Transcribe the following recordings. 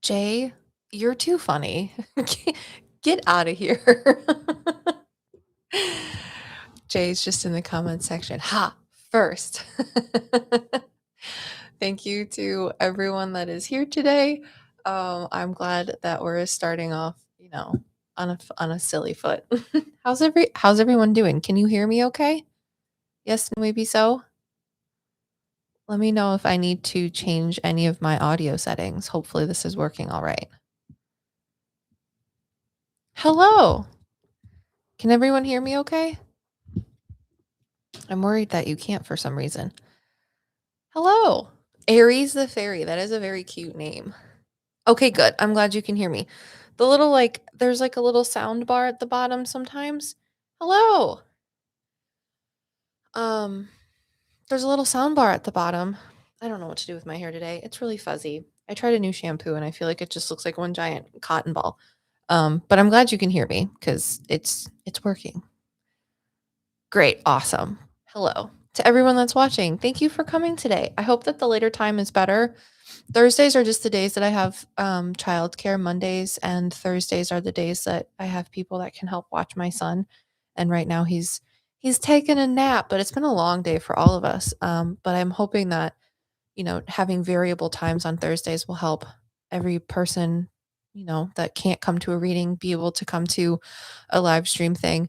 Jay, you're too funny. Get out of here. Jay's just in the comment section. Ha! First. Thank you to everyone that is here today. I'm glad that we're starting off, on a silly foot. How's everyone doing? Can you hear me okay? Yes, maybe so. Let me know if I need to change any of my audio settings. Hopefully this is working all right. Hello. Can everyone hear me okay? I'm worried that you can't for some reason. Hello. Aries the fairy. That is a very cute name. Okay, good. I'm glad you can hear me. The little there's like a little sound bar at the bottom sometimes. Hello. Um there's a little sound bar at the bottom. I don't know what to do with my hair today. It's really fuzzy. I tried a new shampoo and I feel like it just looks like one giant cotton ball. But I'm glad you can hear me cuz it's working. Great. Awesome. Hello to everyone that's watching. Thank you for coming today. I hope that the later time is better. Thursdays are just the days that I have childcare. Mondays and Thursdays are the days that I have people that can help watch my son. And right now he's taken a nap, but it's been a long day for all of us. But I'm hoping that having variable times on Thursdays will help every person that can't come to a reading be able to come to a live stream thing.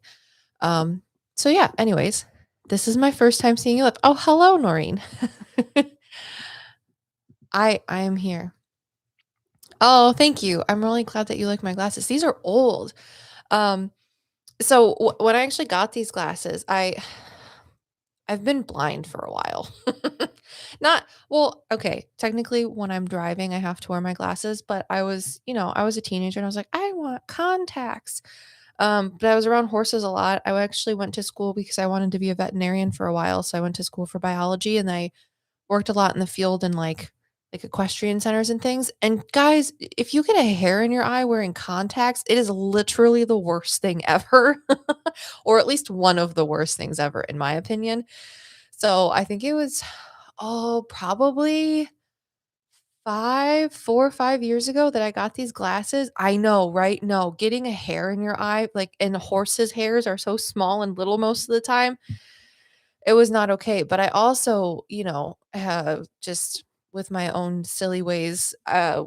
So yeah, anyways, this is my first time seeing you live. Oh, hello, Norine. I am here. Oh, thank you. I'm really glad that you like my glasses. These are old. Um, so when I actually got these glasses, I've been blind for a while. Not well, okay, technically when I'm driving, I have to wear my glasses, but I was a teenager and I was like, I want contacts. But I was around horses a lot. I actually went to school because I wanted to be a veterinarian for a while. So I went to school for biology and I worked a lot in the field and like equestrian centers and things. And guys, if you get a hair in your eye wearing contacts, it is literally the worst thing ever, or at least one of the worst things ever, in my opinion. So I think it was, probably 4 or 5 years ago that I got these glasses. I know, right? No, getting a hair in your eye, like, and horses' hairs are so small and little most of the time. It was not okay. But I also, have just with my own silly ways, I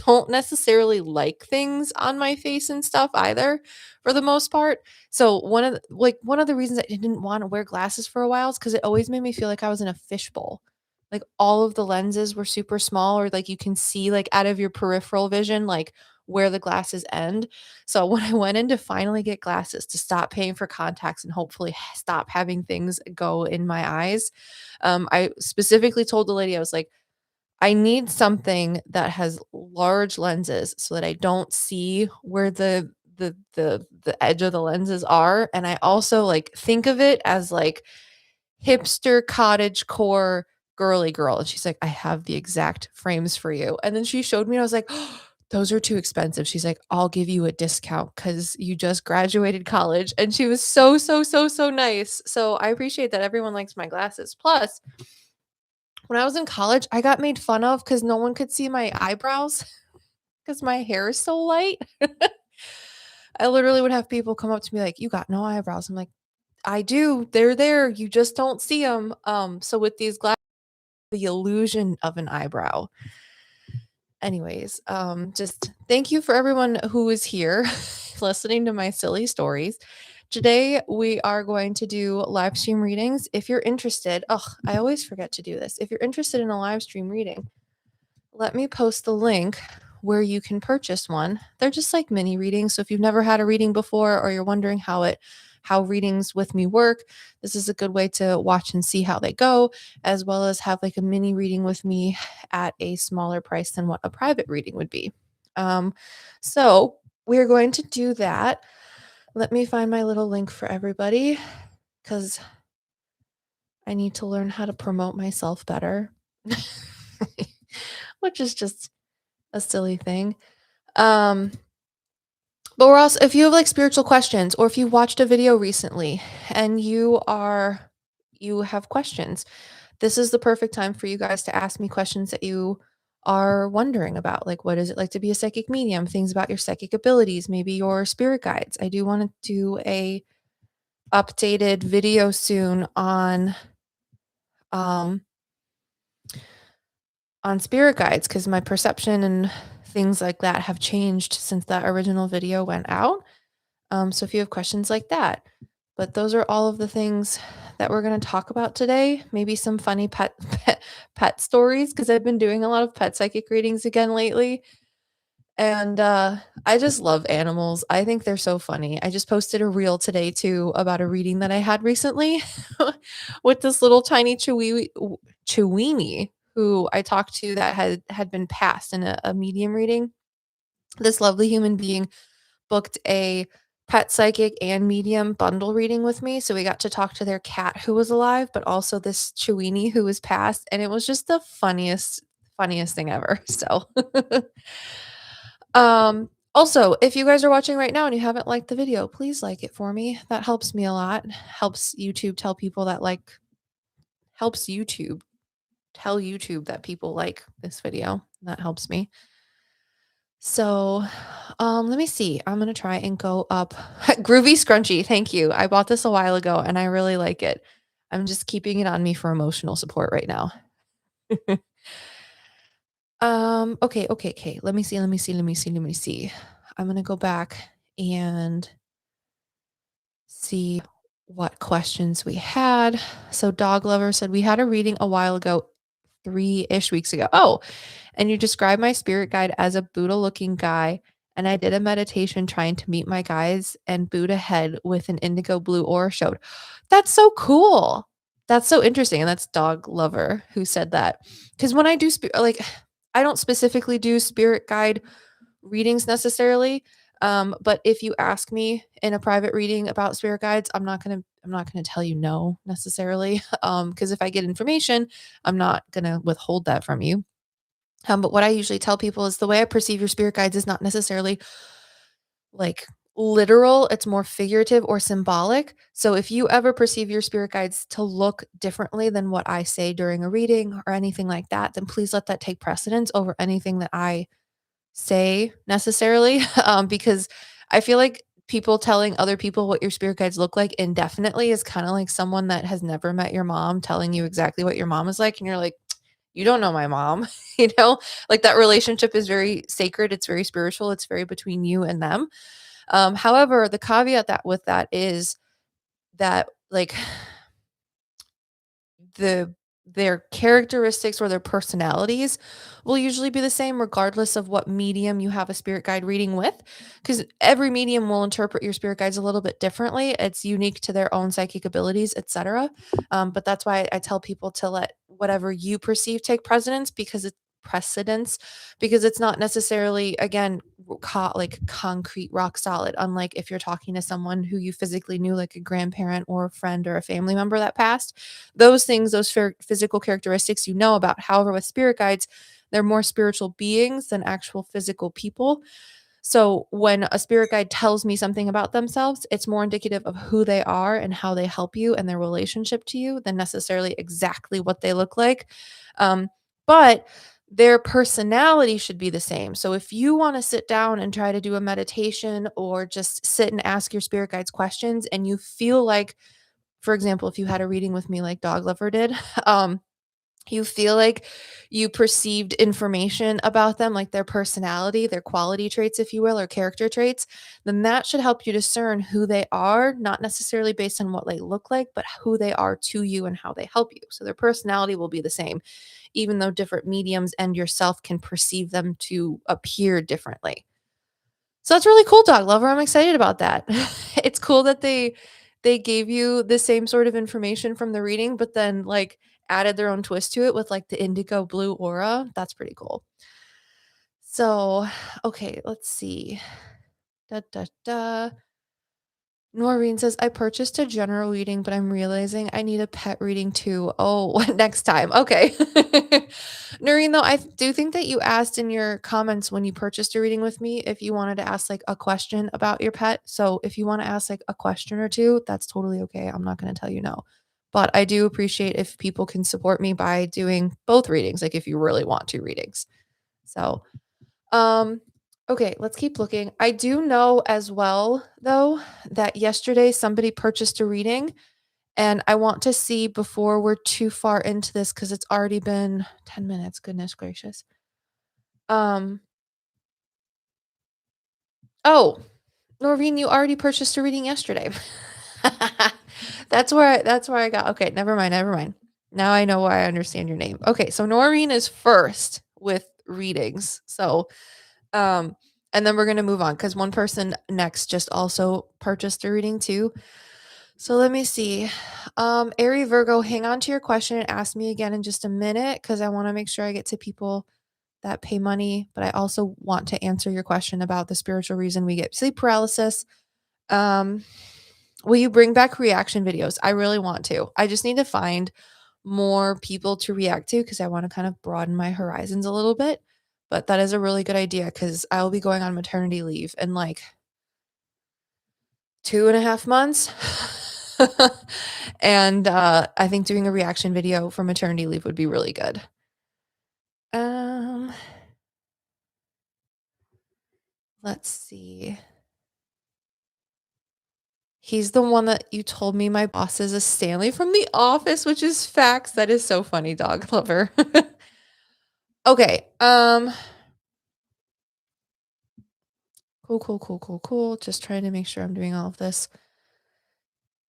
don't necessarily like things on my face and stuff either for the most part. So one of the reasons I didn't want to wear glasses for a while is because it always made me feel like I was in a fishbowl. Like all of the lenses were super small, or like you can see like out of your peripheral vision, like where the glasses end. So when I went in to finally get glasses to stop paying for contacts and hopefully stop having things go in my eyes, I specifically told the lady, I was like, I need something that has large lenses so that I don't see where the edge of the lenses are. And I also like think of it as like hipster cottage core girly girl. And she's like, I have the exact frames for you. And then she showed me, and I was like, oh, those are too expensive. She's like, I'll give you a discount because you just graduated college. And she was so, so, so, so nice. So I appreciate that everyone likes my glasses. Plus, when I was in college, I got made fun of because no one could see my eyebrows because my hair is so light. I literally would have people come up to me like, you got no eyebrows. I'm like, I do. They're there. You just don't see them. So with these glasses, the illusion of an eyebrow. Anyways, just thank you for everyone who is here listening to my silly stories. Today we are going to do live stream readings. If you're interested, I always forget to do this. If you're interested in a live stream reading, let me post the link where you can purchase one. They're just like mini readings. So if you've never had a reading before or you're wondering how readings with me work, this is a good way to watch and see how they go, as well as have like a mini reading with me at a smaller price than what a private reading would be. So we're going to do that. Let me find my little link for everybody because I need to learn how to promote myself better, which is just a silly thing. But we're also, if you have like spiritual questions, or if you watched a video recently and you have questions, this is the perfect time for you guys to ask me questions that you are wondering about, like what is it like to be a psychic medium, things about your psychic abilities, maybe your spirit guides. I do want to do a updated video soon um on spirit guides because my perception and things like that have changed since that original video went out. So if you have questions like that, but those are all of the things that we're going to talk about today. Maybe some funny pet stories because I've been doing a lot of pet psychic readings again lately. And I just love animals. I think they're so funny. I just posted a reel today too about a reading that I had recently with this little tiny Cheweenie who I talked to that had been passed in a medium reading. This lovely human being booked a pet psychic and medium bundle reading with me. So we got to talk to their cat who was alive, but also this Cheweenie who was passed. And it was just the funniest thing ever. So also, if you guys are watching right now and you haven't liked the video, please like it for me. That helps me a lot. Helps YouTube tell people that helps YouTube tell YouTube that people like this video. That helps me. So, let me see. I'm gonna try and go up Groovy Scrunchy. Thank you. I bought this a while ago and I really like it. I'm just keeping it on me for emotional support right now. Okay. Let me see. I'm gonna go back and see what questions we had. So Dog Lover said we had a reading a while ago, 3-ish weeks ago. Oh, and you described my spirit guide as a Buddha looking guy. And I did a meditation trying to meet my guides, and Buddha head with an indigo blue aura showed. That's so cool. That's so interesting. And that's Dog Lover who said that. Because when I do like, I don't specifically do spirit guide readings necessarily. But if you ask me in a private reading about spirit guides, I'm not gonna tell you no necessarily. Because if I get information, I'm not gonna withhold that from you. But what I usually tell people is the way I perceive your spirit guides is not necessarily like literal, it's more figurative or symbolic. So if you ever perceive your spirit guides to look differently than what I say during a reading or anything like that, then please let that take precedence over anything that I say necessarily. Because I feel like people telling other people what your spirit guides look like indefinitely is kind of like someone that has never met your mom telling you exactly what your mom is like. And you're like, you don't know my mom, like that relationship is very sacred. It's very spiritual. It's very between you and them. However, the caveat that with that is that like the their characteristics or their personalities will usually be the same regardless of what medium you have a spirit guide reading with, because every medium will interpret your spirit guides a little bit differently. It's unique to their own psychic abilities, etc. But that's why I tell people to let whatever you perceive take precedence because it's not necessarily again like concrete rock solid, unlike if you're talking to someone who you physically knew, like a grandparent or a friend or a family member that passed. Those things, those physical characteristics you know about. However, with spirit guides, they're more spiritual beings than actual physical people. So when a spirit guide tells me something about themselves, it's more indicative of who they are and how they help you and their relationship to you than necessarily exactly what they look like. But their personality should be the same. So if you want to sit down and try to do a meditation or just sit and ask your spirit guides questions and you feel like, for example, if you had a reading with me like Dog Lover did, you feel like you perceived information about them, like their personality, their quality traits, if you will, or character traits, then that should help you discern who they are, not necessarily based on what they look like, but who they are to you and how they help you. So their personality will be the same, even though different mediums and yourself can perceive them to appear differently. So that's really cool, Dog Lover. I'm excited about that. It's cool that they gave you the same sort of information from the reading, but then like added their own twist to it with like the indigo blue aura. That's pretty cool. So, okay, let's see. Da da da. Norine says, I purchased a general reading, but I'm realizing I need a pet reading too. Oh, next time. Okay. Noreen, though, I do think that you asked in your comments when you purchased a reading with me if you wanted to ask like a question about your pet. So if you want to ask like a question or two, that's totally okay. I'm not going to tell you no. But I do appreciate if people can support me by doing both readings, like if you really want two readings. So, um, okay, let's keep looking. I do know as well, though, that yesterday somebody purchased a reading, and I want to see before we're too far into this because it's already been 10 minutes. Goodness gracious. Um, oh, Noreen, you already purchased a reading yesterday. That's where I got. Okay, never mind, never mind. Now I know why I understand your name. Okay, so Noreen is first with readings. So, um, and then we're gonna move on because one person next just also purchased a reading too. So let me see. Ari Virgo, hang on to your question and ask me again in just a minute because I want to make sure I get to people that pay money, but I also want to answer your question about the spiritual reason we get sleep paralysis. Um, will you bring back reaction videos? I really want to. I just need to find more people to react to because I want to kind of broaden my horizons a little bit. But that is a really good idea because I will be going on maternity leave in like 2.5 months. And I think doing a reaction video for maternity leave would be really good. Um, let's see. He's the one that you told me my boss is a Stanley from The Office, which is facts. That is so funny, dog lover. Okay. Cool, cool, cool, cool, cool. Just trying to make sure I'm doing all of this.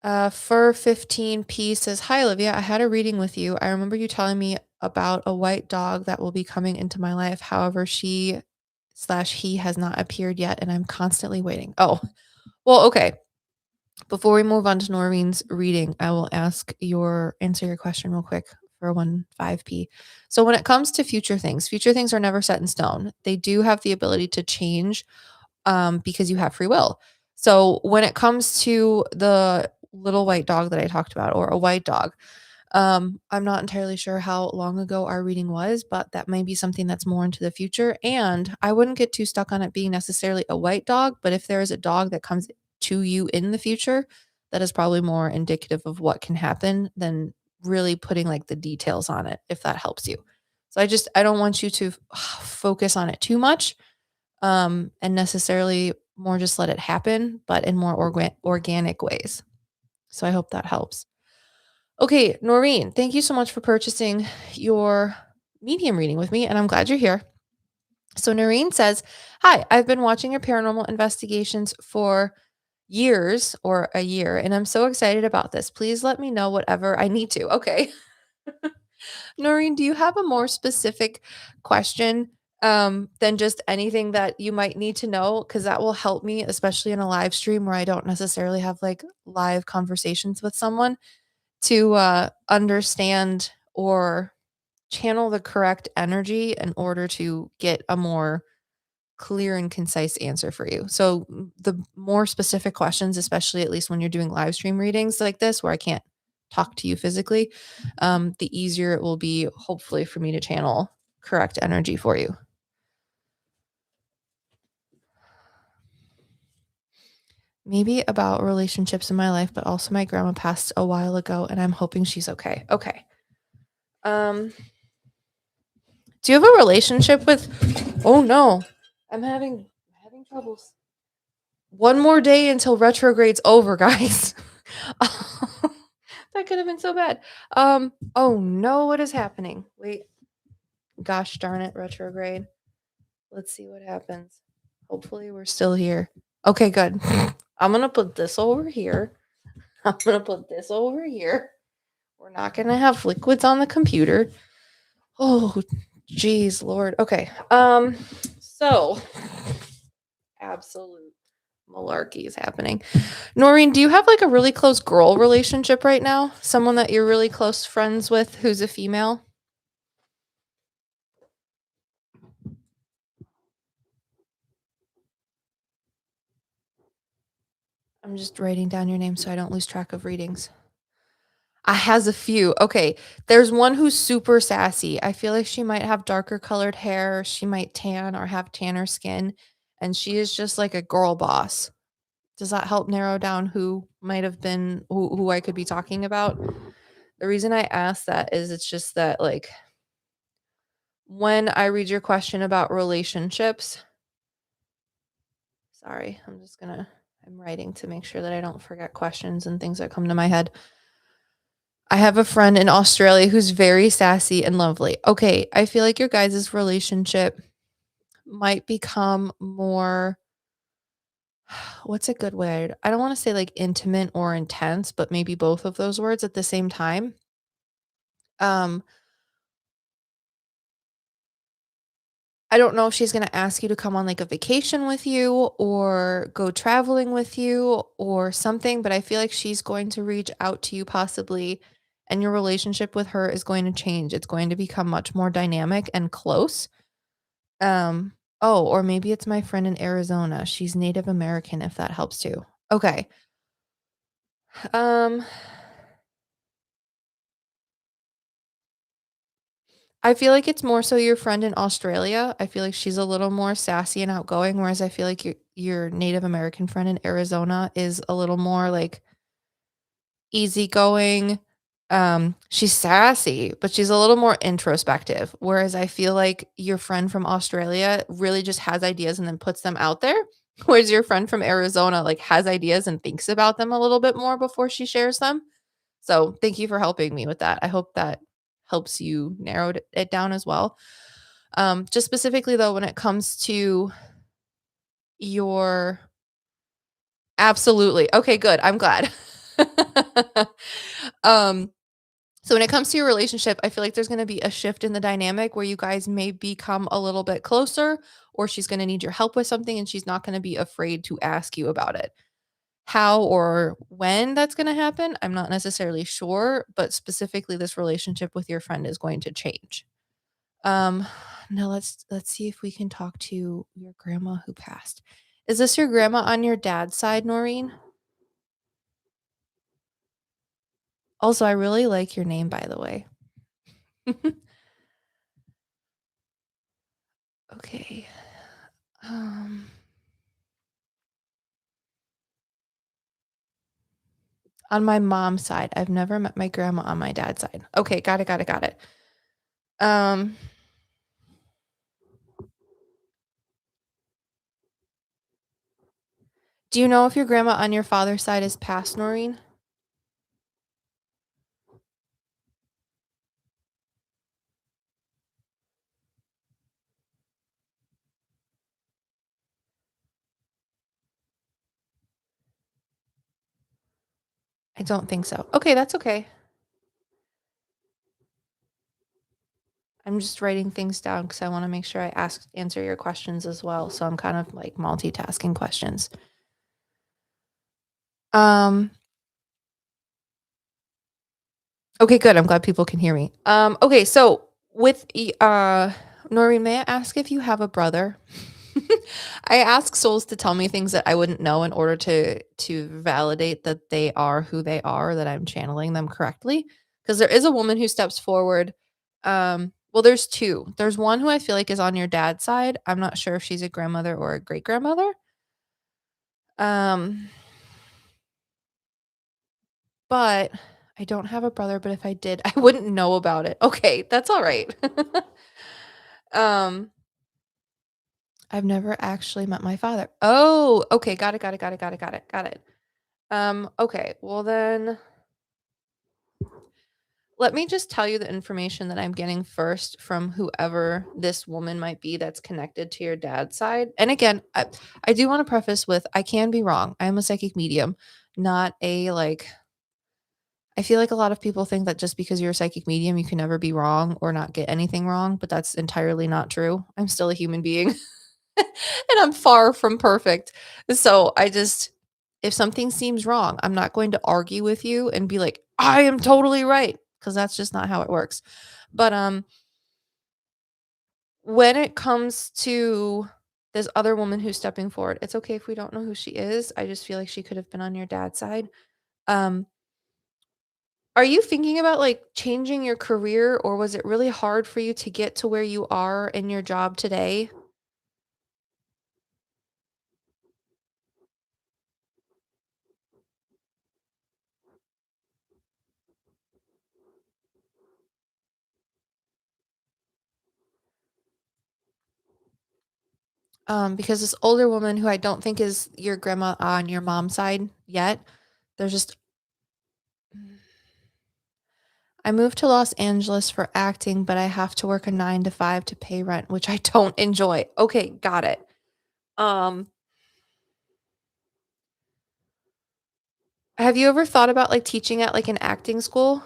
Fur 15P says, "Hi Olivia, I had a reading with you. I remember you telling me about a white dog that will be coming into my life. However, she/he has not appeared yet, and I'm constantly waiting." Oh, well, okay. Before we move on to Noreen's reading, I will answer your question real quick for 15P. So when it comes to future things are never set in stone. They do have the ability to change because you have free will. So when it comes to the little white dog that I talked about, or a white dog, I'm not entirely sure how long ago our reading was, but that may be something that's more into the future. And I wouldn't get too stuck on it being necessarily a white dog, but if there is a dog that comes to you in the future, that is probably more indicative of what can happen than really putting like the details on it, if that helps you. So I don't want you to focus on it too much, and necessarily more just let it happen, but in more organic ways. So I hope that helps. Okay, Noreen, thank you so much for purchasing your medium reading with me, and I'm glad you're here. So Noreen says, "Hi, I've been watching your paranormal investigations for years or a year, and I'm so excited about this. Please let me know whatever I need to." Okay. Noreen, do you have a more specific question than just anything that you might need to know? Because that will help me, especially in a live stream where I don't necessarily have like live conversations with someone to understand or channel the correct energy in order to get a more clear and concise answer for you. So the more specific questions, especially at least when you're doing live stream readings like this, where I can't talk to you physically, the easier it will be, hopefully, for me to channel correct energy for you. Maybe about relationships in my life, but also my grandma passed a while ago, and I'm hoping she's okay. Okay. Do you have a relationship with? Oh no, I'm having troubles. One more day until retrograde's over, guys. That could have been so bad. Oh no, what is happening? Wait, gosh darn it, retrograde. Let's see what happens. Hopefully we're still here. Okay, good. I'm gonna put this over here. I'm gonna put this over here. We're not gonna have liquids on the computer. Oh, geez, Lord. Okay. So absolute malarkey is happening. Noreen, do you have like a really close girl relationship right now? Someone that you're really close friends with who's a female? I'm just writing down your name so I don't lose track of readings. I has a few. Okay. There's one who's super sassy. I feel like she might have darker colored hair. She might tan or have tanner skin. And she is just like a girl boss. Does that help narrow down who might have been who I could be talking about? The reason I ask that is it's just that like when I read your question about relationships, sorry, I'm writing to make sure that I don't forget questions and things that come to my head. I have a friend in Australia who's very sassy and lovely. Okay, I feel like your guys' relationship might become more, what's a good word? I don't want to say like intimate or intense, but maybe both of those words at the same time. Um, I don't know if she's gonna ask you to come on, like, a vacation with you or go traveling with you or something, but I feel like she's going to reach out to you possibly, and your relationship with her is going to change. It's going to become much more dynamic and close. Um, oh, or maybe it's my friend in Arizona. She's Native American, if that helps too. Okay. Um, I feel like it's more so your friend in Australia. I feel like she's a little more sassy and outgoing, whereas I feel like your Native American friend in Arizona is a little more like easygoing. She's sassy, but she's a little more introspective. Whereas I feel like your friend from Australia really just has ideas and then puts them out there. Whereas your friend from Arizona like has ideas and thinks about them a little bit more before she shares them. So thank you for helping me with that. I hope that helps you narrow it down as well. Just specifically though, when it comes to your absolutely. Okay, good. I'm glad. um, so when it comes to your relationship, I feel like there's gonna be a shift in the dynamic where you guys may become a little bit closer, or she's gonna need your help with something and she's not gonna be afraid to ask you about it. How or when that's gonna happen, I'm not necessarily sure, but specifically this relationship with your friend is going to change. Um, now let's see if we can talk to your grandma who passed. Is this your grandma on your dad's side, Norine? Also, I really like your name, by the way. Okay. Um, on my mom's side, I've never met my grandma on my dad's side. Okay, got it, got it, got it. Um, do you know if your grandma on your father's side is past, Norine? I don't think so. Okay, that's okay. I'm just writing things down because I want to make sure I answer your questions as well. So I'm kind of like multitasking questions. Um, okay, good. I'm glad people can hear me. Okay, so with Noreen, may I ask if you have a brother? I ask souls to tell me things that I wouldn't know in order to validate that they are who they are, that I'm channeling them correctly. Because there is a woman who steps forward. Well, there's two. There's one who I feel like is on your dad's side. I'm not sure if she's a grandmother or a great grandmother. Um, but I don't have a brother. But if I did, I wouldn't know about it. Okay, that's all right. um, I've never actually met my father. Oh, okay, got it, got it, got it, got it, got it, got it. Okay, well then let me just tell you the information that I'm getting first from whoever this woman might be that's connected to your dad's side. And again, I do want to preface with I can be wrong. I am a psychic medium, not a like I feel like a lot of people think that just because you're a psychic medium, you can never be wrong or not get anything wrong, but that's entirely not true. I'm still a human being and I'm far from perfect. So I just, if something seems wrong, I'm not going to argue with you and be like, I am totally right. Cause that's just not how it works. But when it comes to this other woman who's stepping forward, it's okay if we don't know who she is. I just feel like she could have been on your dad's side. Um, Are you thinking about, like, changing your career, or was it really hard for you to get to where you are in your job today? Because this older woman who I don't think is your grandma on your mom's side yet, there's just I moved to Los Angeles for acting, but I have to work a 9 to 5 to pay rent, which I don't enjoy. Okay, got it. Um, have you ever thought about, like, teaching at, like, an acting school?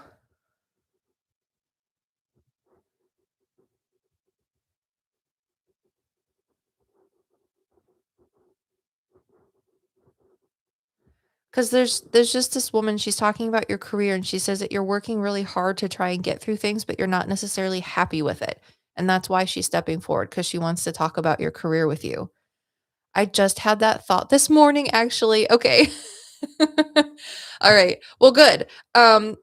Because there's just this woman, she's talking about your career, and she says that you're working really hard to try and get through things, but you're not necessarily happy with it, and that's why she's stepping forward because she wants to talk about your career with you. I just had that thought this morning, actually. Okay. All right. Well, good.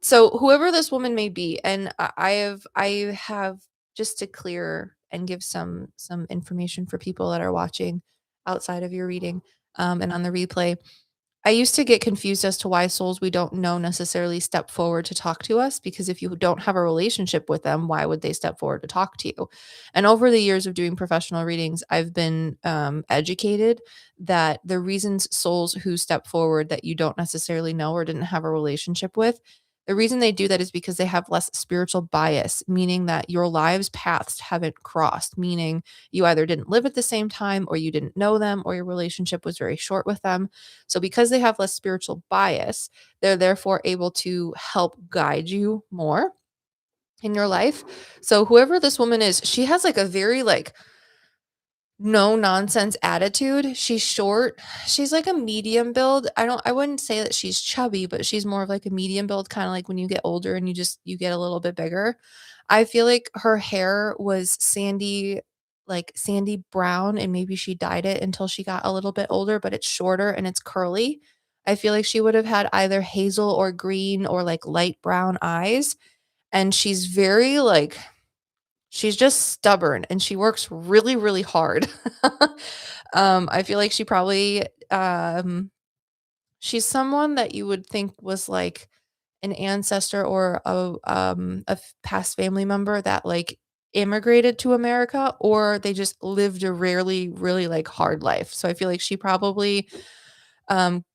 So whoever this woman may be, and I have just to clear and give some information for people that are watching outside of your reading, and on the replay. I used to get confused as to why souls we don't know necessarily step forward to talk to us, because if you don't have a relationship with them, why would they step forward to talk to you? And over the years of doing professional readings, I've been educated that the reasons souls who step forward that you don't necessarily know or didn't have a relationship with, the reason they do that is because they have less spiritual bias, meaning that your lives' paths haven't crossed, meaning you either didn't live at the same time or you didn't know them or your relationship was very short with them. So because they have less spiritual bias, they're therefore able to help guide you more in your life. So whoever this woman is, she has like a very like no nonsense attitude. She's short. She's like a medium build. I wouldn't say that she's chubby, but she's more of like a medium build, kind of like when you get older and you get a little bit bigger. I feel like her hair was sandy, like sandy brown, and maybe she dyed it until she got a little bit older, but it's shorter and it's curly. I feel like she would have had either hazel or green or like light brown eyes. And she's very like she's just stubborn and she works really, really hard. I feel like she probably she's someone that you would think was like an ancestor or past family member that like immigrated to America, or they just lived a rarely really like hard life. So I feel like she probably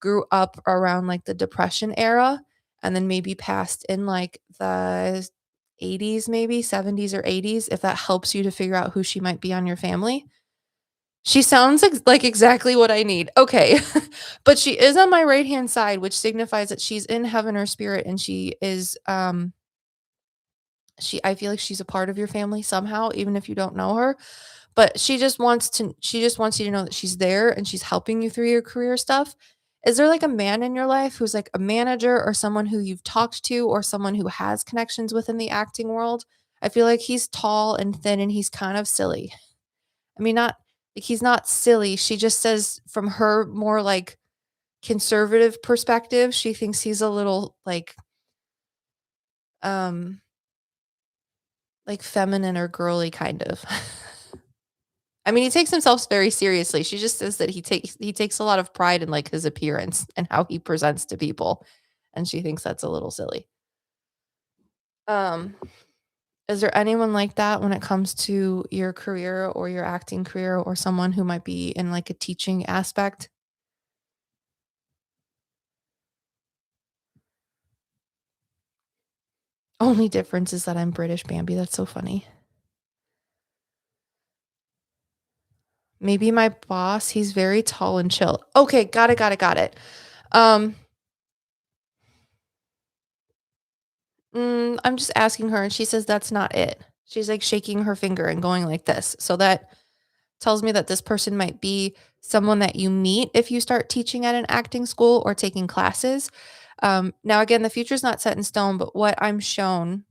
grew up around like the depression era and then maybe passed in like the 80s, maybe 70s or 80s, if that helps you to figure out who she might be on your family. She sounds like exactly what I need. Okay. But she is on my right-hand side, which signifies that she's in heaven or spirit, and she is I feel like she's a part of your family somehow, even if you don't know her. But she just wants you to know that she's there and she's helping you through your career stuff. Is there like a man in your life who's like a manager or someone who you've talked to or someone who has connections within the acting world? I feel like he's tall and thin and he's kind of silly. I mean, not like he's not silly. She just says from her more like conservative perspective, she thinks he's a little um like feminine or girly kind of. I mean, he takes himself very seriously. She just says that he takes a lot of pride in like his appearance and how he presents to people, and she thinks that's a little silly. Um, is there anyone like that when it comes to your career or your acting career or someone who might be in like a teaching aspect? Only difference is that I'm British, Bambi. That's so funny. Maybe my boss, he's very tall and chill. Okay, got it, got it, got it. Um, I'm just asking her, and she says that's not it. She's like shaking her finger and going like this. So that tells me that this person might be someone that you meet if you start teaching at an acting school or taking classes. Now, again, the future is not set in stone, but what I'm shown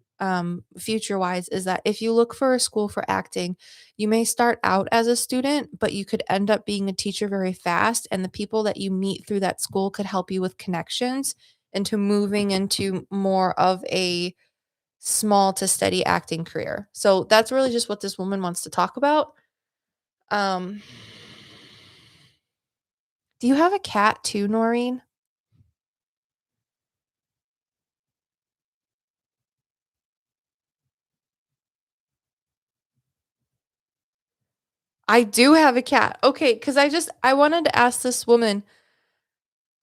future wise is that if you look for a school for acting, you may start out as a student, but you could end up being a teacher very fast. And the people that you meet through that school could help you with connections into moving into more of a small to steady acting career. So that's really just what this woman wants to talk about. Um, do you have a cat too, Norine? I do have a cat. Okay, because I wanted to ask this woman,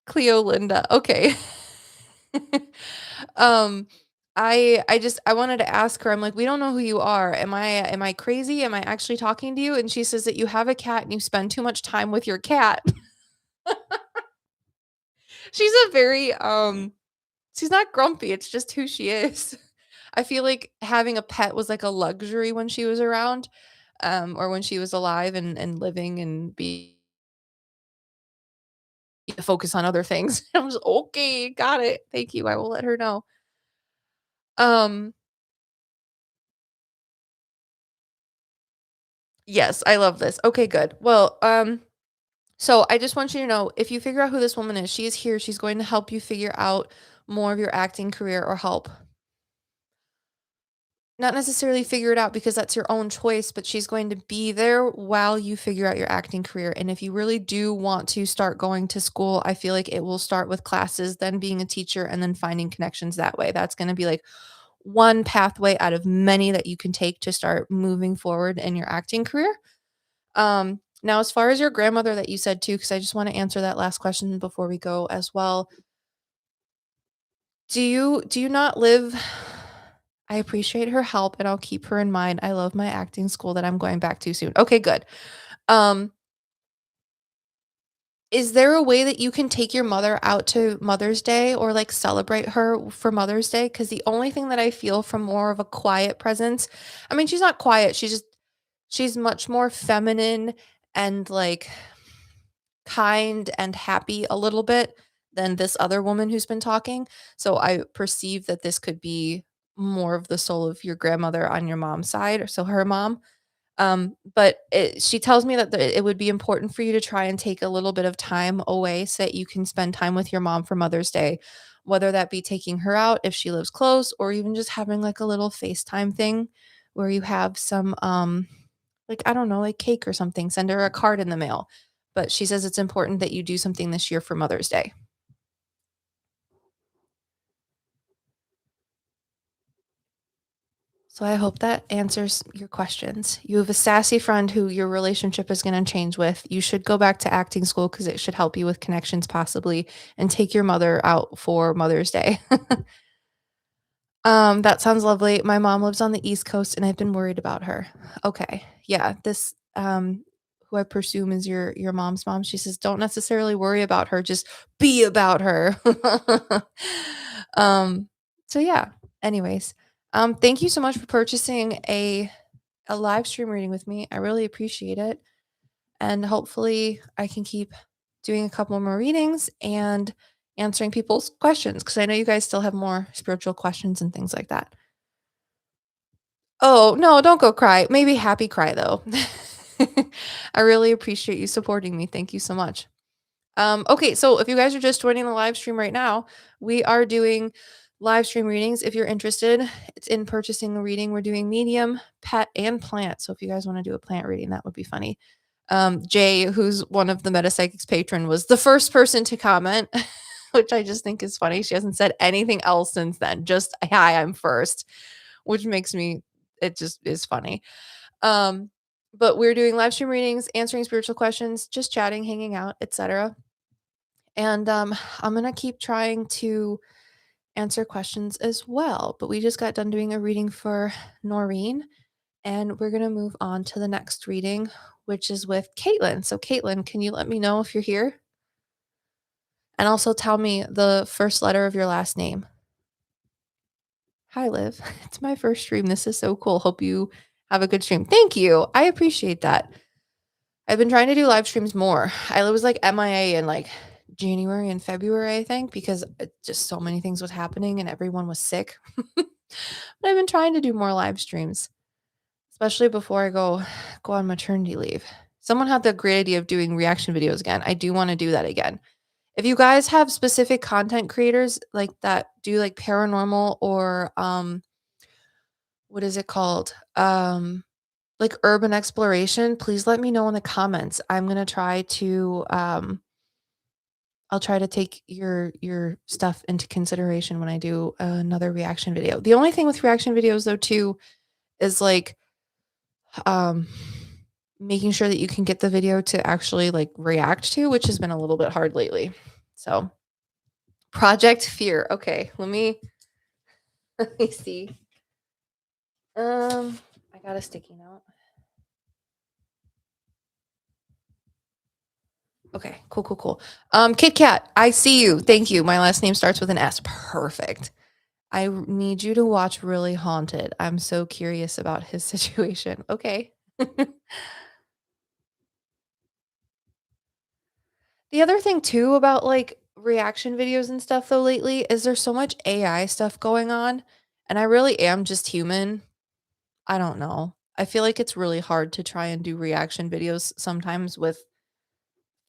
Cleo Linda. Okay. Um, I wanted to ask her, I'm like, "We don't know who you are. Am I crazy? Am I actually talking to you?" And she says that you have a cat and you spend too much time with your cat. She's a very, she's not grumpy, it's just who she is. I feel like having a pet was like a luxury when she was around, or when she was alive and living and be focus on other things. I was "Okay, got it. Thank you. I will let her know." Um, yes, I love this. Okay, good. Well, so I just want you to know, if you figure out who this woman is, she is here. She's going to help you figure out more of your acting career or help. Not necessarily figure it out because that's your own choice, but she's going to be there while you figure out your acting career. And if you really do want to start going to school, I feel like it will start with classes, then being a teacher, and then finding connections that way. That's going to be like one pathway out of many that you can take to start moving forward in your acting career. Now, as far as your grandmother that you said too, because I just want to answer that last question before we go as well. Do you not live I appreciate her help and I'll keep her in mind. I love my acting school that I'm going back to soon. Okay, good. Um, is there a way that you can take your mother out to Mother's Day or like celebrate her for Mother's Day? Because the only thing that I feel from more of a quiet presence, I mean, she's not quiet. She's much more feminine and like kind and happy a little bit than this other woman who's been talking. So I perceive that this could be more of the soul of your grandmother on your mom's side, or so her mom. But she tells me that it would be important for you to try and take a little bit of time away so that you can spend time with your mom for Mother's Day, whether that be taking her out if she lives close, or even just having like a little FaceTime thing where you have some like, I don't know, like cake or something, send her a card in the mail. But she says it's important that you do something this year for Mother's Day. So I hope that answers your questions. You have a sassy friend who your relationship is going to change with. You should go back to acting school because it should help you with connections possibly, and take your mother out for Mother's Day. That sounds lovely. My mom lives on the East Coast and I've been worried about her. Okay. Yeah, this who I presume is your mom's mom. She says don't necessarily worry about her, just be about her. um so yeah, anyways, thank you so much for purchasing a live stream reading with me. I really appreciate it. And hopefully I can keep doing a couple more readings and answering people's questions because I know you guys still have more spiritual questions and things like that. Oh, no, don't go cry. Maybe happy cry though. I really appreciate you supporting me. Thank you so much. Okay, so if you guys are just joining the live stream right now, we are doing live stream readings. If you're interested, it's in purchasing a reading. We're doing medium, pet, and plant. So if you guys want to do a plant reading, that would be funny. Jay, who's one of the Metapsychics patron, was the first person to comment, which I just think is funny. She hasn't said anything else since then. Just hi, I'm first, which makes me it just is funny. Um, but we're doing live stream readings, answering spiritual questions, just chatting, hanging out, etc. And I'm gonna keep trying to answer questions as well. But we just got done doing a reading for Norine, and we're gonna move on to the next reading, which is with Caitlyn. So, Caitlyn, can you let me know if you're here? And also tell me the first letter of your last name. Hi, Liv. It's my first stream. This is so cool. Hope you have a good stream. Thank you. I appreciate that. I've been trying to do live streams more. I was like MIA in like January and February, I think, because just so many things was happening and everyone was sick. But I've been trying to do more live streams, especially before I go on maternity leave. Someone had the great idea of doing reaction videos again. I do want to do that again. If you guys have specific content creators like that do like paranormal or what is it called? Like urban exploration, please let me know in the comments. I'm going to try to I'll try to take your stuff into consideration when I do another reaction video. The only thing with reaction videos though too is like um making sure that you can get the video to actually, like, react to, which has been a little bit hard lately. So, Project Fear. Okay, let me let me see. I got a sticky note. Okay, cool, cool, cool. Kit Kat, I see you. Thank you. My last name starts with an S. Perfect. Need you to watch Really Haunted. I'm so curious about his situation. Okay. The other thing too about like reaction videos and stuff though lately is there's so much AI stuff going on, and I really am just human. I don't know. I feel like it's really hard to try and do reaction videos sometimes with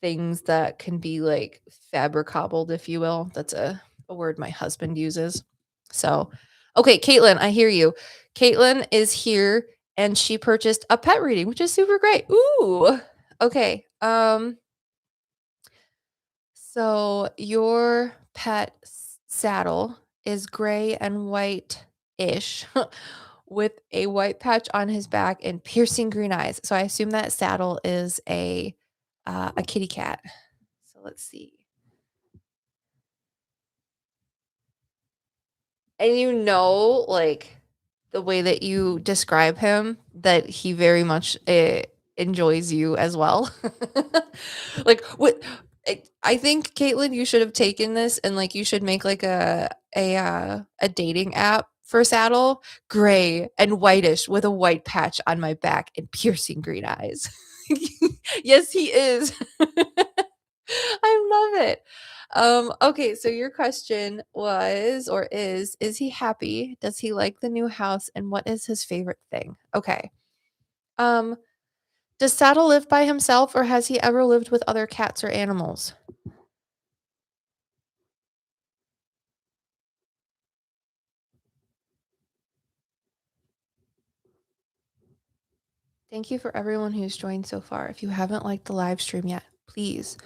things that can be like fabricable, if you will. That's a word my husband uses. So, okay, Caitlyn, I hear you. Caitlyn is here and she purchased a pet reading, which is super great. Ooh. Okay. So your saddle is gray and white-ish with a white patch on his back and piercing green eyes. So I assume that saddle is a kitty cat. So let's see. And like the way that you describe him, that he very much enjoys you as well. Like what I think Caitlin, you should have taken this and like you should make like a dating app for saddle, gray and whitish with a white patch on my back and piercing green eyes. Yes, he is. I love it. Okay, so your question was or is he happy? Does he like the new house? And what is his favorite thing? Okay. Um, does Saddle live by himself or has he ever lived with other cats or animals? Thank you for everyone who's joined so far. If you haven't liked the live stream yet, please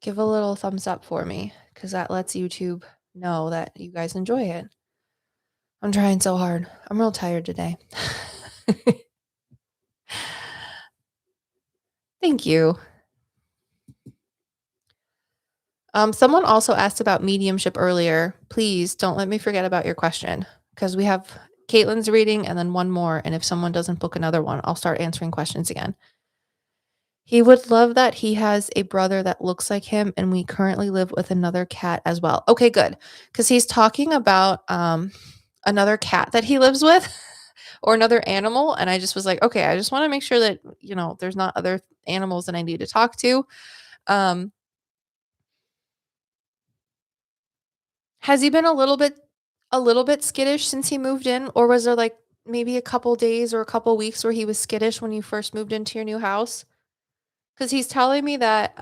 give a little thumbs up for me because that lets YouTube know that you guys enjoy it. I'm trying so hard. I'm real tired today. Thank you. Someone also asked about mediumship earlier. Please don't let me forget about your question because we have Caitlyn's reading and then one more. And if someone doesn't book another one, I'll start answering questions again. He would love that he has a brother that looks like him, and we currently live with another cat as well. Okay, good. Because he's talking about another cat that he lives with or another animal. And I just was like, okay, I just want to make sure that, there's not other animals that I need to talk to. Um, Has he been a little bit skittish since he moved in, or was there, like, maybe a couple days or a couple weeks where he was skittish when you first moved into your new house? Because he's telling me that,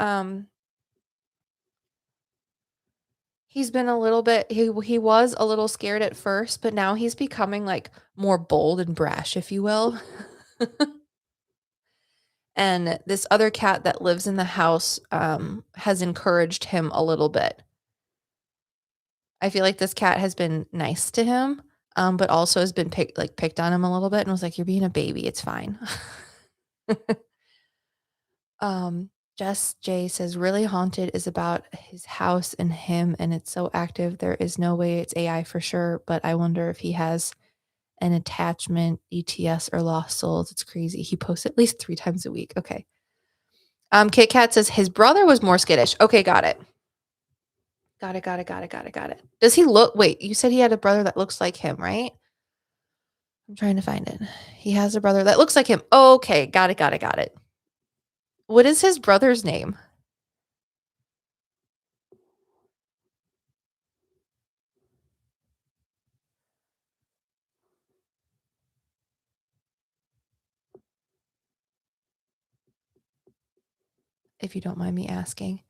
he's been a little bit he was a little scared at first, but now he's becoming, like, more bold and brash, if you will. And this other cat that lives in the house, has encouraged him a little bit. I feel like this cat has been nice to him, but also has been picked on him a little bit and was like, "You're being a baby, it's fine." Um, Jess J says, "Really Haunted is about his house and him, and it's so active. There is no way it's AI for sure, but I wonder if he has an attachment, ETS, or lost souls. It's crazy. He posts at least 3 times a week." Okay. Kit Kat says his brother was more skittish. Okay, got it. Got it, got it, got it, got it, got it. Does he wait, you said he had a brother that looks like him, right? I'm trying to find it. He has a brother that looks like him. Okay, got it, got it, got it. What is his brother's name? If you don't mind me asking.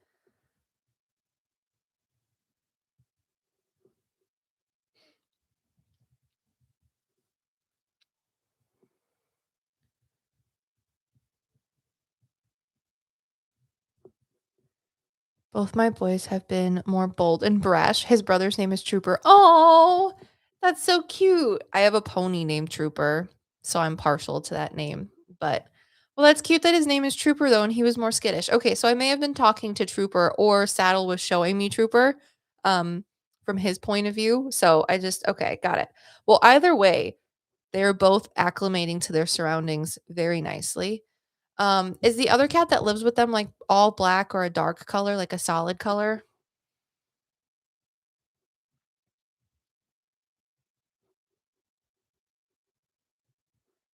Both my boys have been more bold and brash. His brother's name is Trooper. Oh, that's so cute. I have a pony named Trooper, so I'm partial to that name. But Well, that's cute that his name is Trooper though, and he was more skittish. Okay, so I may have been talking to Trooper or Saddle was showing me Trooper, um, from his point of view. So I just okay, got it. Well, either way, they are both acclimating to their surroundings very nicely. Is the other cat that lives with them like all black or a dark color, like a solid color?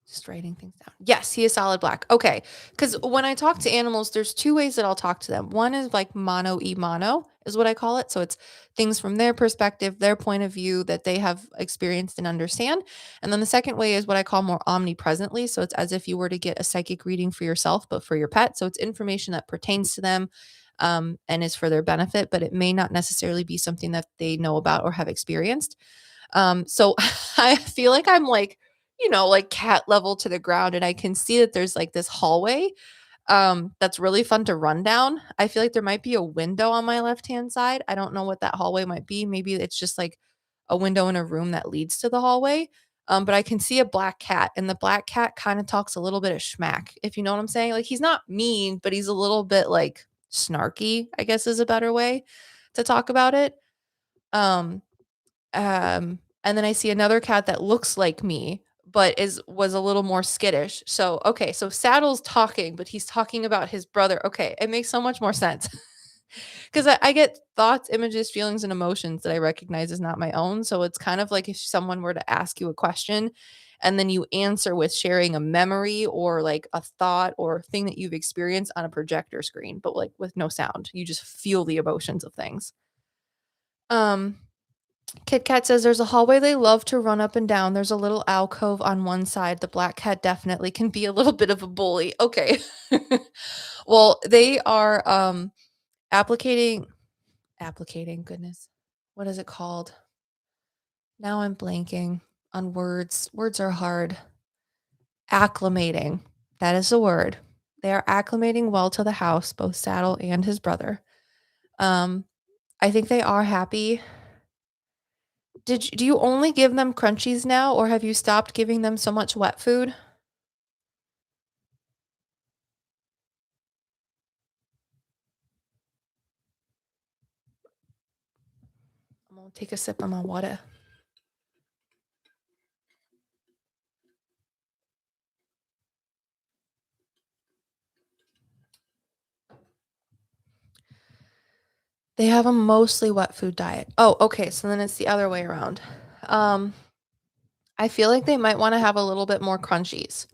Just writing things down. Yes, he is solid black. Okay. Because when I talk to animals, there's two ways that I'll talk to them. One is like mono e mono, is what I call it. So it's things from their perspective, their point of view that they have experienced and understand. And then the second way is what I call more omnipresently. So it's as if you were to get a psychic reading for yourself, but for your pet. So it's information that pertains to them and is for their benefit, but it may not necessarily be something that they know about or have experienced. So I feel like I'm like, like cat level to the ground and I can see that there's like this hallway that's really fun to run down. I feel like there might be a window on my left-hand side. I don't know what that hallway might be. Maybe it's just like a window in a room that leads to the hallway. But I can see a black cat and the black cat kind of talks a little bit of schmack, if you know what I'm saying. Like he's not mean, but he's a little bit like snarky, I guess is a better way to talk about it. Um and then I see another cat that looks like me, but was a little more skittish. So, okay, so Saddle's talking, but he's talking about his brother. Okay, it makes so much more sense. Because I get thoughts, images, feelings, and emotions that I recognize as not my own. So it's kind of like if someone were to ask you a question and then you answer with sharing a memory or like a thought or thing that you've experienced on a projector screen, but like with no sound. You just feel the emotions of things. Um, Kit Kat says there's a hallway they love to run up and down. There's a little alcove on one side. The black cat definitely can be a little bit of a bully. Okay. Well, they are applicating, goodness. What is it called? Now I'm blanking on words. Words are hard. Acclimating. That is the word. They are acclimating well to the house, both Saddle and his brother. Um, I think they are happy. Do you only give them crunchies now, or have you stopped giving them so much wet food? I'm gonna take a sip of my water. They have a mostly wet food diet. Oh, okay, so then it's the other way around. Um, I feel like they might wanna have a little bit more crunchies.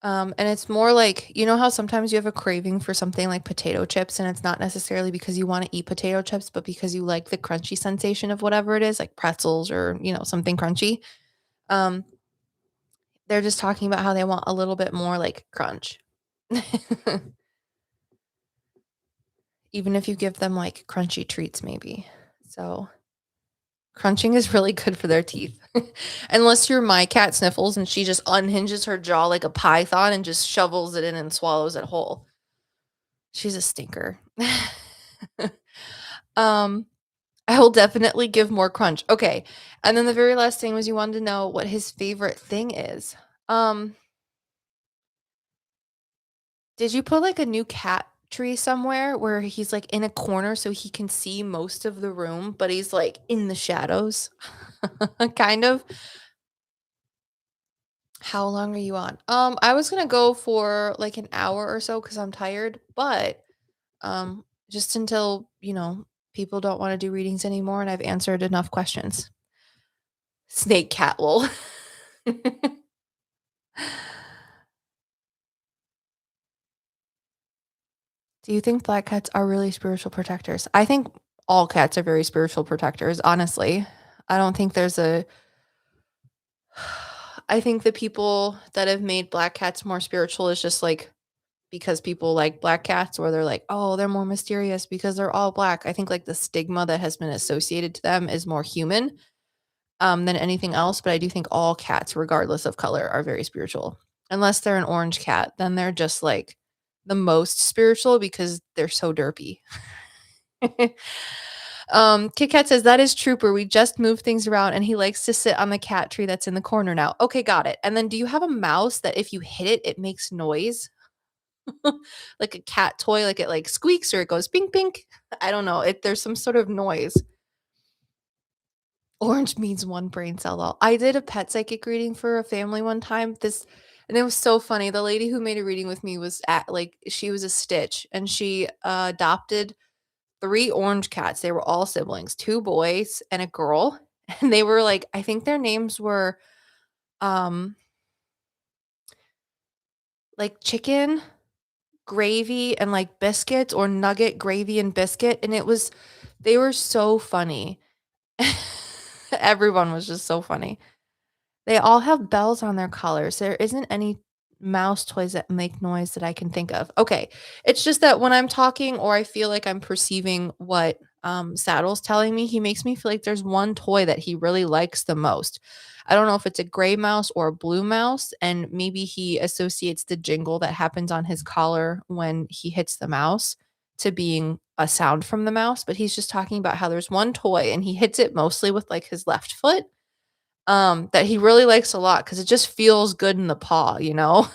And it's more like, you know how sometimes you have a craving for something like potato chips, and it's not necessarily because you wanna eat potato chips, but because you like the crunchy sensation of whatever it is, like pretzels or, something crunchy? Um, they're just talking about how they want a little bit more, like, crunch. Even if you give them, like, crunchy treats maybe. So, crunching is really good for their teeth. Unless you're my cat Sniffles and she just unhinges her jaw like a python and just shovels it in and swallows it whole. She's a stinker. Um, I will definitely give more crunch. Okay, and then the very last thing was you wanted to know what his favorite thing is. Um, did you put, like, a new cat tree somewhere where he's, like, in a corner so he can see most of the room, but he's, like, in the shadows? Kind of? How long are you on? I was gonna go for, like, an hour or so because 'cause I'm tired, but, just until, people don't wanna do readings anymore and I've answered enough questions. Snake cat lol. Do you think black cats are really spiritual protectors? I think all cats are very spiritual protectors, honestly. I don't think there's a I think the people that have made black cats more spiritual is just, like, because people like black cats or they're like, "Oh, they're more mysterious because they're all black." I think, like, the stigma that has been associated to them is more human, than anything else, but I do think all cats, regardless of color, are very spiritual. Unless they're an orange cat, then they're just, like, the most spiritual because they're so derpy. Kit Kat says, "That is Trooper. We just moved things around and he likes to sit on the cat tree that's in the corner now." Okay, got it. And then do you have a mouse that if you hit it, it makes noise? Like a cat toy, like it like squeaks or it goes pink pink? I don't know. There's some sort of noise. Orange means one brain cell all. I did a pet psychic reading for a family one time. And it was so funny. The lady who made a reading with me was at like she was a Stitch and she adopted three orange cats. They were all siblings, two boys and a girl. And they were like, I think their names were um like chicken, gravy, and like biscuits or nugget, gravy, and biscuit. And they were so funny. Everyone was just so funny. They all have bells on their collars. There isn't any mouse toys that make noise that I can think of. Okay. It's just that when I'm talking or I feel like I'm perceiving what Saddle's telling me, he makes me feel like there's one toy that he really likes the most. I don't know if it's a gray mouse or a blue mouse, and maybe he associates the jingle that happens on his collar when he hits the mouse to being a sound from the mouse. But he's just talking about how there's one toy and he hits it mostly with like his left foot that he really likes a lot because it just feels good in the paw, you know?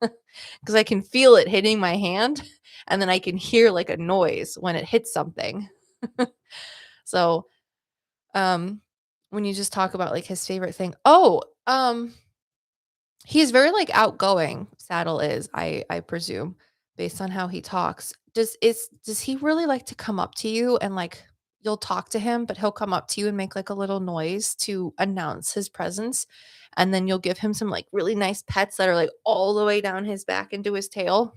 Because I can feel it hitting my hand, and then I can hear, like, a noise when it hits something. So, um, when you just talk about, like, his favorite thing he's very, like, outgoing, Saddle is, I presume, based on how he talks. Does he really like to come up to you and, like, you'll talk to him, but he'll come up to you and make, like, a little noise to announce his presence, and then you'll give him some, like, really nice pets that are, like, all the way down his back into his tail?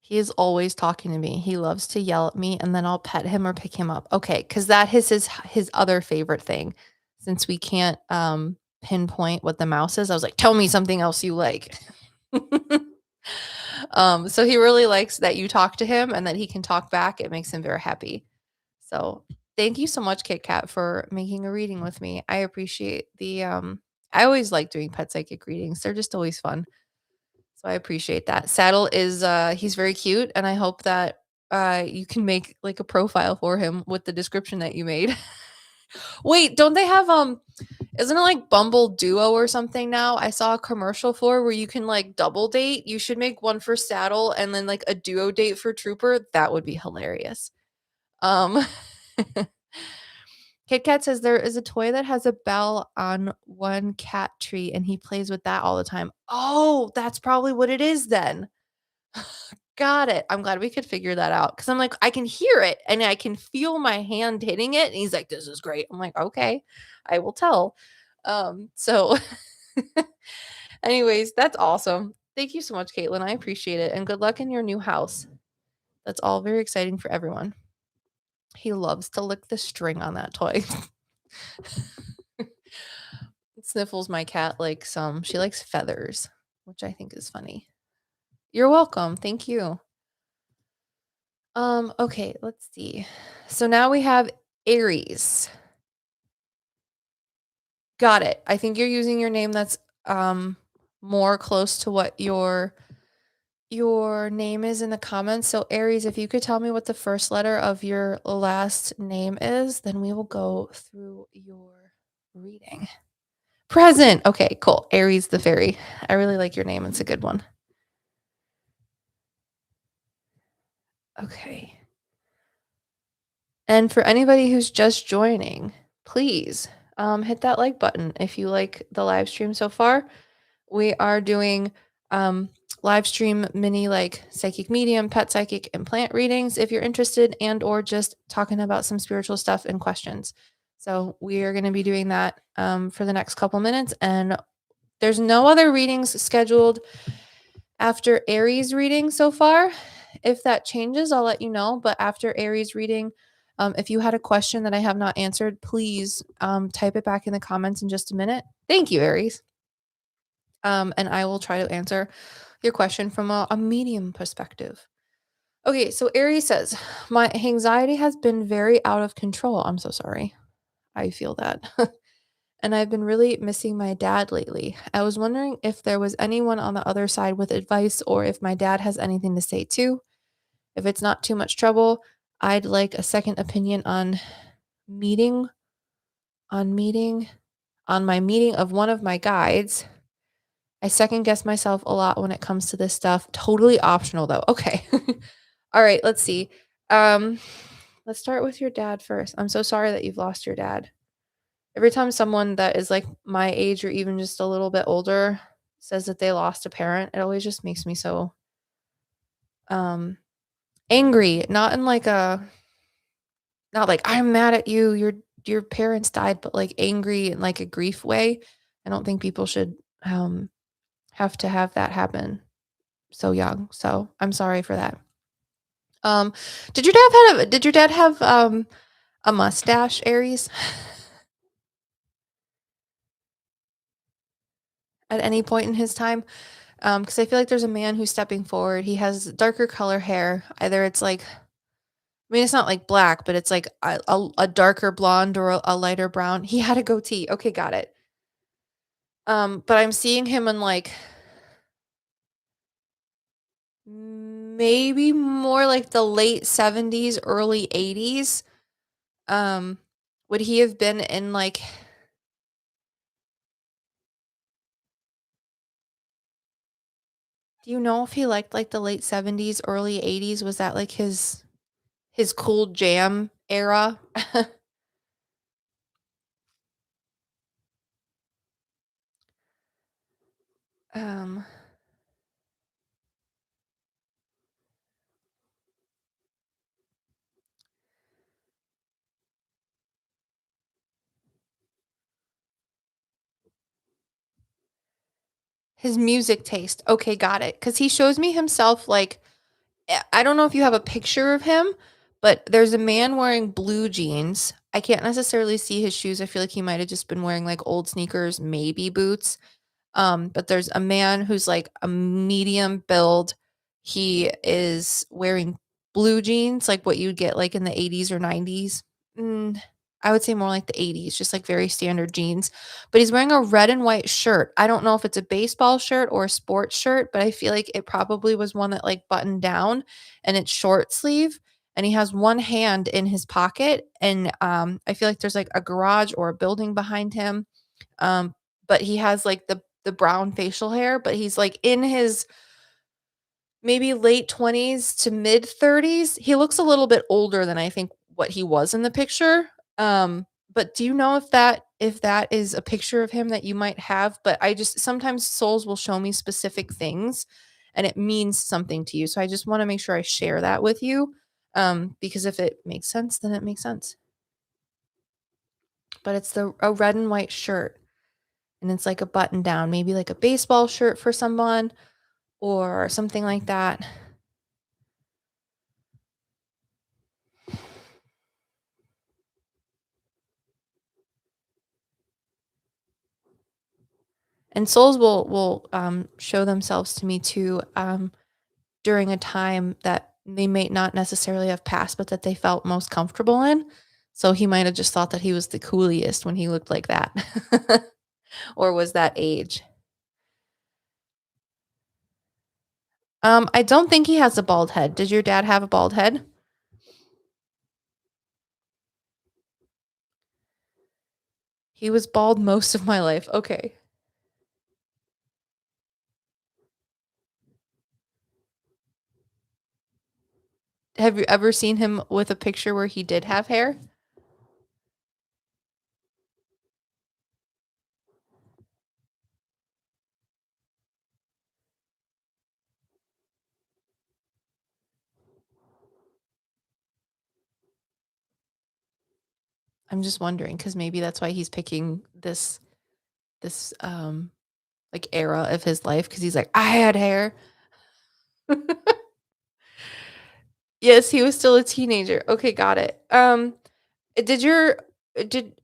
He is always talking to me. He loves to yell at me, and then I'll pet him or pick him up. Okay, because that is his other favorite thing. Since we can't, pinpoint what the mouse is, I was like, "Tell me something else you like." So he really likes that you talk to him and that he can talk back. It makes him very happy. So, thank you so much, Kit Kat, for making a reading with me. I appreciate I always like doing pet psychic readings. They're just always fun. So I appreciate that. Saddle is he's very cute and I hope that you can make like a profile for him with the description that you made. Wait, don't they have isn't it like Bumble Duo or something now? I saw a commercial for where you can like double date. You should make one for Saddle and then like a duo date for Trooper. That would be hilarious. Um Kit Kat says there is a toy that has a bell on one cat tree and he plays with that all the time. Oh, that's probably what it is then. Got it. I'm glad we could figure that out because I'm like, I can hear it and I can feel my hand hitting it. And he's like, this is great. I'm like, okay, I will tell. So, anyways, that's awesome. Thank you so much, Caitlin. I appreciate it. And good luck in your new house. That's all very exciting for everyone. He loves to lick the string on that toy. Sniffles my cat like some. She likes feathers, which I think is funny. You're welcome. Thank you. Okay, let's see. So now we have Aries. Got it. I think you're using your name that's more close to what your name is in the comments. So Aries, if you could tell me what the first letter of your last name is, then we will go through your reading. Present. Okay, cool. Aries the fairy. I really like your name. It's a good one. Okay. And for anybody who's just joining, please hit that like button if you like the live stream so far. We are doing live stream mini like psychic medium, pet psychic, and plant readings if you're interested, and or just talking about some spiritual stuff and questions. So we are going to be doing that for the next couple minutes, and there's no other readings scheduled after Aries reading so far. If that changes, I'll let you know. But after Aries reading, if you had a question that I have not answered, please type it back in the comments in just a minute. Thank you, Aries. And I will try to answer your question from a medium perspective. Okay, so Aries says, "My anxiety has been very out of control." I'm so sorry. I feel that. And I've been really missing my dad lately. I was wondering if there was anyone on the other side with advice or if my dad has anything to say too. If it's not too much trouble, I'd like a second opinion on meeting meeting on my meeting of one of my guides. I second guess myself a lot when it comes to this stuff. Totally optional though. Okay. All right, let's see. Um let's start with your dad first. I'm so sorry that you've lost your dad. Every time someone that is like my age or even just a little bit older says that they lost a parent, it always just makes me so um angry, not in like a not like I'm mad at you, your parents died, but like angry in like a grief way. I don't think people should have to have that happen so young. So, I'm sorry for that. Um did your dad have a mustache, Aries, at any point in his time? Because I feel like there's a man who's stepping forward. He has darker color hair. Either it's like, I mean, it's not like black, but it's like a darker blonde or a lighter brown. He had a goatee. Okay, got it. But I'm seeing him in like maybe more like the late 70s, early 80s. Um, would he have been in like, do you know if he liked like the late 70s, early 80s? Was that like his cool jam era? um His music taste. Okay, got it. Because he shows me himself like I don't know if you have a picture of him, but there's a man wearing blue jeans. I can't necessarily see his shoes. I feel like he might have just been wearing like old sneakers, maybe boots. But there's a man who's like a medium build. He is wearing blue jeans, like what you'd get like in the 80s or 90s. Mm, I would say more like the 80s, just like very standard jeans. But he's wearing a red and white shirt. I don't know if it's a baseball shirt or a sports shirt, but I feel like it probably was one that like buttoned down and it's short sleeve. And he has one hand in his pocket. And I feel like there's like a garage or a building behind him. Um, but he has like the brown facial hair, but he's like in his maybe late 20s to mid 30s. He looks a little bit older than I think what he was in the picture. But do you know if that is a picture of him that you might have? But I just sometimes souls will show me specific things and it means something to you. So I just want to make sure I share that with you. Because if it makes sense, then it makes sense. But it's the a red and white shirt and it's like a button down, maybe like a baseball shirt for someone or something like that. And souls will show themselves to me too during a time that they may not necessarily have passed, but that they felt most comfortable in. So he might have just thought that he was the coolest when he looked like that, or was that age. I don't think he has a bald head. Did your dad have a bald head? He was bald most of my life. Okay. Have you ever seen him with a picture where he did have hair? I'm just wondering because maybe that's why he's picking this like era of his life because he's like, I had hair. Yes, he was still a teenager. Okay, got it. Did did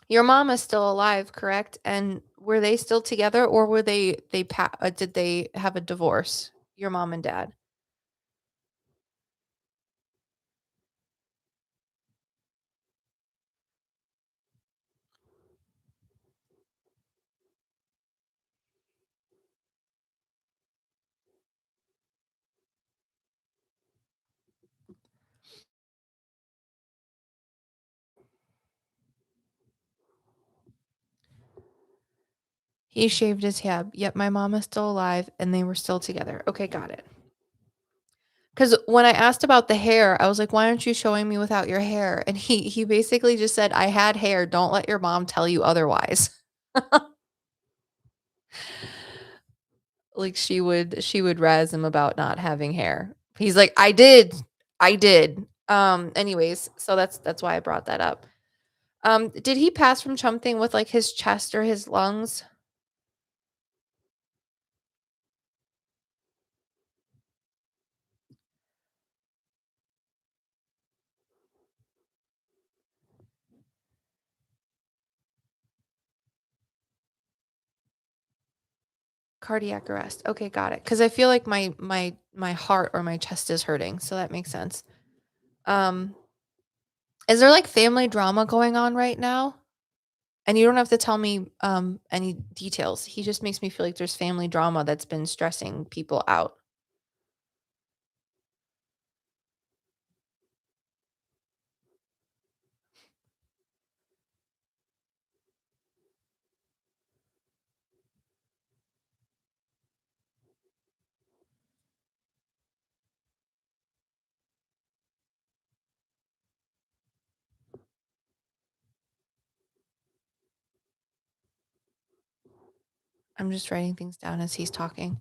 your mom is still alive, correct? And were they still together or were did they have a divorce? Your mom and dad. He shaved his head. Yep, my mom is still alive and they were still together. Okay, got it. Because when I asked about the hair, I was like, "Why aren't you showing me without your hair?" And he basically just said, "I had hair. Don't let your mom tell you otherwise." Like she would razz him about not having hair. He's like, "I did. I did." Anyways, so that's why I brought that up. Did he pass from something with like his chest or his lungs? Cardiac arrest. Okay, got it. Because I feel like my heart or my chest is hurting, so that makes sense. Um, is there like family drama going on right now? And you don't have to tell me any details. He just makes me feel like there's family drama that's been stressing people out. I'm just writing things down as he's talking.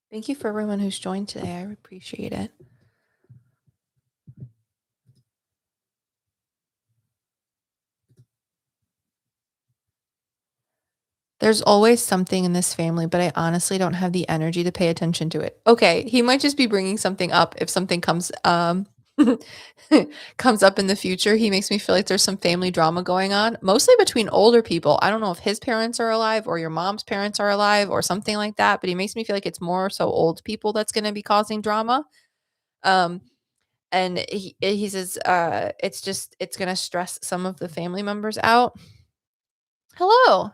Thank you for everyone who's joined today. I appreciate it. There's always something in this family, but I honestly don't have the energy to pay attention to it. Okay, he might just be bringing something up if something comes comes up in the future. He makes me feel like there's some family drama going on, mostly between older people. I don't know if his parents are alive or your mom's parents are alive or something like that, but he makes me feel like it's more so old people that's going to be causing drama. Um and he says it's going to stress some of the family members out. Hello.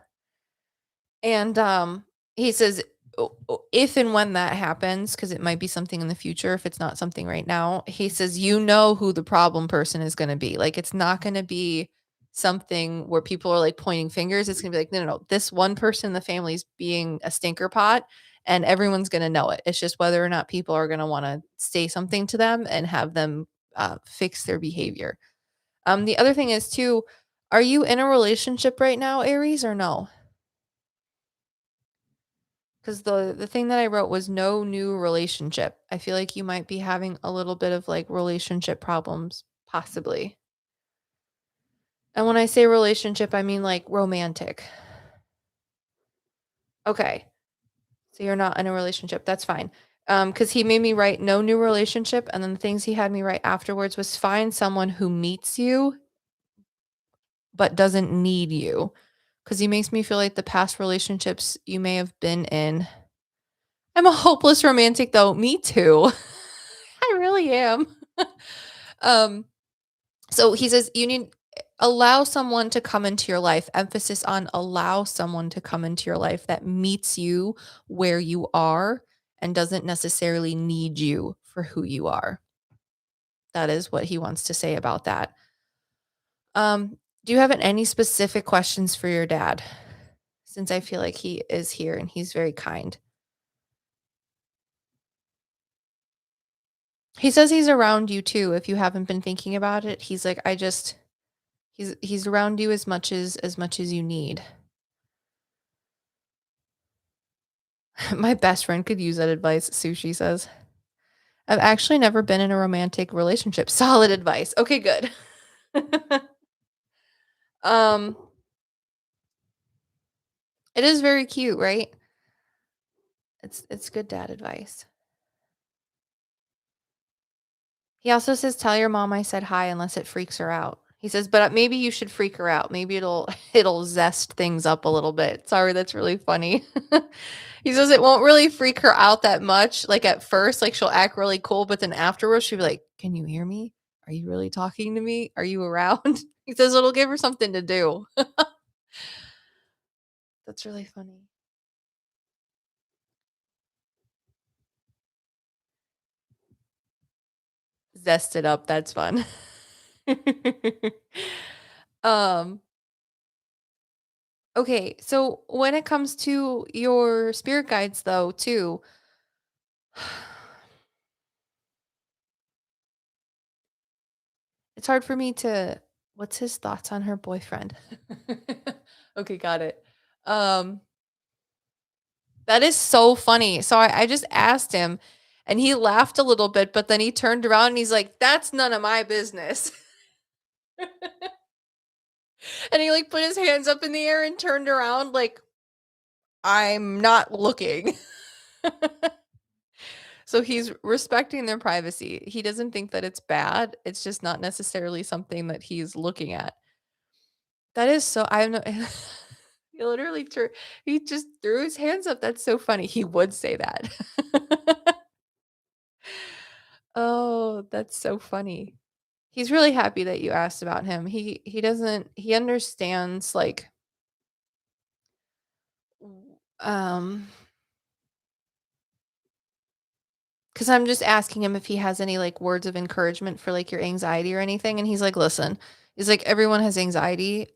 And, he says, if and when that happens, because it might be something in the future if it's not something right now, he says, "You know who the problem person is gonna be." Like, it's not gonna be something where people are, like, pointing fingers. It's gonna be like, "No, no, no. This one person in the family is being a stinker pot, and everyone's gonna know it." It's just whether or not people are gonna wanna say something to them and have them, fix their behavior. The other thing is too, are you in a relationship right now, Aries, or no? 'Cause the thing that I wrote was no new relationship. I feel like you might be having a little bit of, like, relationship problems, possibly. And when I say relationship, I mean, like, romantic. Okay. So you're not in a relationship, that's fine. Because he made me write no new relationship, and then the things he had me write afterwards was find someone who meets you, but doesn't need you. Because he makes me feel like the past relationships you may have been in. I'm a hopeless romantic, though. Me too. I really am. Um, so he says you need allow someone to come into your life. Emphasis on allow someone to come into your life that meets you where you are and doesn't necessarily need you for who you are. That is what he wants to say about that. Do you have any specific questions for your dad? Since I feel like he is here and he's very kind. He says he's around you too if you haven't been thinking about it. He's like I just he's around you as much as you need. My best friend could use that advice, Sushi says. I've actually never been in a romantic relationship. Solid advice. Okay, good. um, it is very cute, right? It's good dad advice. He also says, "Tell your mom I said hi unless it freaks her out." He says, "But maybe you should freak her out. Maybe it'll it'll zest things up a little bit." Sorry, that's really funny. He says it won't really freak her out that much. Like at first, like she'll act really cool, but then afterwards she'll be like, "Can you hear me? Are you really talking to me? Are you around?" He says it'll give her something to do. That's really funny. Zest it up, that's fun. Um, okay, so when it comes to your spirit guides though, too, it's hard for me to what's his thoughts on her boyfriend? Okay, got it. Um, that is so funny. So I just asked him and he laughed a little bit, but then he turned around and he's like, "That's none of my business." And he like put his hands up in the air and turned around like, "I'm not looking." So he's respecting their privacy. He doesn't think that it's bad. It's just not necessarily something that he's looking at. That is so I don't know. He literally he just threw his hands up. That's so funny. He would say that. Oh, that's so funny. He's really happy that you asked about him. He understands like um because I'm just asking him if he has any like words of encouragement for like your anxiety or anything. And he's like, listen, he's like, everyone has anxiety.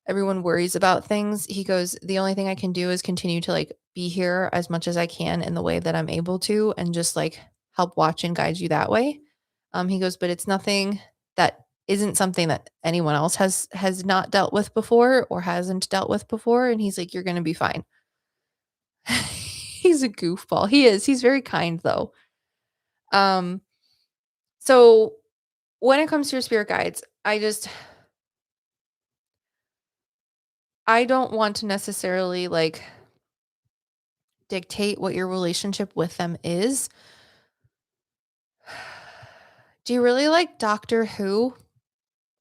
Everyone worries about things. He goes, the only thing I can do is continue to like be here as much as I can in the way that I'm able to and just like help watch and guide you that way. He goes, but it's nothing that isn't something that anyone else has not dealt with before or hasn't dealt with before. And he's like, you're gonna be fine. He's a goofball. He is. He's very kind though. Um, so when it comes to your spirit guides, I don't want to necessarily like dictate what your relationship with them is. Do you really like Doctor Who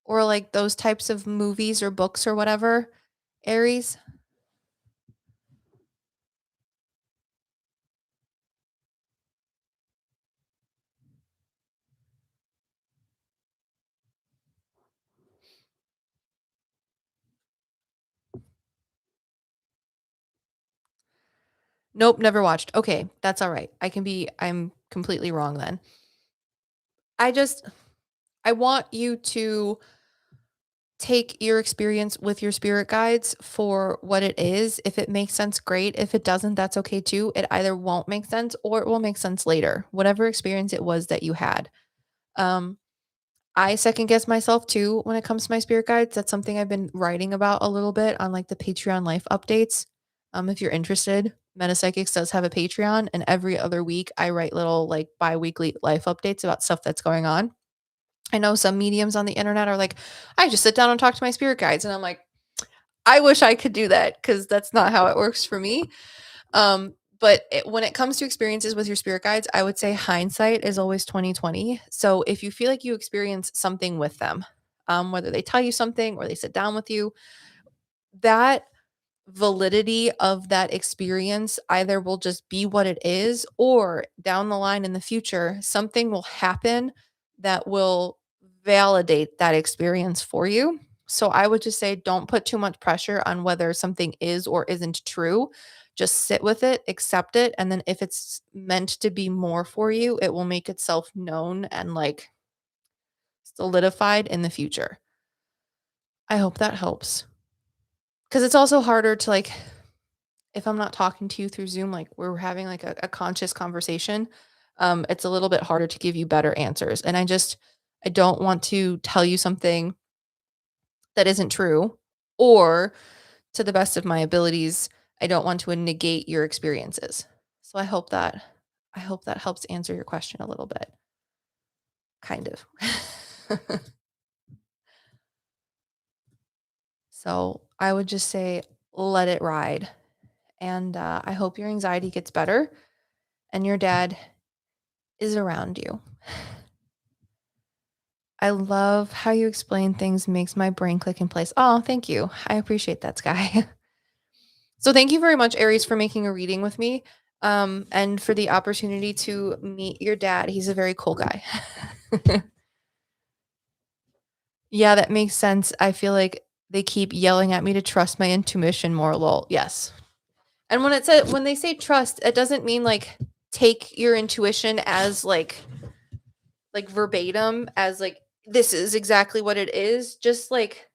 or like those types of movies or books or whatever, Aries? Nope, never watched. Okay, that's all right. I'm completely wrong then. I just I want you to take your experience with your spirit guides for what it is. If it makes sense, great. If it doesn't, that's okay too. It either won't make sense or it will make sense later. Whatever experience it was that you had. Um, I second guess myself too when it comes to my spirit guides. That's something I've been writing about a little bit on like the Patreon life updates. If you're interested, PsycKicks does have a Patreon, and every other week I write little like bi-weekly life updates about stuff that's going on. I know some mediums on the internet are like, I just sit down and talk to my spirit guides. And I'm like, I wish I could do that because that's not how it works for me. When it comes to experiences with your spirit guides, I would say hindsight is always 2020. So if you feel like you experience something with them, whether they tell you something or they sit down with you, that validity of that experience either will just be what it is, or down the line in the future, something will happen that will validate that experience for you. So I would just say don't put too much pressure on whether something is or isn't true. Just sit with it, accept it, and then if it's meant to be more for you, it will make itself known and like solidified in the future. I hope that helps. Because it's also harder to like if I'm not talking to you through Zoom, like we're having like a conscious conversation, it's a little bit harder to give you better answers. And I don't want to tell you something that isn't true, or to the best of my abilities, I don't want to negate your experiences. So I hope that helps answer your question a little bit. Kind of. So I would just say let it ride. And I hope your anxiety gets better and your dad is around you. I love how you explain things, makes my brain click in place. Oh, thank you. I appreciate that, Skye. So thank you very much, Aries, for making a reading with me. And for the opportunity to meet your dad. He's a very cool guy. Yeah, that makes sense. I feel like they keep yelling at me to trust my intuition more, lol. Yes. And when they say trust, it doesn't mean like take your intuition as like like verbatim as like this is exactly what it is. Just like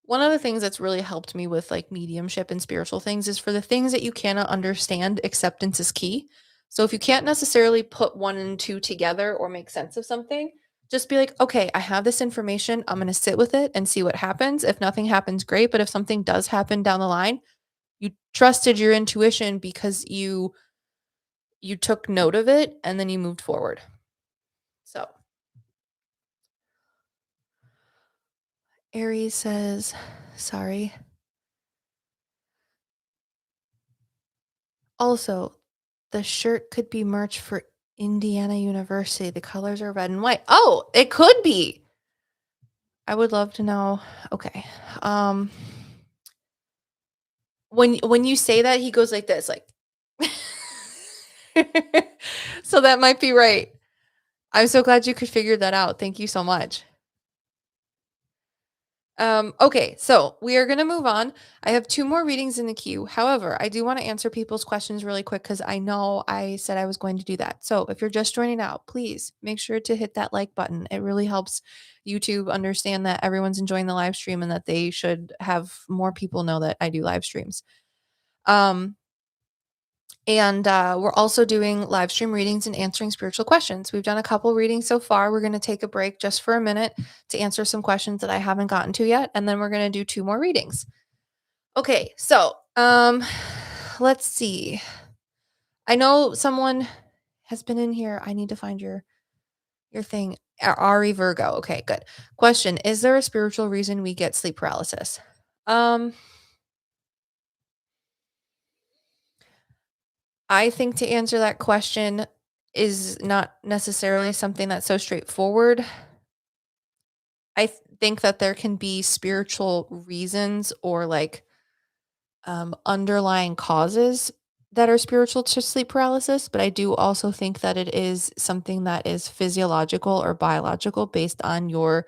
one of the things that's really helped me with like mediumship and spiritual things is for the things that you cannot understand, acceptance is key. So if you can't necessarily put one and two together or make sense of something, just be like, okay, I have this information. I'm going to sit with it and see what happens. If nothing happens, great. But if something does happen down the line, you trusted your intuition because you took note of it and then you moved forward. So Aries says, sorry. Also, the shirt could be merch for Indiana University. The colors are red and white. Oh, it could be. I would love to know. Okay. Um when you say that, he goes like this, like so that might be right. I'm so glad you could figure that out. Thank you so much. Okay, so we are gonna move on. I have two more readings in the queue. However, I do want to answer people's questions really quick because I know I said I was going to do that. So if you're just joining out, please make sure to hit that like button. It really helps YouTube understand that everyone's enjoying the live stream and that they should have more people know that I do live streams. And we're also doing live stream readings and answering spiritual questions. We've done a couple readings so far. We're going to take a break just for a minute to answer some questions that I haven't gotten to yet. And then we're going to do two more readings. Okay, so let's see. I know someone has been in here. I need to find your thing. Ari Virgo. Okay, good. Question: is there a spiritual reason we get sleep paralysis? I think to answer that question is not necessarily something that's so straightforward. I think that there can be spiritual reasons or like underlying causes that are spiritual to sleep paralysis, but I do also think that it is something that is physiological or biological based on your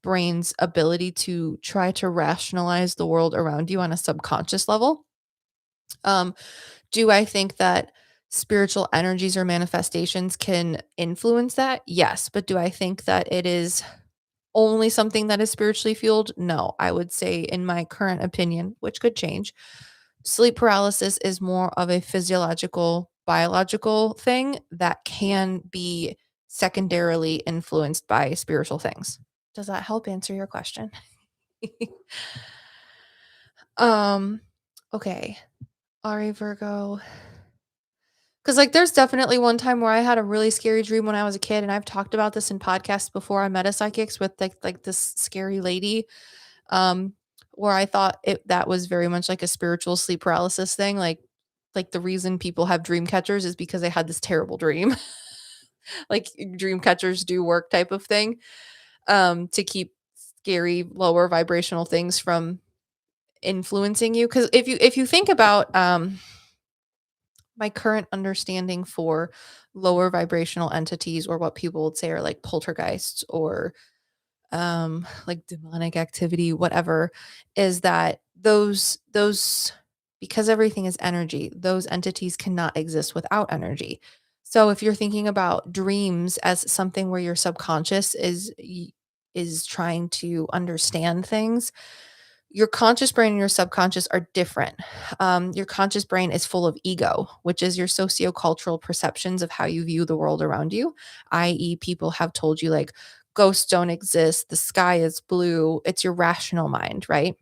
brain's ability to try to rationalize the world around you on a subconscious level. Um, do I think that spiritual energies or manifestations can influence that? Yes. But do I think that it is only something that is spiritually fueled? No. I would say, in my current opinion, which could change, sleep paralysis is more of a physiological, biological thing that can be secondarily influenced by spiritual things. Does that help answer your question? um, okay. Ari Virgo. Because, like, there's definitely one time where I had a really scary dream when I was a kid, and I've talked about this in podcasts before. I met a PsycKicks with like this scary lady, um, where I thought that was very much like a spiritual sleep paralysis thing. Like the reason people have dream catchers is because they had this terrible dream. Like dream catchers do work type of thing, to keep scary lower vibrational things from influencing you. Because if you think about my current understanding for lower vibrational entities, or what people would say are like poltergeists or like demonic activity, whatever, is that those because everything is energy, those entities cannot exist without energy. So if you're thinking about dreams as something where your subconscious is trying to understand things, your conscious brain and your subconscious are different. Your conscious brain is full of ego, which is your sociocultural perceptions of how you view the world around you, i.e., people have told you like ghosts don't exist, the sky is blue. It's your rational mind, right?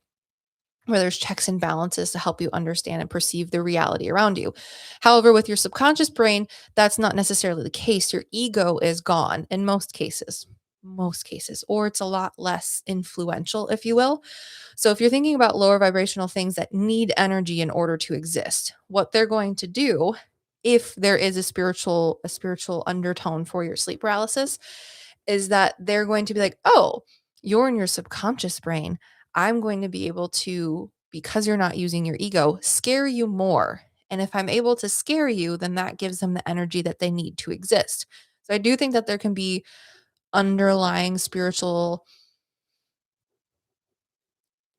Where there's checks and balances to help you understand and perceive the reality around you. However, with your subconscious brain, that's not necessarily the case. Your ego is gone in most cases, or it's a lot less influential, if you will. So if you're thinking about lower vibrational things that need energy in order to exist, what they're going to do, if there is a spiritual undertone for your sleep paralysis, is that they're going to be like, "Oh, you're in your subconscious brain. I'm going to be able to, because you're not using your ego, scare you more. And if I'm able to scare you, then that gives them the energy that they need to exist." So I do think that there can be underlying spiritual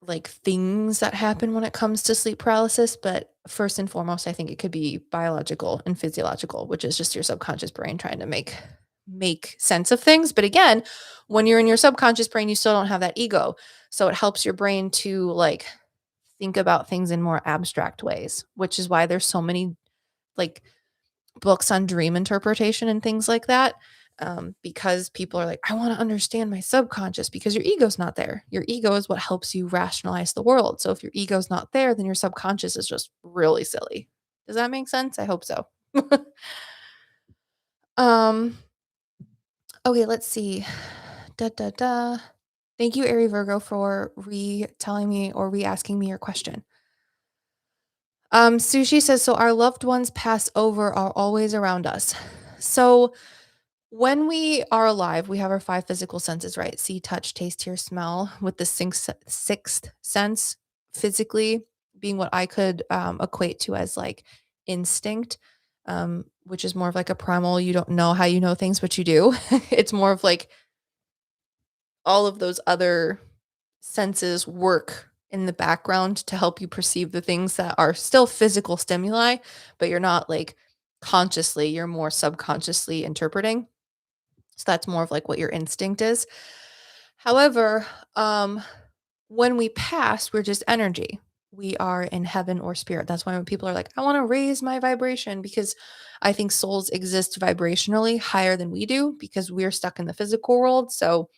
like things that happen when it comes to sleep paralysis, but first and foremost, I think it could be biological and physiological, which is just your subconscious brain trying to make make sense of things. But again, when you're in your subconscious brain, you still don't have that ego. So it helps your brain to like think about things in more abstract ways, which is why there's so many like books on dream interpretation and things like that. Because people are like, I want to understand my subconscious because your ego's not there. Your ego is what helps you rationalize the world. So if your ego's not there, then your subconscious is just really silly. Does that make sense? I hope so. um, okay, let's see. Da da da. Thank you, Ari Virgo, for re-telling me or re-asking me your question. Sushi says, so our loved ones pass over are always around us. So when we are alive, we have our five physical senses, right? See, touch, taste, hear, smell, with the sixth sense physically being what I could equate to as like instinct, which is more of like a primal, you don't know how you know things, but you do. It's more of like all of those other senses work in the background to help you perceive the things that are still physical stimuli, but you're not like consciously, you're more subconsciously interpreting. So that's more of like what your instinct is. However, when we pass, we're just energy. We are in heaven or spirit. That's why when people are like, I want to raise my vibration, because I think souls exist vibrationally higher than we do because we're stuck in the physical world. So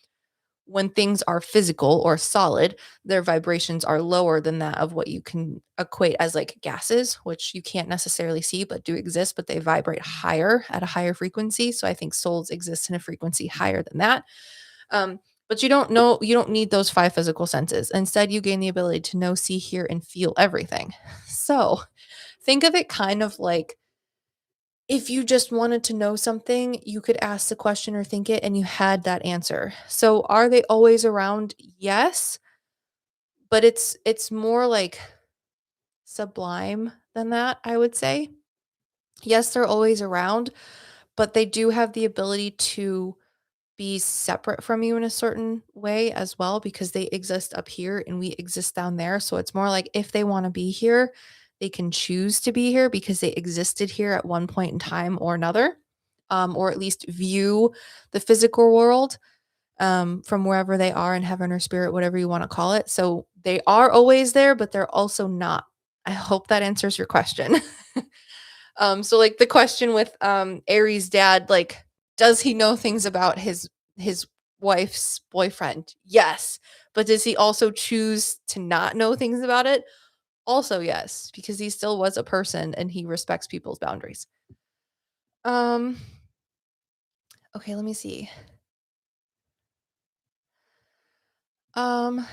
when things are physical or solid, their vibrations are lower than that of what you can equate as like gases, which you can't necessarily see but do exist, but they vibrate higher at a higher frequency. So I think souls exist in a frequency higher than that. But you don't need those five physical senses. Instead, you gain the ability to know, see, hear, and feel everything. So think of it kind of like if you just wanted to know something, you could ask the question or think it and you had that answer. So are they always around? Yes, but it's more like sublime than that, I would say. Yes, they're always around, but they do have the ability to be separate from you in a certain way as well because they exist up here and we exist down there. So it's more like if they want to be here, they can choose to be here because they existed here at one point in time or another, or at least view the physical world from wherever they are in heaven or spirit, whatever you want to call it. So they are always there, but they're also not. I hope that answers your question. So like the question with Aries' dad, like, does he know things about his wife's boyfriend? Yes. But does he also choose to not know things about it? Also, yes, because he still was a person and he respects people's boundaries. Um, okay, let me see. Um,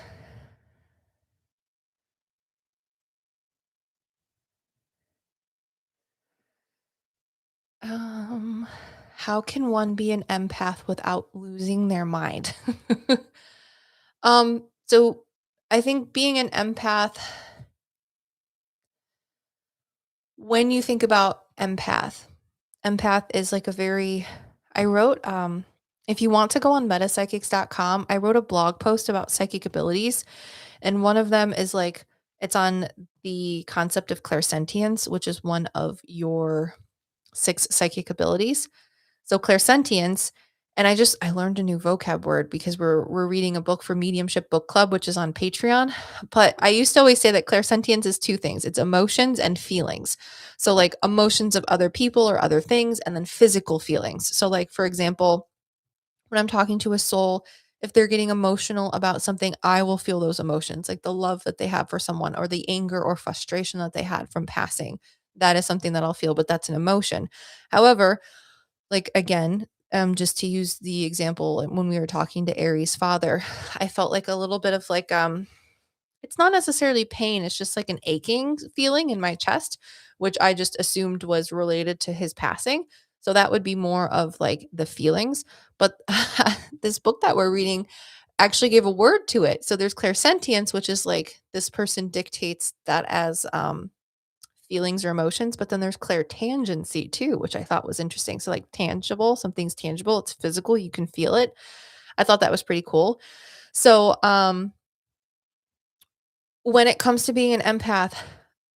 um, how can one be an empath without losing their mind? So I think being an empath, when you think about empath is like a very I wrote if you want to go on metapsychics.com, I wrote a blog post about psychic abilities and one of them is like it's on the concept of clairsentience, which is one of your six psychic abilities. So clairsentience, and I learned a new vocab word because we're reading a book for Mediumship Book Club, which is on Patreon. But I used to always say that clairsentience is two things. It's emotions and feelings. So like emotions of other people or other things, and then physical feelings. So like for example, when I'm talking to a soul, if they're getting emotional about something, I will feel those emotions, like the love that they have for someone or the anger or frustration that they had from passing. That is something that I'll feel, but that's an emotion. However, like again, just to use the example when we were talking to Aries' father, I felt like a little bit of like it's not necessarily pain, it's just like an aching feeling in my chest, which I just assumed was related to his passing. So that would be more of like the feelings. But this book that we're reading actually gave a word to it. So there's clairsentience, which is like this person dictates that as feelings or emotions, but then there's clairtangency too, which I thought was interesting. So like tangible, something's tangible, it's physical, you can feel it. I thought that was pretty cool. So when it comes to being an empath,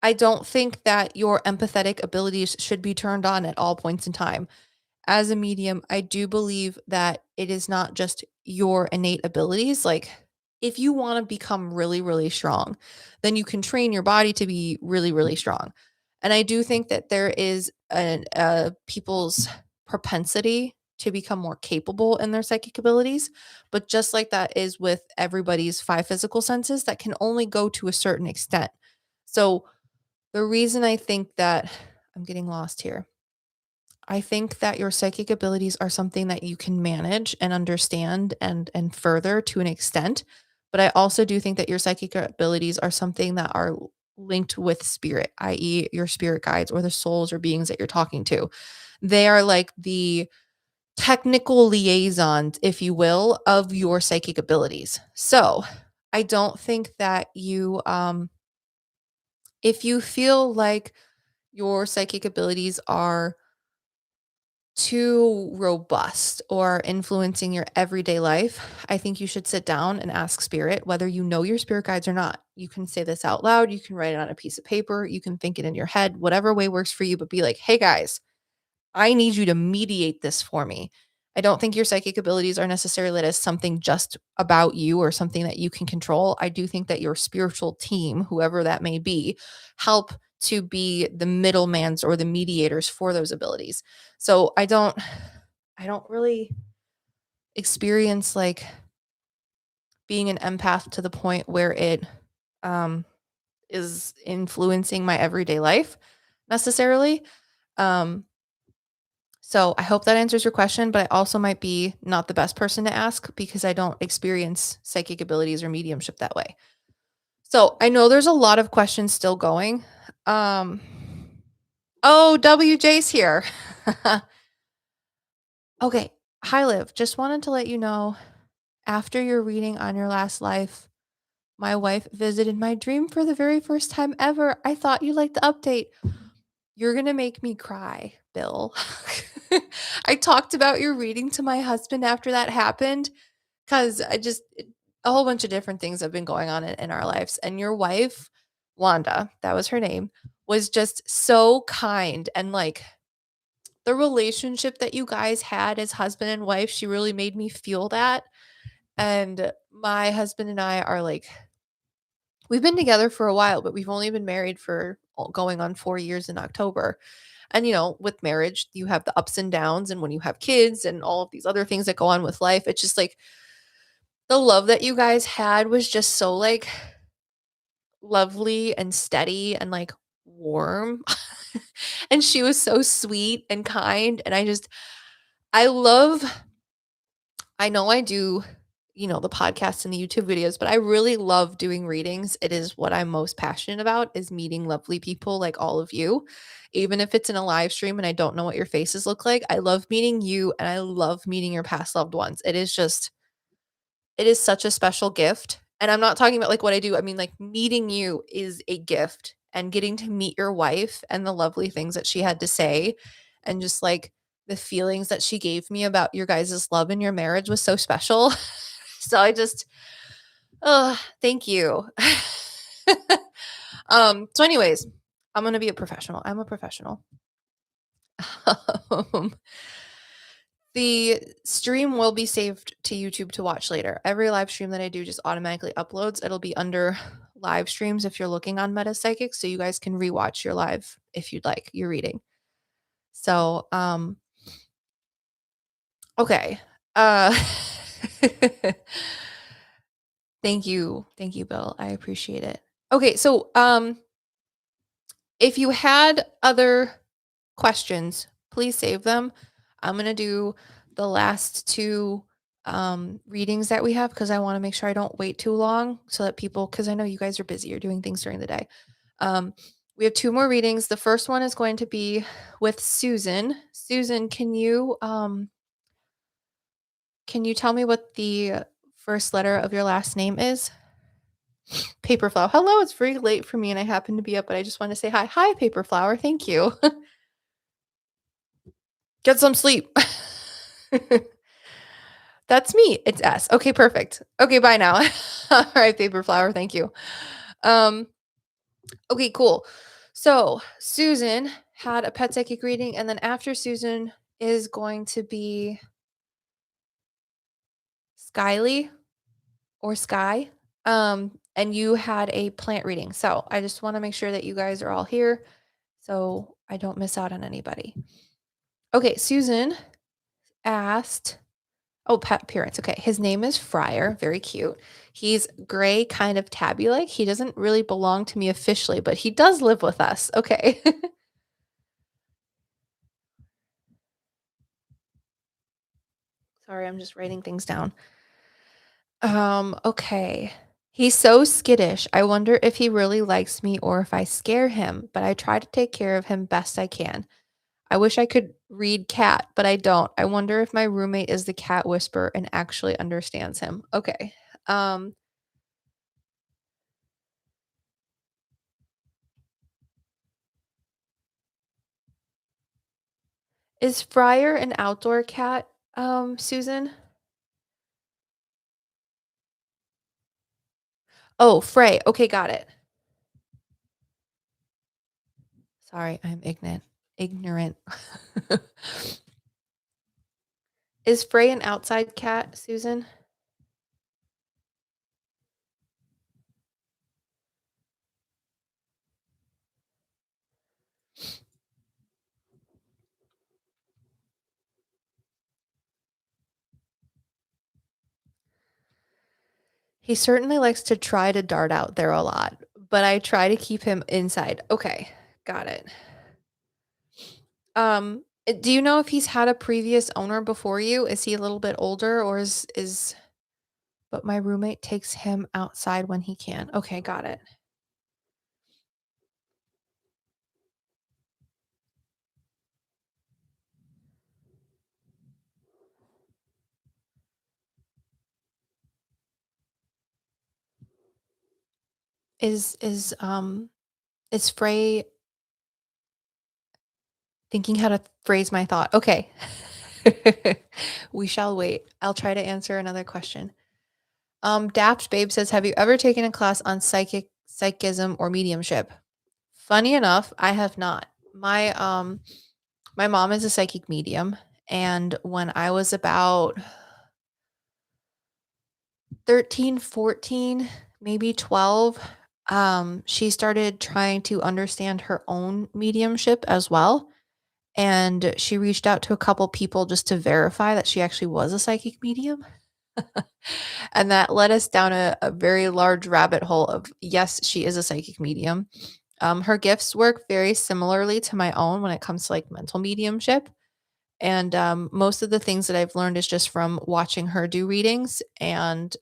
I don't think that your empathetic abilities should be turned on at all points in time. as a medium, I do believe that it is not just your innate abilities. Like, if you want to become really, really strong, then you can train your body to be really, really strong. And I do think that there is people's propensity to become more capable in their psychic abilities. But just like that is with everybody's five physical senses, that can only go to a certain extent. So, the reason I think that I'm getting lost here, I think that your psychic abilities are something that you can manage and understand and further to an extent. But I also do think that your psychic abilities are something that are linked with spirit, i.e., your spirit guides or the souls or beings that you're talking to. They are like the technical liaisons, if you will, of your psychic abilities. So I don't think that if you feel like your psychic abilities are too robust or influencing your everyday life, I think you should sit down and ask spirit, whether you know your spirit guides or not. You can say this out loud, you can write it on a piece of paper, you can think it in your head, whatever way works for you, but be like, hey guys, I need you to mediate this for me. I don't think your psychic abilities are necessarily as something just about you or something that you can control. I do think that your spiritual team, whoever that may be, help to be the middlemans or the mediators for those abilities. So I don't really experience like being an empath to the point where it um is influencing my everyday life necessarily. Um So I hope that answers your question, but I also might be not the best person to ask because I don't experience psychic abilities or mediumship that way. So I know there's a lot of questions still going. Um, oh, WJ's here. Okay. Hi, Liv. Just wanted to let you know after your reading on your last life, my wife visited my dream for the very first time ever. I thought you'd like the update. You're going to make me cry, Bill. I talked about your reading to my husband after that happened because a whole bunch of different things have been going on in our lives. And your wife, Wanda, that was her name, was just so kind. And like the relationship that you guys had as husband and wife, she really made me feel that. And my husband and I are like, we've been together for a while, but we've only been married for going on 4 years in October. And, with marriage, you have the ups and downs. And when you have kids and all of these other things that go on with life, it's just like the love that you guys had was just so like lovely and steady and like warm. And she was so sweet and kind. And I love, I know I do, the podcasts and the YouTube videos, but I really love doing readings. It is what I'm most passionate about is meeting lovely people like all of you. Even if it's in a live stream and I don't know what your faces look like, I love meeting you and I love meeting your past loved ones. It is such a special gift. And I'm not talking about like what I do. I mean, like meeting you is a gift and getting to meet your wife and the lovely things that she had to say and just like the feelings that she gave me about your guys' love and your marriage was so special. So oh, thank you. So anyways, I'm going to be a professional. I'm a professional. Um, The stream will be saved to YouTube to watch later. Every live stream that I do just automatically uploads. It'll be under live streams if you're looking on Meta PsycKicks, so you guys can rewatch your live if you'd like your reading. So, okay. Thank you. Thank you, Bill. I appreciate it. Okay, so if you had other questions, please save them. I'm going to do the last two readings that we have because I want to make sure I don't wait too long so that people, because I know you guys are busy, you're doing things during the day. We have two more readings. The first one is going to be with Susan. Susan, can you tell me what the first letter of your last name is? Paperflower. Hello, it's very late for me and I happen to be up, but I just want to say hi. Hi, Paperflower. Thank you. Get some sleep. That's me. It's S. Okay, perfect. Okay, bye now. All right, paper flower. Thank you. Um, okay, cool. So Susan had a pet psychic reading, and then after Susan, is going to be Skyly or Skye. And you had a plant reading. So I just want to make sure that you guys are all here so I don't miss out on anybody. Okay, Susan asked, oh, pet appearance. Okay, his name is Friar. Very cute. He's gray, kind of tabby like. He doesn't really belong to me officially, but he does live with us. Okay. Sorry, I'm just writing things down. Okay. He's so skittish. I wonder if he really likes me or if I scare him, but I try to take care of him best I can. I wish I could read cat, but I don't. I wonder if my roommate is the cat whisperer and actually understands him. Okay. Um, is Friar an outdoor cat, Susan? Oh, Frey. Okay, got it. Sorry, I'm ignorant. Ignorant. Is Frey an outside cat, Susan? He certainly likes to try to dart out there a lot, but I try to keep him inside. Okay, got it. Do you know if he's had a previous owner before you? Is he a little bit older or is but my roommate takes him outside when he can. Okay, got it. Is Frey thinking how to phrase my thought? Okay. We shall wait. I'll try to answer another question. Dapt Babe says, "Have you ever taken a class on psychism or mediumship?" Funny enough, I have not. My mom is a psychic medium, and when I was about 13, 14, maybe 12, she started trying to understand her own mediumship as well. And she reached out to a couple people just to verify that she actually was a psychic medium. And that led us down a very large rabbit hole of yes, she is a psychic medium. Her gifts work very similarly to my own when it comes to like mental mediumship. And most of the things that I've learned is just from watching her do readings and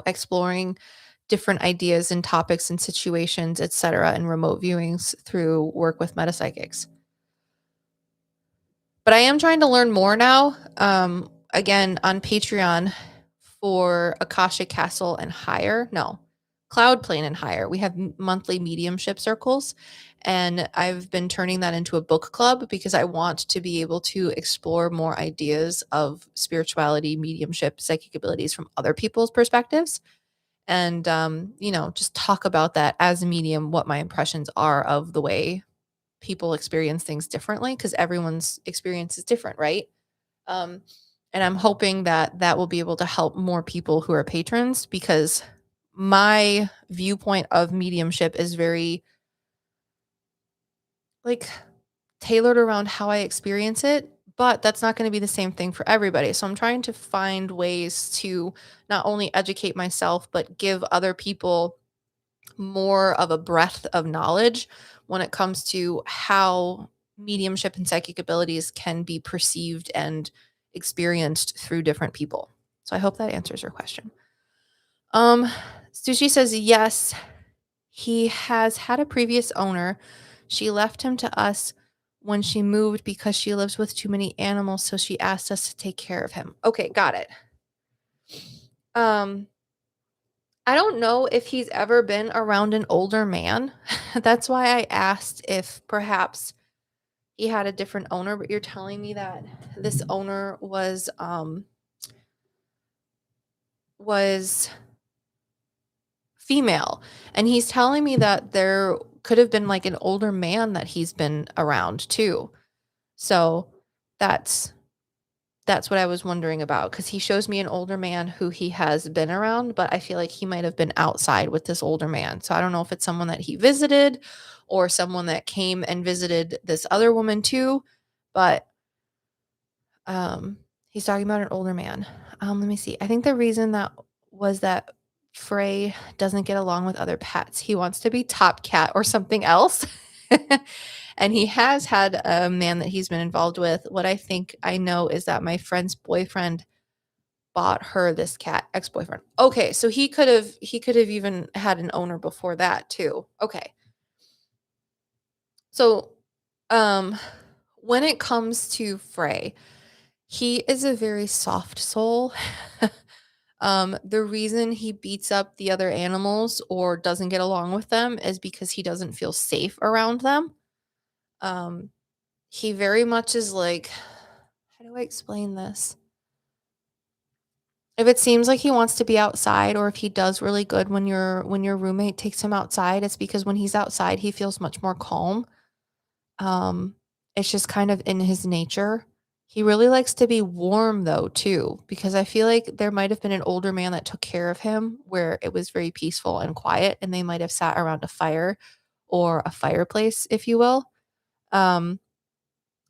exploring different ideas and topics and situations, etc., and remote viewings through work with metapsychics. But I am trying to learn more now. Again, on Patreon for Akasha Castle and higher. No, Cloud Plane and higher. We have monthly mediumship circles. And I've been turning that into a book club because I want to be able to explore more ideas of spirituality, mediumship, psychic abilities from other people's perspectives. And, just talk about that as a medium, what my impressions are of the way people experience things differently because everyone's experience is different, right? Um, and I'm hoping that that will be able to help more people who are patrons because my viewpoint of mediumship is very like tailored around how I experience it, but that's not going to be the same thing for everybody. So I'm trying to find ways to not only educate myself, but give other people more of a breadth of knowledge when it comes to how mediumship and psychic abilities can be perceived and experienced through different people. So I hope that answers your question. Um, Sushi says yes, he has had a previous owner. She left him to us when she moved because she lives with too many animals, so she asked us to take care of him. Okay, got it. Um, I don't know if he's ever been around an older man. That's why I asked if perhaps he had a different owner, but you're telling me that this owner was female. And he's telling me that there could have been like an older man that he's been around too. So that's that's what I was wondering about because he shows me an older man who he has been around, but I feel like he might have been outside with this older man. So I don't know if it's someone that he visited or someone that came and visited this other woman too, but he's talking about an older man. Let me see. I think the reason that was that Frey doesn't get along with other pets. He wants to be top cat or something else. And he has had a man that he's been involved with. What I think I know is that my friend's boyfriend bought her this cat, ex-boyfriend. Okay, so he could have even had an owner before that too. Okay. So um when it comes to Frey, he is a very soft soul. The reason he beats up the other animals or doesn't get along with them is because he doesn't feel safe around them. Um, he very much is like, how do I explain this? If it seems like he wants to be outside or if he does really good when your roommate takes him outside, it's because when he's outside, he feels much more calm. Um, it's just kind of in his nature. He really likes to be warm though too, because I feel like there might have been an older man that took care of him where it was very peaceful and quiet and they might have sat around a fire or a fireplace, if you will. Um,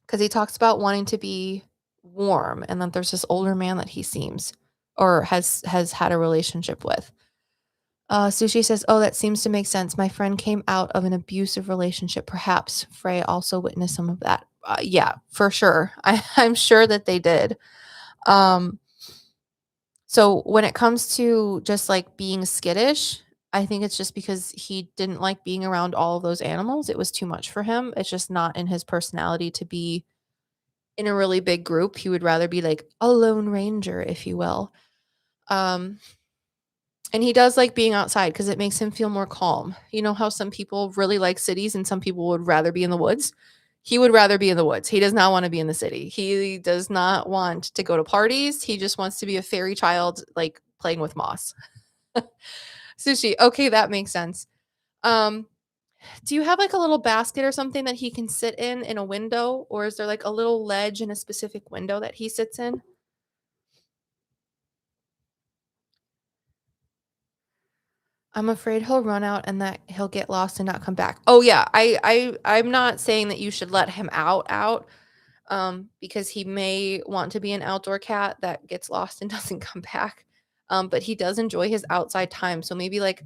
because he talks about wanting to be warm and that there's this older man that he seems or has had a relationship with. Sushi says, "Oh, that seems to make sense. My friend came out of an abusive relationship. Perhaps Frey also witnessed some of that." Yeah, for sure. I'm sure that they did. Um, so when it comes to just like being skittish, I think it's just because he didn't like being around all of those animals. It was too much for him. It's just not in his personality to be in a really big group. He would rather be like a lone ranger, if you will. Um, And he does like being outside because it makes him feel more calm. You know how some people really like cities and some people would rather be in the woods? He would rather be in the woods. He does not want to be in the city. He does not want to go to parties. He just wants to be a fairy child, like playing with moss. Sushi. Okay, that makes sense. Um, do you have like a little basket or something that he can sit in a window? Or is there like a little ledge in a specific window that he sits in? I'm afraid he'll run out and that he'll get lost and not come back. Oh yeah, I'm not saying that you should let him out because he may want to be an outdoor cat that gets lost and doesn't come back. But he does enjoy his outside time, so maybe like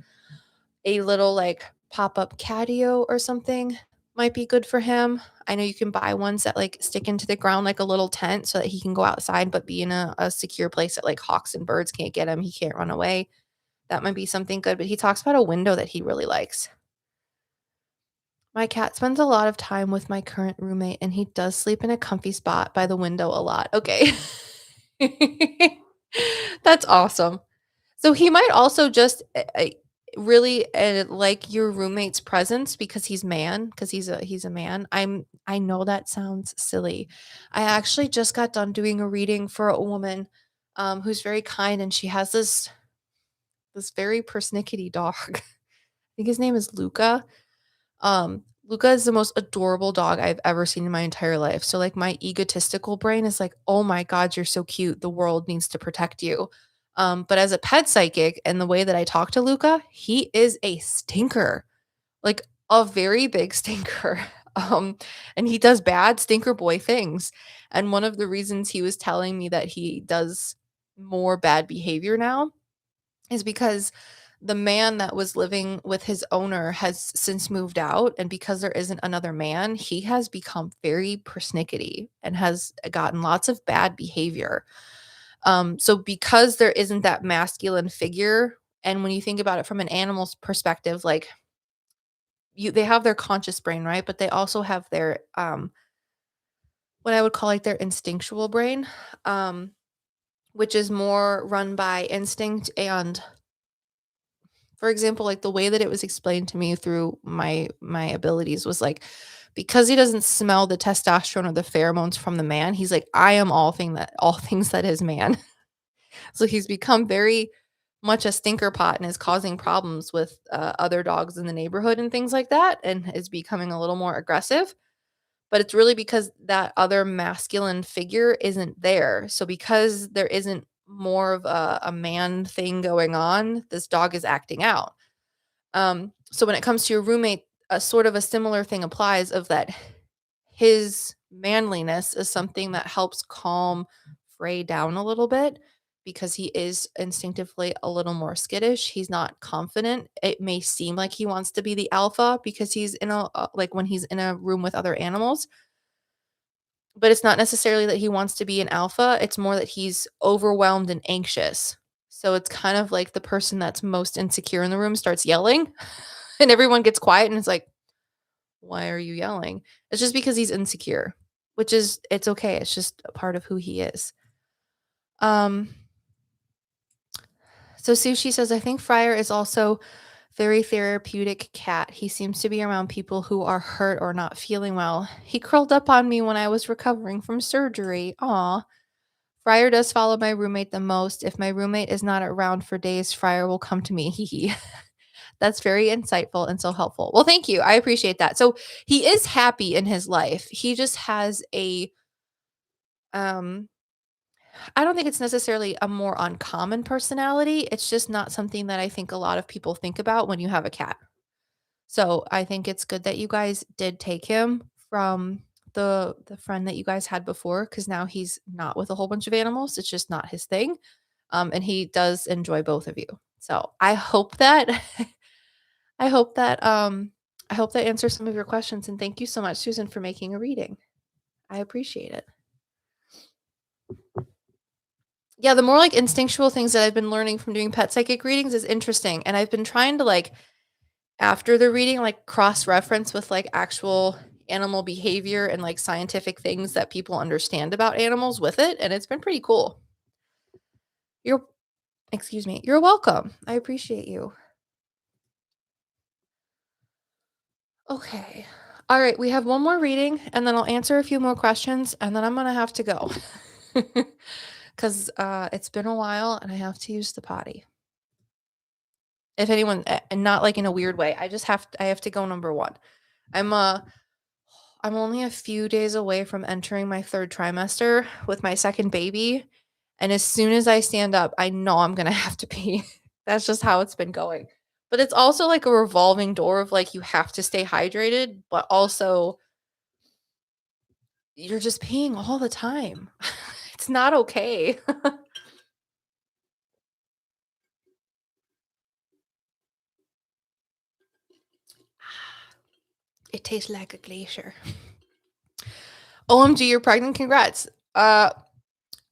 a little like pop-up catio or something might be good for him. I know you can buy ones that like stick into the ground like a little tent so that he can go outside but be in a secure place that like hawks and birds can't get him. He can't run away. That might be something good, but he talks about a window that he really likes. My cat spends a lot of time with my current roommate, and he does sleep in a comfy spot by the window a lot. Okay. That's awesome. So he might also just really like your roommate's presence because he's a man. I know that sounds silly. I actually just got done doing a reading for a woman who's very kind, and she has this very persnickety dog. I think his name is Luca. Luca is the most adorable dog I've ever seen in my entire life. So like my egotistical brain is like, "Oh my god, you're so cute. The world needs to protect you." But as a pet psychic and the way that I talk to Luca, he is a stinker. Like a very big stinker. Um, and he does bad stinker boy things. And one of the reasons he was telling me that he does more bad behavior now is because the man that was living with his owner has since moved out, and because there isn't another man, he has become very persnickety and has gotten lots of bad behavior. So because there isn't that masculine figure, and when you think about it from an animal's perspective, like they have their conscious brain, right? But they also have their what I would call like their instinctual brain, um, which is more run by instinct and for example, like the way that it was explained to me through my abilities was like because he doesn't smell the testosterone or the pheromones from the man, he's like, I am all things that is man. So he's become very much a stinker pot and is causing problems with other dogs in the neighborhood and things like that, and is becoming a little more aggressive. but it's really because that other masculine figure isn't there. So because there isn't more of a man thing going on, this dog is acting out. So when it comes to your roommate, a sort of a similar thing applies of that his manliness is something that helps calm Frey down a little bit because he is instinctively a little more skittish. He's not confident. It may seem like he wants to be the alpha because he's in a like when he's in a room with other animals, but it's not necessarily that he wants to be an alpha. It's more that he's overwhelmed and anxious. So it's kind of like the person that's most insecure in the room starts yelling and everyone gets quiet and it's like, why are you yelling? It's just because he's insecure, which is it's okay. It's just a part of who he is. Um so Sushi says, I think Fryer is also very therapeutic cat. He seems to be around people who are hurt or not feeling well. He curled up on me when I was recovering from surgery. Aw. Fryer does follow my roommate the most. If my roommate is not around for days, Fryer will come to me. Hee hee. That's very insightful and so helpful. Well, thank you. I appreciate that. So he is happy in his life. He just has a um I don't think it's necessarily a more uncommon personality. It's just not something that I think a lot of people think about when you have a cat. So I think it's good that you guys did take him from the friend that you guys had before because now he's not with a whole bunch of animals. It's just not his thing. And he does enjoy both of you. So I hope that I hope that I hope that answers some of your questions. And thank you so much, Susan, for making a reading. I appreciate it. Yeah, the more like instinctual things that I've been learning from doing pet psychic readings is interesting. And I've been trying to like after the reading, like cross reference with like actual animal behavior and like scientific things that people understand about animals with it. And it's been pretty cool. You're, excuse me, you're welcome. I appreciate you. Okay. All right. We have one more reading and then I'll answer a few more questions and then I'm going to have to go because it's been a while and I have to use the potty. If anyone, not like in a weird way, I have to go number one. I'm only a few days away from entering my third trimester with my second baby. And as soon as I stand up, I know I'm going to have to pee. That's just how it's been going. But it's also like a revolving door of like you have to stay hydrated, but also you're just peeing all the time. It's not okay. It tastes like a glacier. OMG, you're pregnant. Congrats. I'm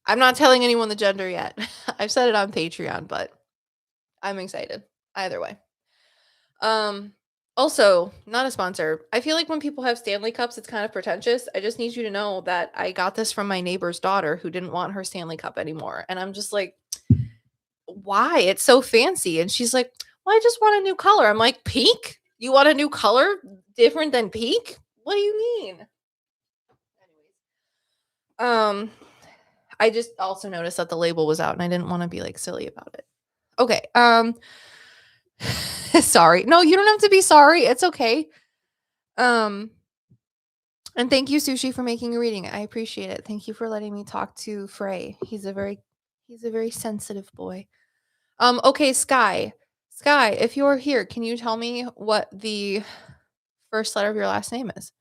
not telling anyone the gender yet. I've said it on Patreon, but I'm excited. Either way. Also, not a sponsor. I feel like when people have Stanley Cups, it's kind of pretentious. I just need you to know that I got this from my neighbor's daughter who didn't want her Stanley Cup anymore. And I'm just like, why? It's so fancy. And she's like, well, I just want a new color. I'm like, pink? You want a new color different than pink? What do you mean? Anyways, I just also noticed that the label was out and I didn't want to be like silly about it. Okay. Sorry. No, you don't have to be sorry. It's okay. And thank you, Sushi, for making a reading. I appreciate it. Thank you for letting me talk to Frey. He's a very sensitive boy. Okay, Skye. Skye, if you're here, can you tell me what the first letter of your last name is?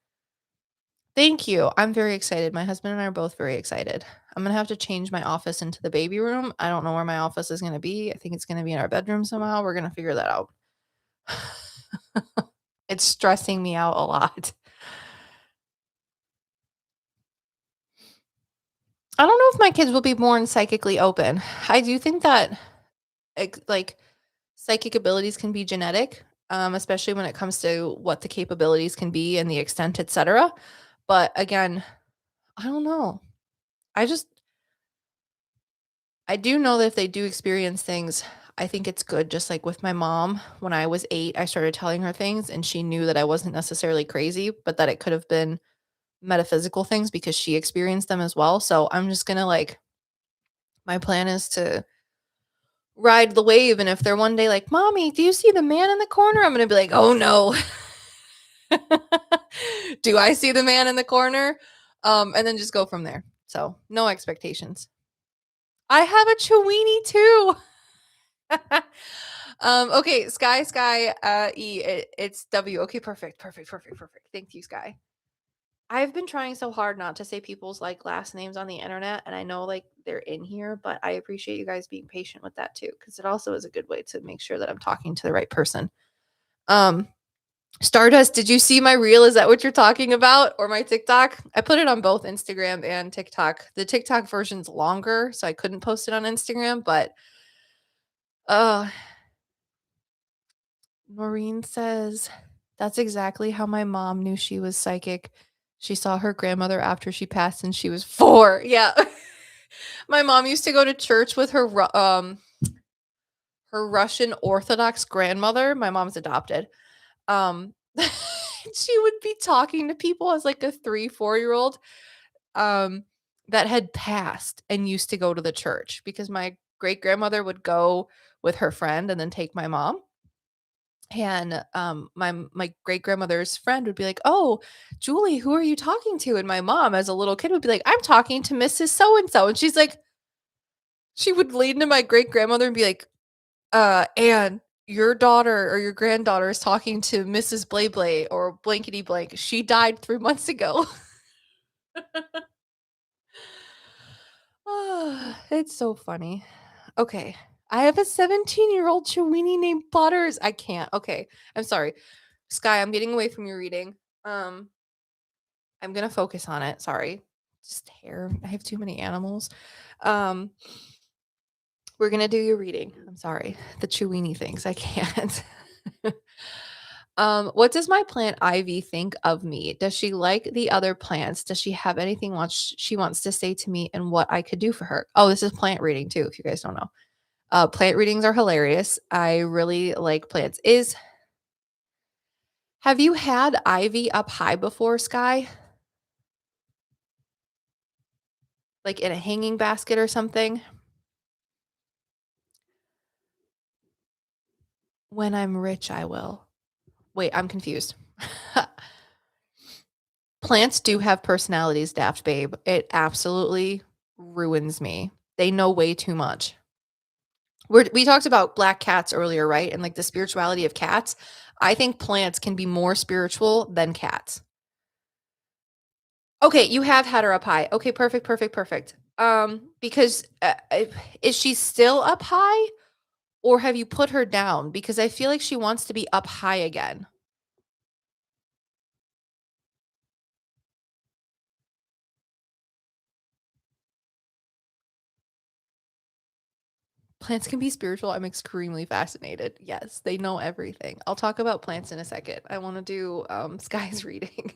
Thank you. I'm very excited. My husband and I are both very excited. I'm gonna have to change my office into the baby room. I don't know where my office is gonna be. I think it's gonna be in our bedroom somehow. We're gonna figure that out. It's stressing me out a lot. I don't know if my kids will be born psychically open. I do think that like psychic abilities can be genetic, especially when it comes to what the capabilities can be and the extent, etc. But again, I don't know. I just I do know that if they do experience things, I think it's good. Just like with my mom, when I was 8, I started telling her things, and she knew that I wasn't necessarily crazy, but that it could have been metaphysical things because she experienced them as well. So I'm just gonna like my plan is to ride the wave. And if they're one day like, Mommy, do you see the man in the corner? I'm gonna be like, oh no. Do I see the man in the corner? And then just go from there. So no expectations. I have a Chewini too. Okay, Skye, it's W. Okay, perfect. Thank you, Skye. I've been trying so hard not to say people's like last names on the internet, and I know like they're in here, but I appreciate you guys being patient with that too, because it also is a good way to make sure that I'm talking to the right person. Stardust, did you see my reel? Is that what you're talking about? Or my TikTok? I put it on both Instagram and TikTok. The TikTok version's longer, so I couldn't post it on Instagram, but Norine says, that's exactly how my mom knew she was psychic. She saw her grandmother after she passed and she was 4. Yeah. My mom used to go to church with her Russian Orthodox grandmother. My mom's adopted. She would be talking to people as like a 3-4-year-old that had passed and used to go to the church, because my great grandmother would go with her friend and then take my mom. And my great grandmother's friend would be like, "Oh, Julie, who are you talking to?" And my mom, as a little kid, would be like, "I'm talking to Mrs. So and so." And she's like, she would lean into my great grandmother and be like, Anne, your daughter or your granddaughter is talking to Mrs. Blay Blay or blankety blank. She died 3 months ago." It's so funny. Okay. I have a 17-year-old Chewini named Butters. I can't. Okay. I'm sorry. Skye, I'm getting away from your reading. I'm gonna focus on it. Sorry. Just hair. I have too many animals. We're gonna do your reading. I'm sorry. The Chewini things. I can't. What does my plant Ivy think of me? Does she like the other plants? Does she have anything she wants to say to me, and what I could do for her? Oh, this is plant reading too, if you guys don't know. Plant readings are hilarious. I really like plants. Have you had ivy up high before, Skye? Like in a hanging basket or something? When I'm rich, I will. Wait, I'm confused. Plants do have personalities, Daft Babe. It absolutely ruins me. They know way too much. We talked about black cats earlier, right? And like the spirituality of cats. I think plants can be more spiritual than cats. Okay, you have had her up high. Okay, perfect. Because is she still up high, or have you put her down? Because I feel like she wants to be up high again. Plants can be spiritual. I'm extremely fascinated. Yes, they know everything. I'll talk about plants in a second. I want to do Skye's reading.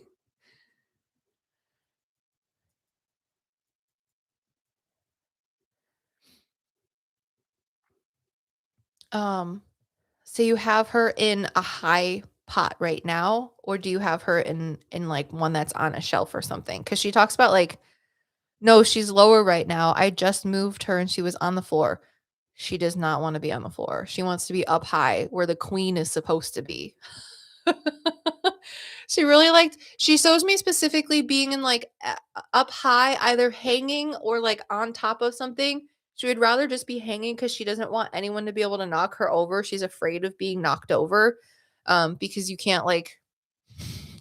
So you have her in a high pot right now, or do you have her in like one that's on a shelf or something? Because she talks about like, no, she's lower right now. I just moved her and she was on the floor. She does not want to be on the floor. She wants to be up high where the queen is supposed to be. She shows me specifically being in like up high, either hanging or like on top of something. She would rather just be hanging because she doesn't want anyone to be able to knock her over. She's afraid of being knocked over, because you can't like.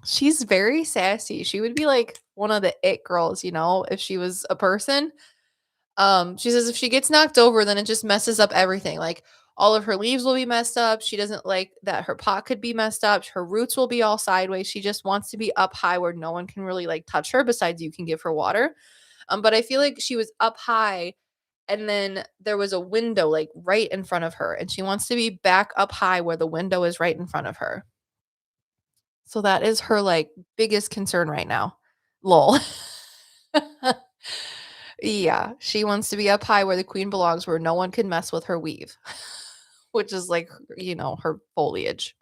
She's very sassy. She would be like one of the it girls, if she was a person. She says if she gets knocked over, then it just messes up everything. Like all of her leaves will be messed up. She doesn't like that her pot could be messed up. Her roots will be all sideways. She just wants to be up high where no one can really like touch her besides you can give her water. But I feel like she was up high and then there was a window like right in front of her, and she wants to be back up high where the window is right in front of her. So that is her like biggest concern right now. Lol. Yeah, she wants to be up high where the queen belongs, where no one can mess with her weave, which is like, her foliage.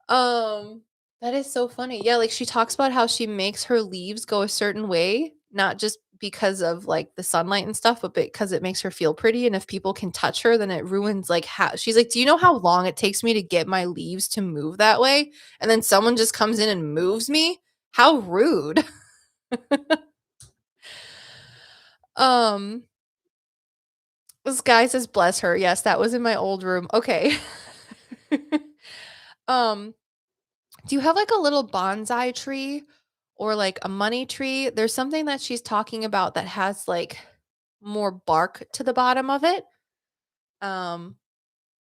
That is so funny. Yeah, like she talks about how she makes her leaves go a certain way not just because of, like, the sunlight and stuff, but because it makes her feel pretty, and if people can touch her, then it ruins, like, how she's like, "Do you know how long it takes me to get my leaves to move that way? And then someone just comes in and moves me? How rude." Um, this guy says, "Bless her." Yes, that was in my old room. Okay. Um, do you have, like, a little bonsai tree or, like, a money tree? There's something that she's talking about that has, like, more bark to the bottom of it, um,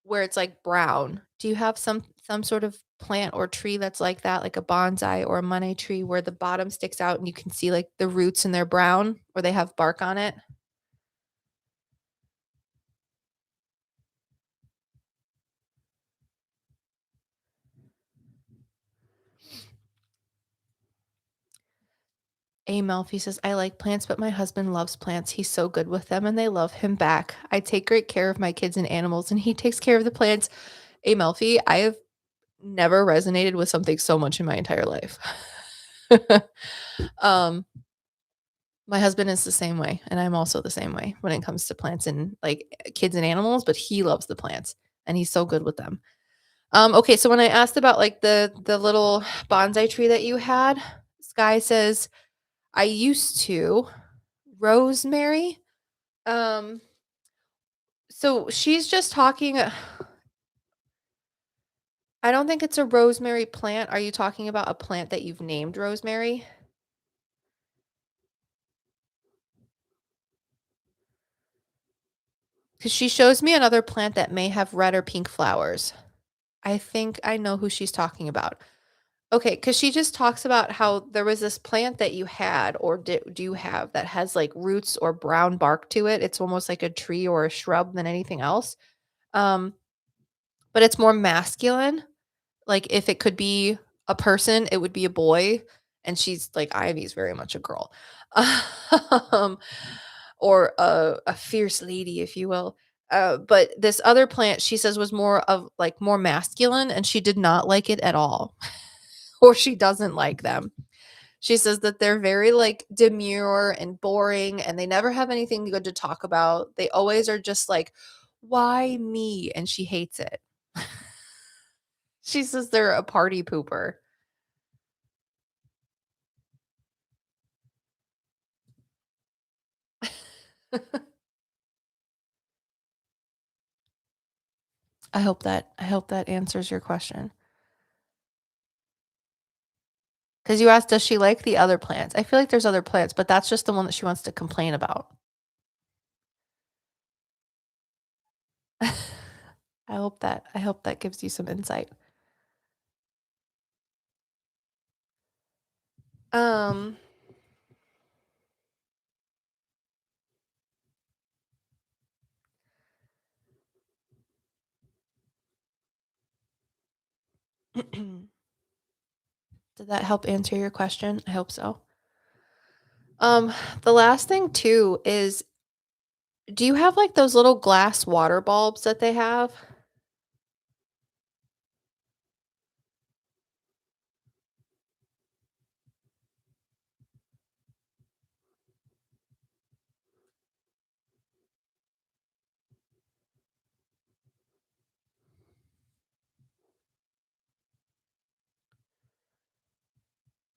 where it's, like, brown. Do you have some sort of plant or tree that's like that, like a bonsai or a money tree where the bottom sticks out and you can see, like, the roots and they're brown or they have bark on it? A Melfi says, "I like plants, but my husband loves plants. He's so good with them and they love him back. I take great care of my kids and animals and he takes care of the plants." A Melfi, I have never resonated with something so much in my entire life. um, my husband is the same way, and I'm also the same way when it comes to plants and like kids and animals, but he loves the plants and he's so good with them. Okay, so when I asked about like the little bonsai tree that you had, Skye says, "I used to rosemary." Um, so she's just talking I don't think it's a rosemary plant. Are you talking about a plant that you've named rosemary? Because she shows me another plant that may have red or pink flowers. I think I know who she's talking about. Okay, because she just talks about how there was this plant that you had or do you have that has like roots or brown bark to it. It's almost like a tree or a shrub than anything else. Um, but it's more masculine. Like if it could be a person, it would be a boy. And she's like Ivy's very much a girl. um, or a fierce lady, if you will. But this other plant, she says, was more of like more masculine, and she did not like it at all, or she doesn't like them. She says that they're very like demure and boring, and they never have anything good to talk about. They always are just like, "Why me?" And she hates it. She says they're a party pooper. I hope that answers your question. Because you asked, does she like the other plants? I feel like there's other plants, but that's just the one that she wants to complain about. I hope that gives you some insight. Um, did that help answer your question? I hope so. Um, the last thing too is, do you have like those little glass water bulbs that they have?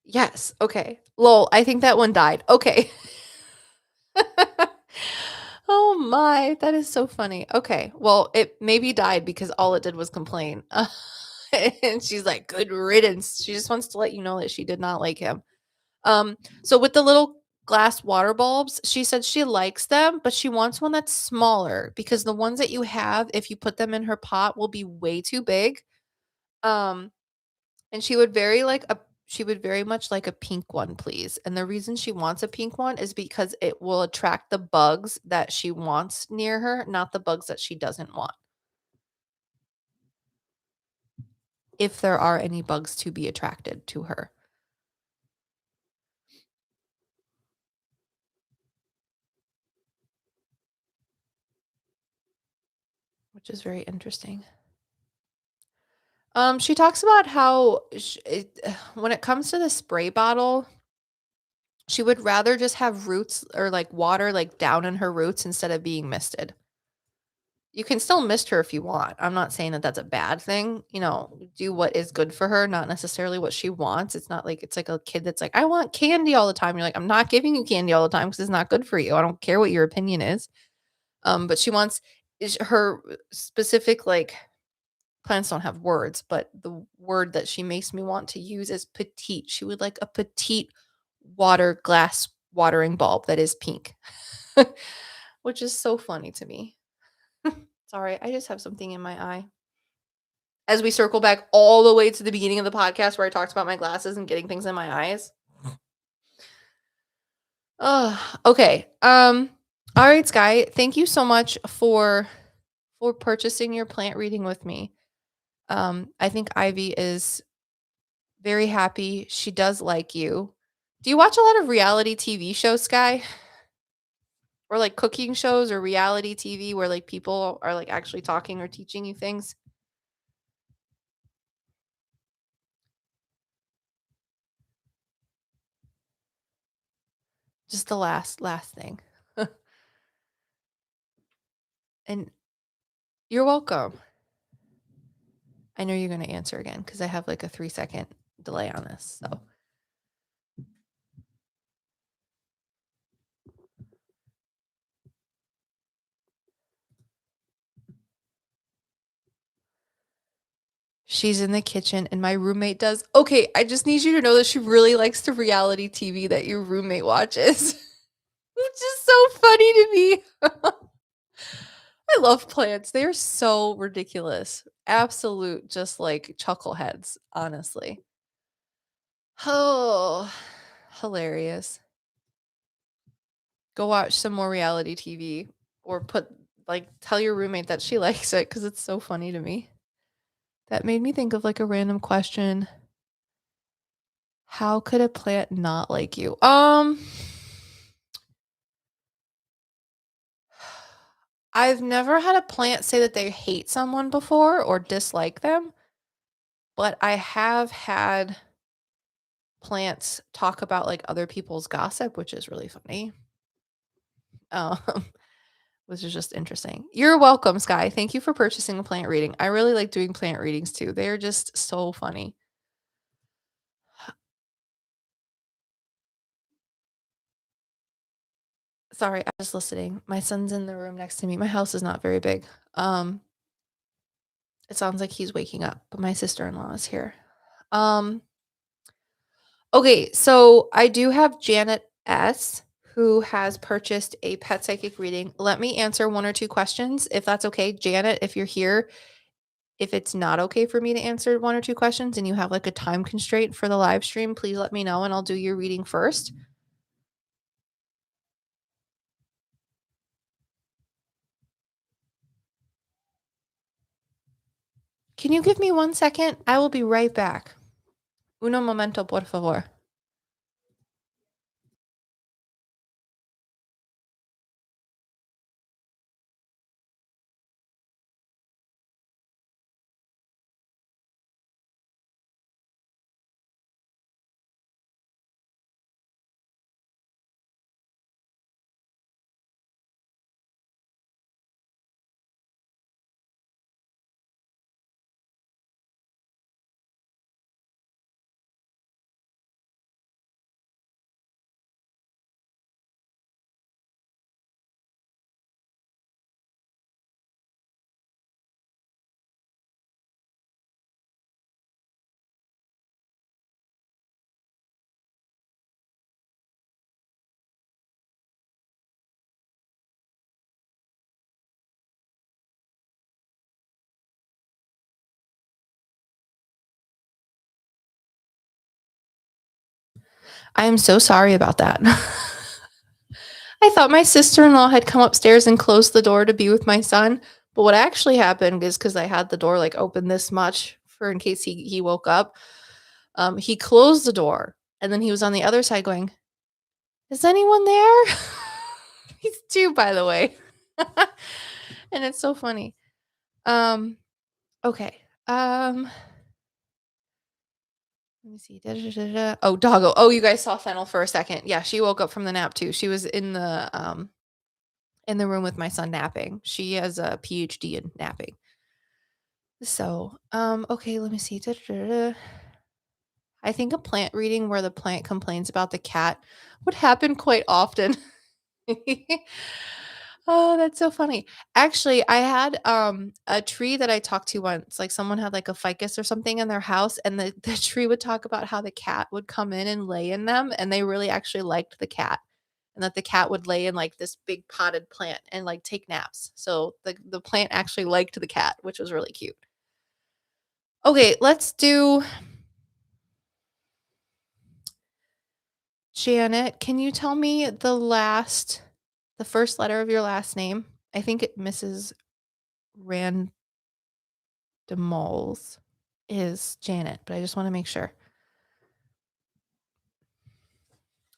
Yes. Okay. Lol, I think that one died. Okay. Oh my, that is so funny. Okay. Well, it maybe died because all it did was complain. And she's like, "Good riddance." She just wants to let you know that she did not like him. So with the little glass water bulbs, she said she likes them, but she wants one that's smaller because the ones that you have, if you put them in her pot, will be way too big. Um, and she would very much like a pink one, please. And the reason she wants a pink one is because it will attract the bugs that she wants near her, not the bugs that she doesn't want. If there are any bugs to be attracted to her, which is very interesting. She talks about how when it comes to the spray bottle, She would rather just have roots or, like, water, like, down in her roots instead of being misted. You can still mist her if you want. I'm not saying that that's a bad thing, do what is good for her, not necessarily what she wants. It's not like it's like a kid that's like, "I want candy all the time." You're like, "I'm not giving you candy all the time because it's not good for you. I don't care what your opinion is." But she wants is her specific, like plants don't have words, but the word that she makes me want to use is petite. She would like a petite water glass watering bulb that is pink, which is so funny to me. Sorry, I just have something in my eye. As we circle back all the way to the beginning of the podcast where I talked about my glasses and getting things in my eyes. Okay. All right, Skye. Thank you so much for purchasing your plant reading with me. I think Ivy is very happy. She does like you. Do you watch a lot of reality TV shows, Skye? Or like cooking shows or reality TV where like people are like actually talking or teaching you things? Just the last thing. And you're welcome. I know you're going to answer again because I have like a 3-second delay on this. So she's in the kitchen and my roommate does. Okay, I just need you to know that she really likes the reality TV that your roommate watches, which is so funny to me. I love plants. They are so ridiculous. Absolute, just like chuckleheads, honestly. Oh, hilarious. Go watch some more reality TV or tell your roommate that she likes it because it's so funny to me. That made me think of like a random question. How could a plant not like you? I've never had a plant say that they hate someone before or dislike them, but I have had plants talk about like other people's gossip, which is really funny. Um, which is just interesting. You're welcome, Skye. Thank you for purchasing a plant reading. I really like doing plant readings too. They're just so funny. Sorry, I was listening. My son's in the room next to me. My house is not very big. Um, it sounds like he's waking up, but my sister-in-law is here. Um, okay, so I do have Janet S who has purchased a pet psychic reading. Let me answer one or two questions if that's okay. Janet, if you're here, if it's not okay for me to answer one or two questions and you have like a time constraint for the live stream, please let me know and I'll do your reading first. Can you give me 1 second? I will be right back. Uno momento, por favor. I am so sorry about that. I thought my sister-in-law had come upstairs and closed the door to be with my son, but what actually happened is because I had the door like open this much for in case he woke up. He closed the door and then he was on the other side going, "Is anyone there?" He's 2, by the way. And it's so funny. Um, okay. Let me see. Oh, doggo. Oh, you guys saw Fennel for a second. Yeah, she woke up from the nap too. She was in the room with my son napping. She has a PhD in napping. So, okay, let me see. I think a plant reading where the plant complains about the cat would happen quite often. Oh, that's so funny. Actually, I had a tree that I talked to once. Like someone had like a ficus or something in their house, and the tree would talk about how the cat would come in and lay in them, and they really actually liked the cat. And that the cat would lay in like this big potted plant and like take naps. So the plant actually liked the cat, which was really cute. Okay, let's do Janet. Can you tell me the first letter of your last name? I think it Mrs. Randamols is Janet, but I just want to make sure.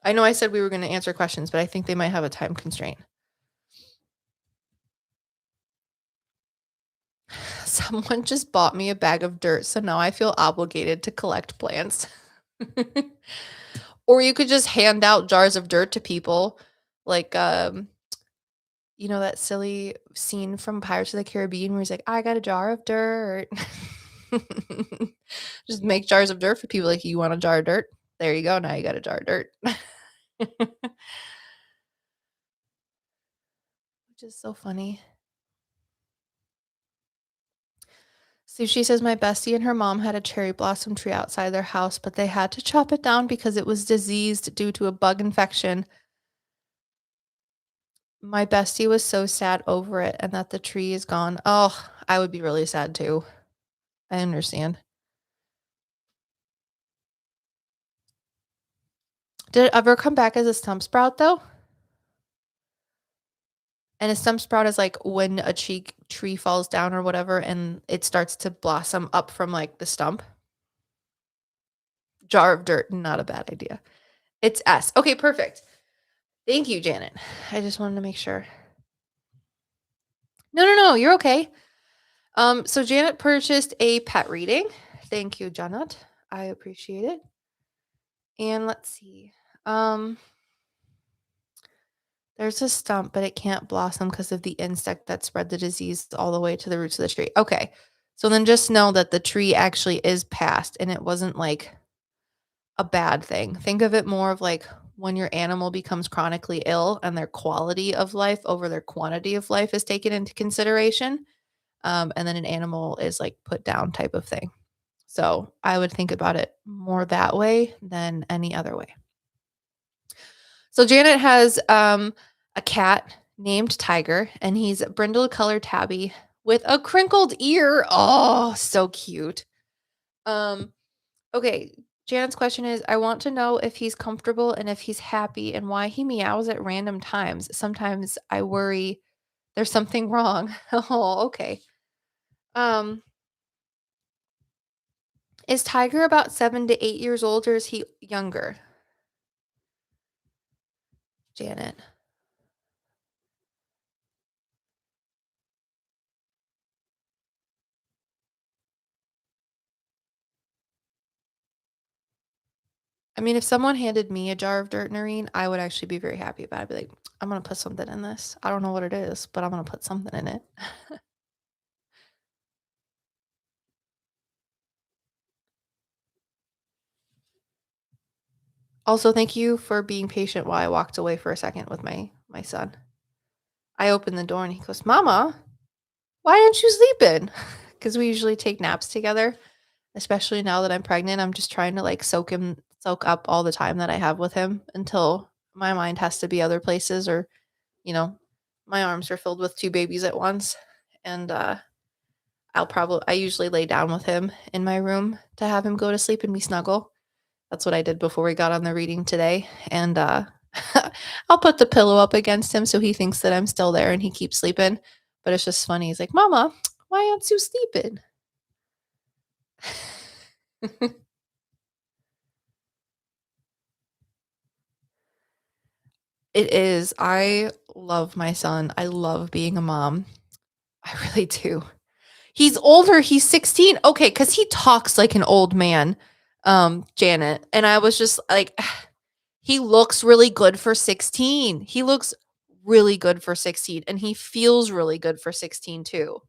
I know I said we were going to answer questions, but I think they might have a time constraint. Someone just bought me a bag of dirt, so now I feel obligated to collect plants. Or you could just hand out jars of dirt to people, like you know that silly scene from Pirates of the Caribbean where he's like, "I got a jar of dirt." Just make jars of dirt for people. Like, you want a jar of dirt? There you go. Now you got a jar of dirt. Which is so funny. Sushi says my bestie and her mom had a cherry blossom tree outside their house, but they had to chop it down because it was diseased due to a bug infection. My bestie was so sad over it and that the tree is gone. Oh, I would be really sad too. I understand. Did it ever come back as a stump sprout though? And a stump sprout is like when a tree falls down or whatever and it starts to blossom up from like the stump. Jar of dirt, not a bad idea. It's S. Okay, perfect. Thank you, Janet. I just wanted to make sure. No, you're okay. So Janet purchased a pet reading. Thank you, Janet. I appreciate it. And let's see. There's a stump, but it can't blossom because of the insect that spread the disease all the way to the roots of the tree. Okay. So then just know that the tree actually is past and it wasn't like a bad thing. Think of it more of like when your animal becomes chronically ill and their quality of life over their quantity of life is taken into consideration. And then an animal is like put down type of thing. So I would think about it more that way than any other way. So Janet has a cat named Tiger, and he's brindle colored tabby with a crinkled ear. Oh, so cute. Okay. Janet's question is, I want to know if he's comfortable and if he's happy and why he meows at random times. Sometimes I worry there's something wrong. Oh, okay. Is Tiger about 7 to 8 years old or is he younger? Janet. I mean, if someone handed me a jar of dirt, Norine, I would actually be very happy about it. I'd be like, I'm going to put something in this. I don't know what it is, but I'm going to put something in it. Also, thank you for being patient while I walked away for a second with my son. I opened the door and he goes, Mama, why aren't you sleeping? Because we usually take naps together, especially now that I'm pregnant. I'm just trying to like soak up all the time that I have with him until my mind has to be other places or, you know, my arms are filled with two babies at once. And I usually lay down with him in my room to have him go to sleep and we snuggle. That's what I did before we got on the reading today. And I'll put the pillow up against him so he thinks that I'm still there and he keeps sleeping. But it's just funny. He's like, Mama, why aren't you sleeping? It is. I love my son. I love being a mom. I really do. He's older. He's 16. Okay, because he talks like an old man. Janet, and I was just like, he looks really good for 16. He looks really good for 16, and he feels really good for 16 too.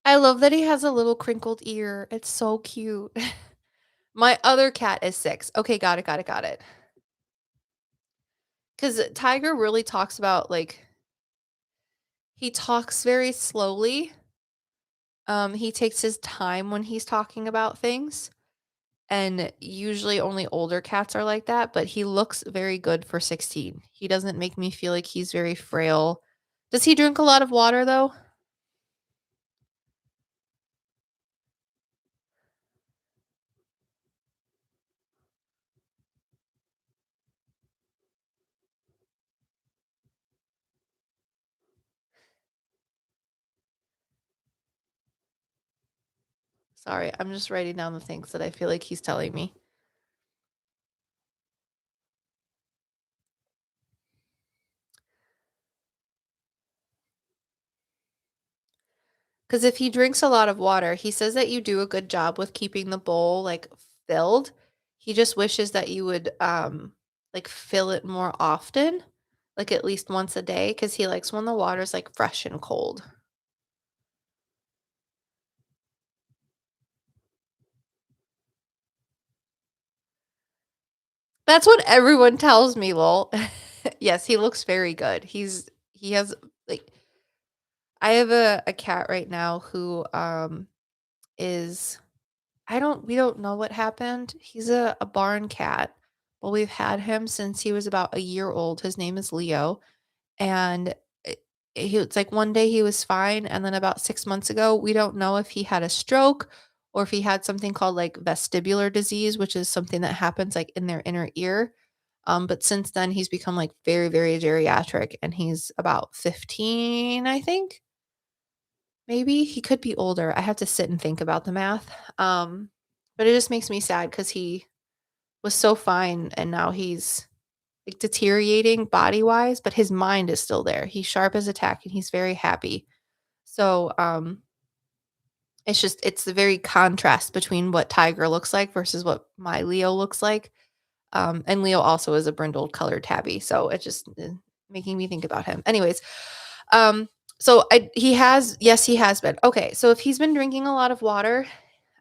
I love that he has a little crinkled ear. It's so cute. My other cat is 6. Okay, got it, got it, got it. Because Tiger really talks about, like, he talks very slowly. He takes his time when he's talking about things, and usually only older cats are like that, but he looks very good for 16. He doesn't make me feel like he's very frail. Does he drink a lot of water, though? Sorry, I'm just writing down the things that I feel like he's telling me. Because if he drinks a lot of water, he says that you do a good job with keeping the bowl, like, filled. He just wishes that you would, like, fill it more often, like, at least once a day, because he likes when the water's, like, fresh and cold. That's what everyone tells me, lol. Yes, he looks very good. He has, like, I have a cat right now who, is we don't know what happened. He's a barn cat, but we've had him since he was about a year old. His name is Leo, and it's like one day he was fine, and then about 6 months ago, we don't know if he had a stroke or if he had something called, like, vestibular disease, which is something that happens, like, in their inner ear. But since then, he's become, like, very, very geriatric, and he's about 15, I think? Maybe? He could be older. I have to sit and think about the math. But it just makes me sad because he was so fine, and now he's, like, deteriorating body-wise, but his mind is still there. He's sharp as a tack, and he's very happy. So, it's the very contrast between what Tiger looks like versus what my Leo looks like. And Leo also is a brindle colored tabby, so it just making me think about him. Anyways, um, so he has been. Okay, so if he's been drinking a lot of water,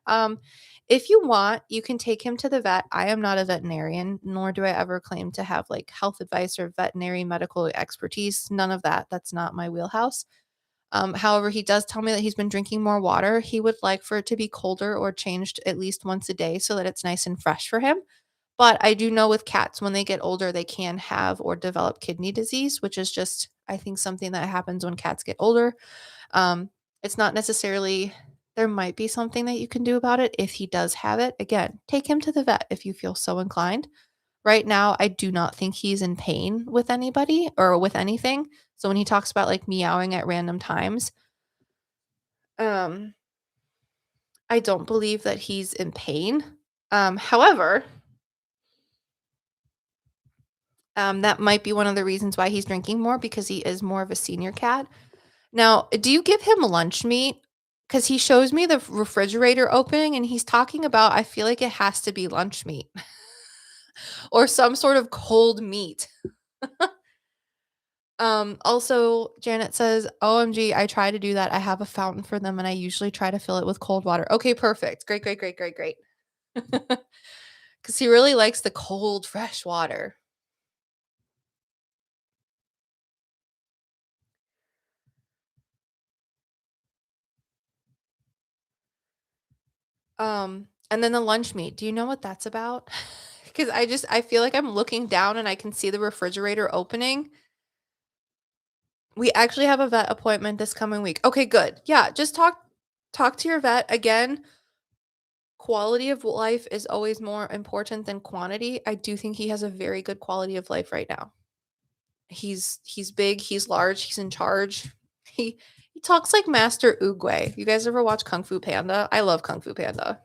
um, if you want, you can take him to the vet. I am not a veterinarian, nor do I ever claim to have, like, health advice or veterinary medical expertise. None of that. That's not my wheelhouse. However, he does tell me that he's been drinking more water. He would like for it to be colder or changed at least once a day so that it's nice and fresh for him. But I do know with cats, when they get older, they can have or develop kidney disease, which is just, I think, something that happens when cats get older. It's not necessarily, there might be something that you can do about it if he does have it. Again, take him to the vet if you feel so inclined. Right now, I do not think he's in pain with anybody or with anything. So when he talks about, like, meowing at random times, um, I don't believe that he's in pain. However, that might be one of the reasons why he's drinking more because he is more of a senior cat. Now, do you give him lunch meat? Because he shows me the refrigerator opening and he's talking about, I feel like it has to be lunch meat or some sort of cold meat. Also, Janet says, OMG, I try to do that. I have a fountain for them and I usually try to fill it with cold water. Okay, perfect. Great, great, great, great, great. Because he really likes the cold, fresh water. And then the lunch meat. Do you know what that's about? Because I feel like I'm looking down and I can see the refrigerator opening. We actually have a vet appointment this coming week. Okay, good. Yeah, just talk to your vet again. Quality of life is always more important than quantity. I do think he has a very good quality of life right now. He's big, he's large, he's in charge. He talks like Master Oogway. You guys ever watch Kung Fu Panda? I love Kung Fu Panda.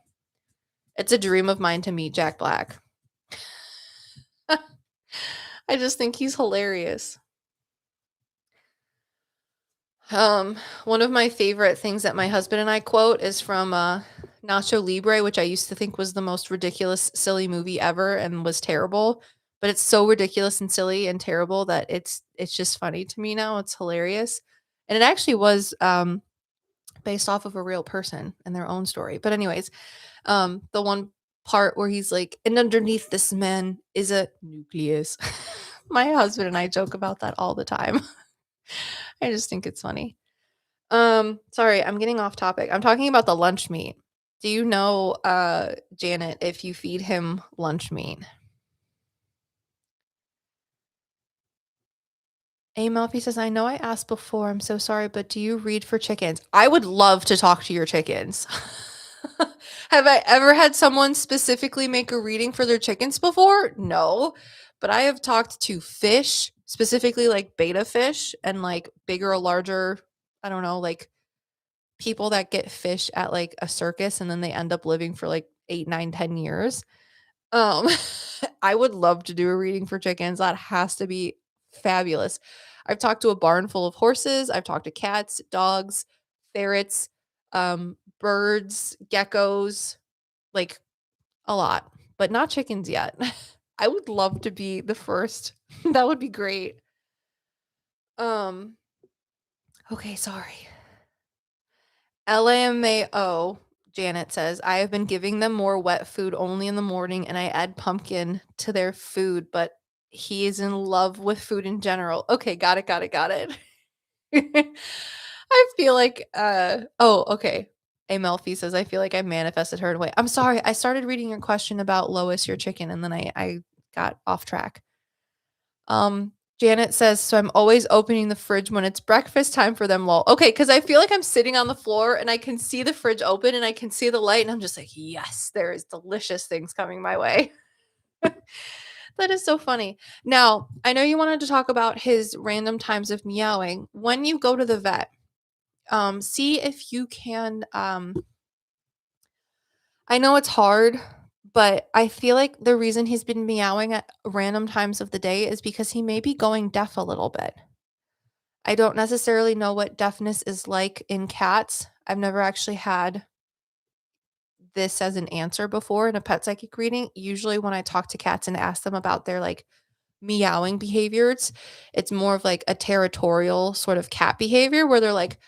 It's a dream of mine to meet Jack Black. I just think he's hilarious. Um, One of my favorite things that my husband and I quote is from Nacho Libre, which I used to think was the most ridiculous, silly movie ever and was terrible, but it's so ridiculous and silly and terrible that it's just funny to me now. It's hilarious. And it actually was based off of a real person and their own story. But anyways, the one part where he's like, and underneath this man is a nucleus. My husband and I joke about that all the time. I just think it's funny. Sorry, I'm getting off topic. I'm talking about the lunch meat. Do you know, Janet, if you feed him lunch meat? A Melfi says, I know I asked before. I'm so sorry, but do you read for chickens? I would love to talk to your chickens. Have I ever had someone specifically make a reading for their chickens before? No. But I have talked to fish, specifically like beta fish and like bigger or larger, I don't know, like people that get fish at like a circus and then they end up living for like 8, 9, 10 years. Um, I would love to do a reading for chickens. That has to be fabulous. I've talked to a barn full of horses. I've talked to cats, dogs, ferrets, birds, geckos, like a lot, but not chickens yet. I would love to be the first. That would be great. Um, okay, sorry. LMAO, Janet says, I have been giving them more wet food only in the morning and I add pumpkin to their food, but he is in love with food in general. Okay, got it, got it, got it. I feel like, oh, okay. A Melfi says, I feel like I manifested her in a way. I'm sorry. I started reading your question about Lois, your chicken, and then I got off track. Janet says, so I'm always opening the fridge when it's breakfast time for them, lol. Okay, because I feel like I'm sitting on the floor and I can see the fridge open and I can see the light and I'm just like, yes, there is delicious things coming my way. That is so funny. Now, I know you wanted to talk about his random times of meowing. When you go to the vet, see if you can I know it's hard, but I feel like the reason he's been meowing at random times of the day is because he may be going deaf a little bit. I don't necessarily know what deafness is like in cats. I've never actually had this as an answer before in a pet psychic reading. Usually when I talk to cats and ask them about their like meowing behaviors, it's more of like a territorial sort of cat behavior where they're like,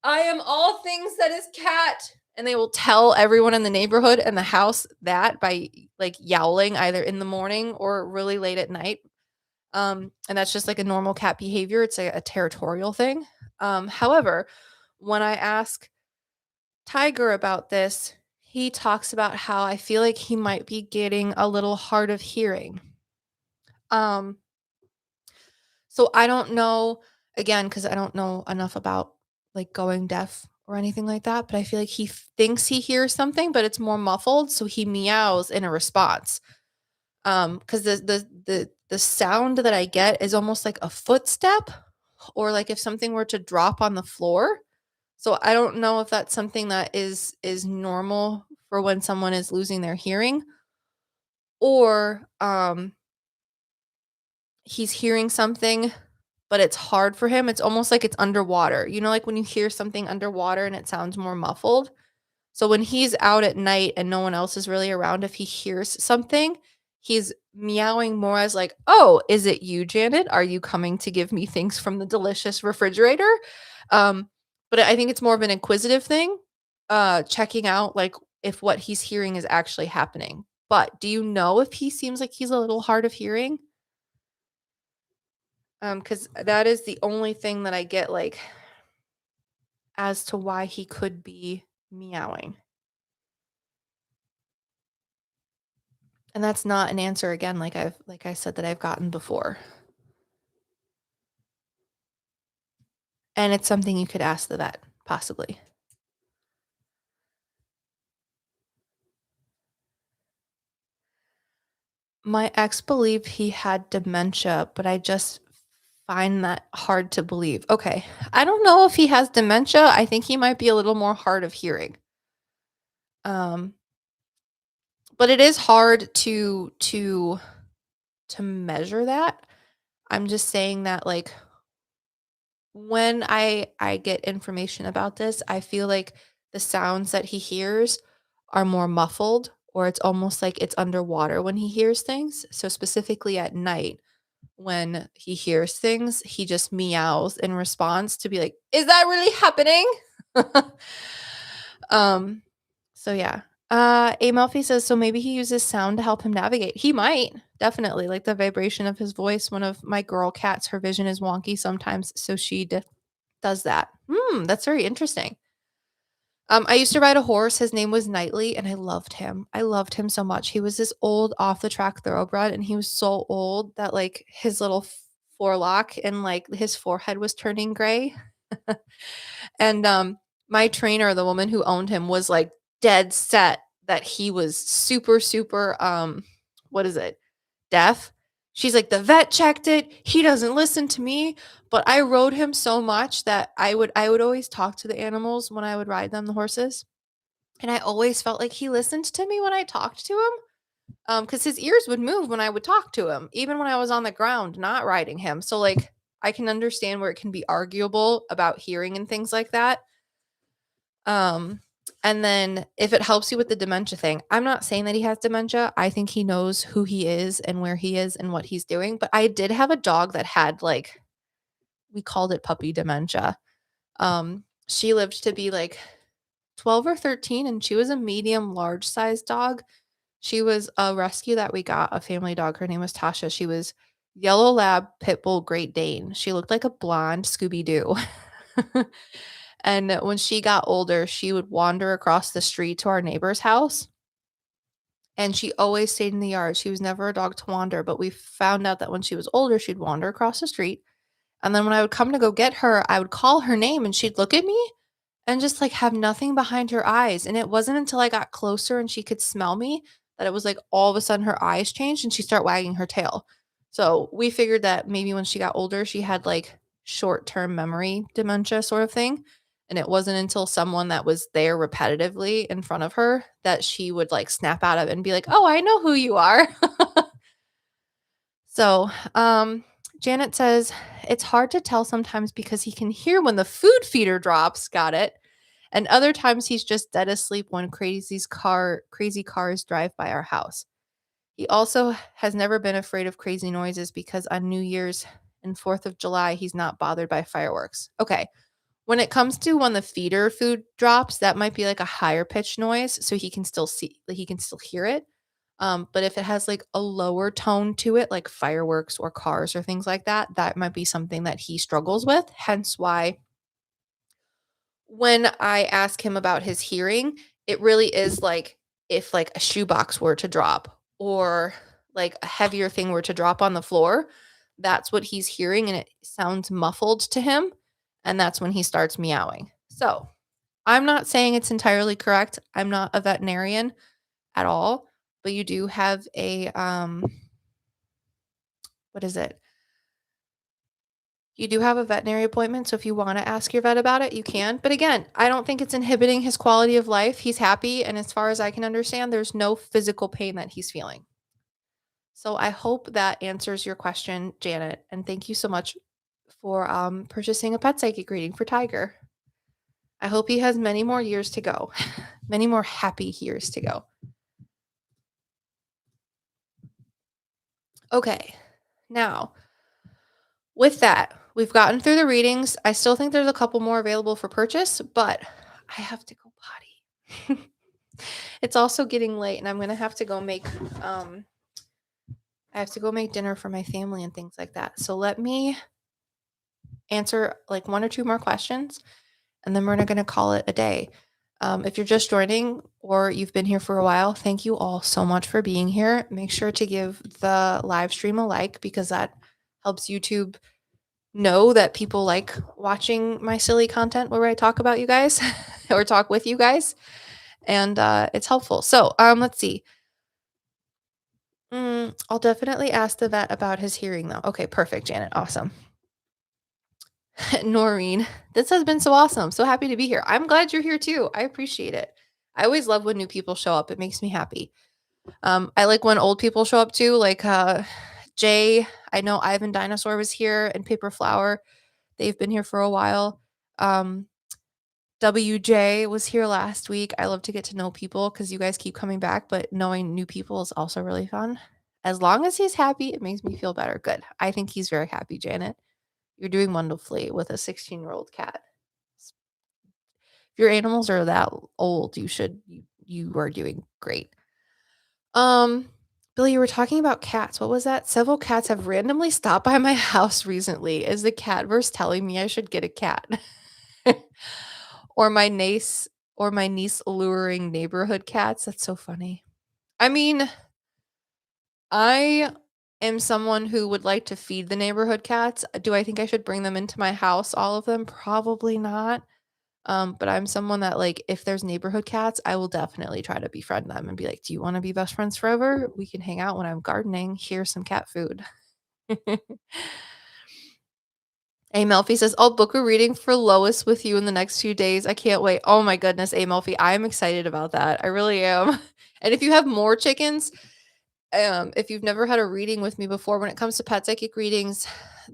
I am all things that is cat. And they will tell everyone in the neighborhood and the house that by like yowling either in the morning or really late at night. And that's just like a normal cat behavior. It's a territorial thing. However, when I ask Tiger about this, he talks about how I feel like he might be getting a little hard of hearing. Um, so I don't know, again, because I don't know enough about like going deaf or anything like that, but I feel like he thinks he hears something, but it's more muffled, so he meows in a response. Because the sound that I get is almost like a footstep or like if something were to drop on the floor. So I don't know if that's something that is normal for when someone is losing their hearing or he's hearing something but it's hard for him. It's almost like it's underwater. You know, like when you hear something underwater and it sounds more muffled. So when he's out at night and no one else is really around, if he hears something, he's meowing more as like, "Oh, is it you, Janet? Are you coming to give me things from the delicious refrigerator?" Um, but I think it's more of an inquisitive thing, checking out like if what he's hearing is actually happening. But do you know if he seems like he's a little hard of hearing? Because that is the only thing that I get like as to why he could be meowing. And that's not an answer again like I said that I've gotten before. And it's something you could ask the vet, possibly. My ex believed he had dementia, but I just find that hard to believe. Okay. I don't know if he has dementia. I think he might be a little more hard of hearing. Um, but it is hard to measure that. I'm just saying that like when I get information about this, I feel like the sounds that he hears are more muffled, or it's almost like it's underwater when he hears things. So specifically at night, when he hears things, he just meows in response to be like, "Is that really happening?" um, so yeah. A Melfi says, so maybe he uses sound to help him navigate. He might, definitely, like the vibration of his voice. One of my girl cats, her vision is wonky sometimes, so she does that. That's very interesting. I used to ride a horse. His name was Knightley, and I loved him. I loved him so much. He was this old off the track thoroughbred, and he was so old that like his little forelock and like his forehead was turning gray. And my trainer, the woman who owned him, was like dead set that he was super, super what is it? Deaf. She's like, the vet checked it. He doesn't listen to me. But I rode him so much that I would always talk to the animals when I would ride them, the horses. And I always felt like he listened to me when I talked to him. Because his ears would move when I would talk to him, even when I was on the ground, not riding him. So like I can understand where it can be arguable about hearing and things like that. Um, and then if it helps you with the dementia thing, I'm not saying that he has dementia. I think he knows who he is and where he is and what he's doing. But I did have a dog that had like, we called it puppy dementia. She lived to be like 12 or 13, and she was a medium large size dog. She was a rescue that we got, a family dog. Her name was Tasha. She was yellow lab pit bull Great Dane. She looked like a blonde Scooby Doo. And when she got older, she would wander across the street to our neighbor's house. And she always stayed in the yard. She was never a dog to wander, but we found out that when she was older, she'd wander across the street. And then when I would come to go get her, I would call her name and she'd look at me and just like have nothing behind her eyes. And it wasn't until I got closer and she could smell me that it was like all of a sudden her eyes changed and she started wagging her tail. So we figured that maybe when she got older, she had like short-term memory dementia sort of thing. And it wasn't until someone that was there repetitively in front of her that she would like snap out of it and be like, "Oh, I know who you are." So, Janet says, it's hard to tell sometimes because he can hear when the food feeder drops. Got it. And other times he's just dead asleep when crazy cars drive by our house. He also has never been afraid of crazy noises because on New Year's and 4th of July, he's not bothered by fireworks. Okay. When it comes to when the feeder food drops, that might be like a higher pitched noise, so he can still hear it. But if it has like a lower tone to it, like fireworks or cars or things like that, that might be something that he struggles with. Hence why when I ask him about his hearing, it really is like if like a shoebox were to drop or like a heavier thing were to drop on the floor, that's what he's hearing and it sounds muffled to him. And that's when he starts meowing. So I'm not saying it's entirely correct. I'm not a veterinarian at all, but you do have a, what is it? You do have a veterinary appointment, so if you wanna ask your vet about it, you can. But again, I don't think it's inhibiting his quality of life. He's happy, and as far as I can understand, there's no physical pain that he's feeling. So I hope that answers your question, Janet, and thank you so much for, purchasing a pet psychic reading for Tiger. I hope he has many more years to go, many more happy years to go. Okay, now with that, we've gotten through the readings. I still think there's a couple more available for purchase, but I have to go potty. It's also getting late and I'm going to have to go make I have to go make dinner for my family and things like that. So let me answer like one or two more questions and then we're going to call it a day. If you're just joining or you've been here for a while, thank you all so much for being here. Make sure to give the live stream a like because that helps YouTube know that people like watching my silly content where I talk about you guys or talk with you guys. And it's helpful. So let's see. I'll definitely ask the vet about his hearing though. Okay, perfect, Janet. Awesome. Norine, this has been so awesome. So happy to be here. I'm glad you're here too. I appreciate it. I always love when new people show up. It makes me happy. I like when old people show up too, like Jay. I know Ivan Dinosaur was here and Paper Flower. They've been here for a while. WJ was here last week. I love to get to know people because you guys keep coming back, but knowing new people is also really fun. As long as he's happy, it makes me feel better. Good. I think he's very happy, Janet. You're doing wonderfully with a 16-year-old cat. If your animals are that old, you are doing great. Billy, you were talking about cats. What was that? Several cats have randomly stopped by my house recently. Is the catverse telling me I should get a cat? Or my niece alluring neighborhood cats. That's so funny. I mean, I am someone who would like to feed the neighborhood cats. Do I think I should bring them into my house, all of them? Probably not. But I'm someone that, like, if there's neighborhood cats, I will definitely try to befriend them and be like, "Do you want to be best friends forever? We can hang out when I'm gardening. Here's some cat food." A Melfi says, "I'll book a reading for Lois with you in the next few days. I can't wait." Oh my goodness, A Melfi, I'm excited about that. I really am. And if you have more chickens, if you've never had a reading with me before, when it comes to pet psychic readings,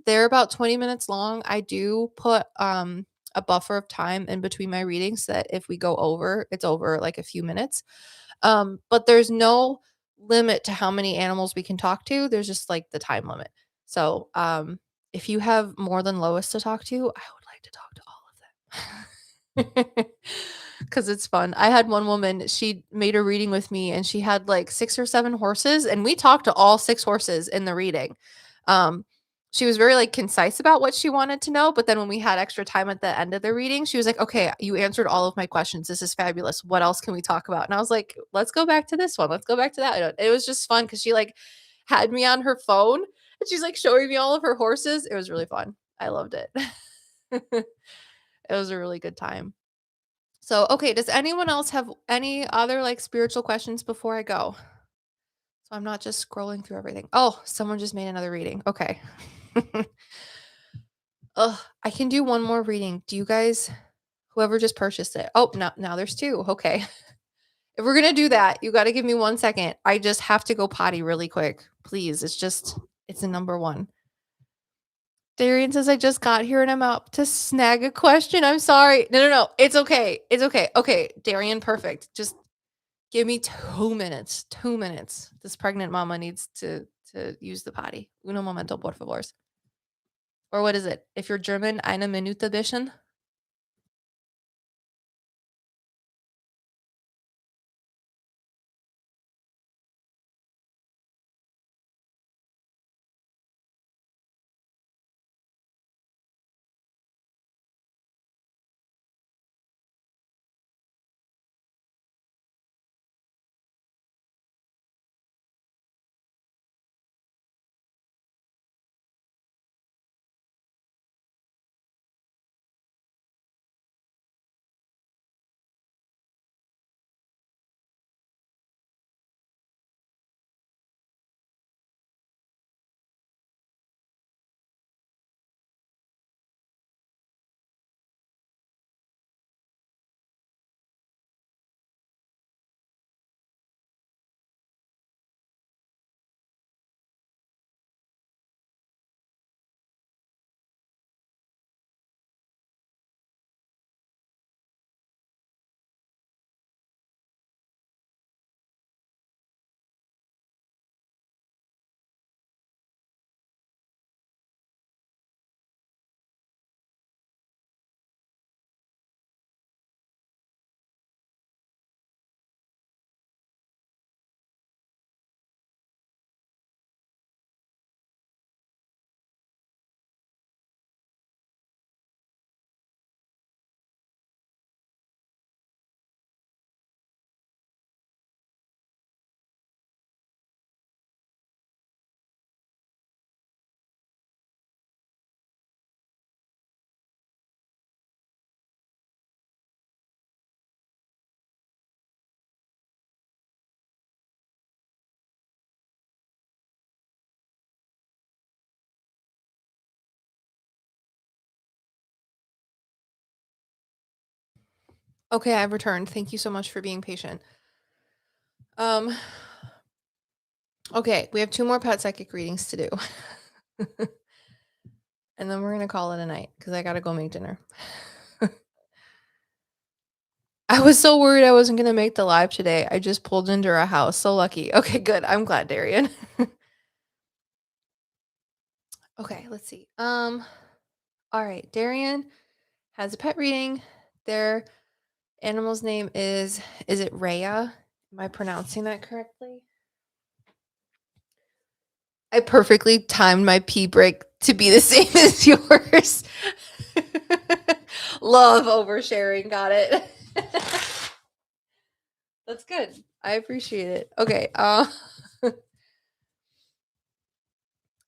they're about 20 minutes long. I do put a buffer of time in between my readings so that if we go over, it's over like a few minutes. But there's no limit to how many animals we can talk to. There's just like the time limit. So if you have more than Lois to talk to, I would like to talk to all of them. Because it's fun. I had one woman, she made a reading with me and she had like 6 or 7 horses, and we talked to all 6 horses in the reading. She was very like concise about what she wanted to know, but then when we had extra time at the end of the reading, she was like, "Okay, you answered all of my questions. This is fabulous. What else can we talk about?" And I was like, "Let's go back to this one. Let's go back to that." It was just fun because she like had me on her phone and she's like showing me all of her horses. It was really fun. I loved it. It was a really good time. So, okay, does anyone else have any other like spiritual questions before I go? So I'm not just scrolling through everything. Oh, someone just made another reading. Okay. Ugh, I can do one more reading. Do you guys, whoever just purchased it? Oh, now there's 2. Okay. If we're gonna do that, you got to give me 1 second. I just have to go potty really quick, please. It's a number 1. Darien says I just got here and I'm out to snag a question. I'm sorry. No. It's okay. It's okay. Okay, Darien, perfect. Just give me 2 minutes. 2 minutes. This pregnant mama needs to use the potty. Uno momento, por favor. Or what is it? If you're German, eine Minute bisschen. Okay, I've returned. Thank you so much for being patient. Um okay, we have 2 more pet psychic readings to do. And then we're going to call it a night cuz I got to go make dinner. I was so worried I wasn't gonna make the live today. I just pulled into our house. So lucky. Okay, good. I'm glad, Darien. Okay, let's see. All right. Darien has a pet reading. Their animal's name is it Rhea? Am I pronouncing that correctly? I perfectly timed my pee break to be the same as yours. Love oversharing. Got it. That's good. I appreciate it. Okay. All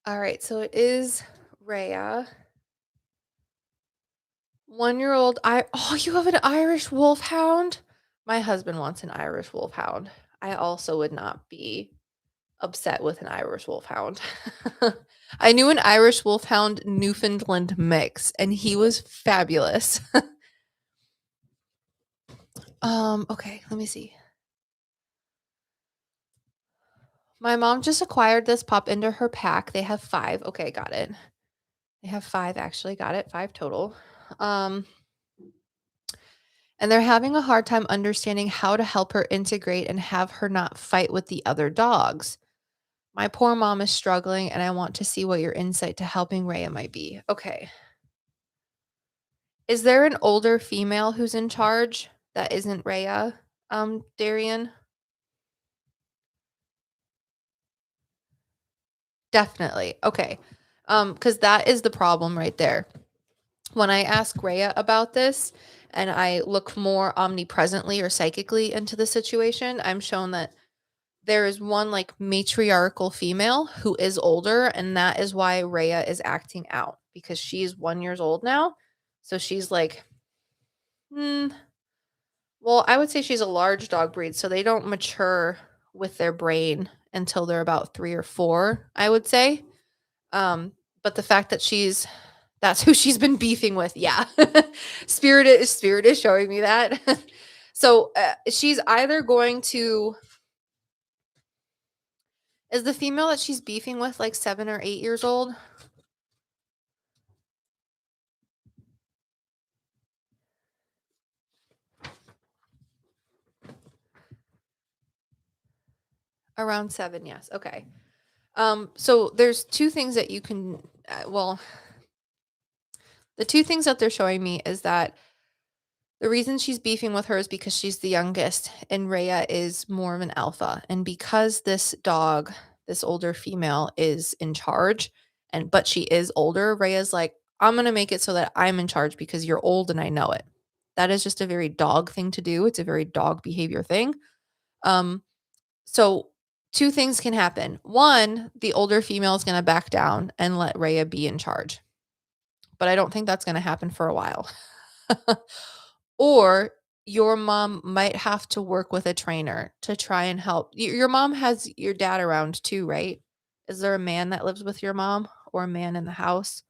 right. So it is Rhea. 1-year-old. You have an Irish wolfhound? My husband wants an Irish wolfhound. I also would not be upset with an Irish wolfhound. I knew an Irish wolfhound Newfoundland mix, and he was fabulous. Okay, let me see. My mom just acquired this pup into her pack. They have 5. Okay, got it. They have 5 actually. Got it. 5 total. Um, and they're having a hard time understanding how to help her integrate and have her not fight with the other dogs. My poor mom is struggling, and I want to see what your insight to helping Rhea might be. Okay. Is there an older female who's in charge that isn't Rhea, Darien? Definitely. Okay. Because that is the problem right there. When I ask Rhea about this and I look more omnipresently or psychically into the situation, I'm shown that there is one like matriarchal female who is older, and that is why Rhea is acting out because she's 1 years old now. So she's like, hmm, well, I would say she's a large dog breed, so they don't mature with their brain until they're about 3 or 4, I would say. But the fact that that's who she's been beefing with. Yeah. Spirit is showing me that. So, she's either going to is the female that she's beefing with like 7 or 8 years old? Around 7, yes. Okay. So there's 2 things that you can the 2 things that they're showing me is that the reason she's beefing with her is because she's the youngest and Rhea is more of an alpha. And because this dog, this older female is in charge but she is older, Rhea's like, I'm going to make it so that I'm in charge because you're old and I know it. That is just a very dog thing to do. It's a very dog behavior thing. Um so 2 things can happen. One, the older female is going to back down and let Rhea be in charge. But I don't think that's going to happen for a while. Or your mom might have to work with a trainer to try and help. Your mom has your dad around too, right? Is there a man that lives with your mom or a man in the house?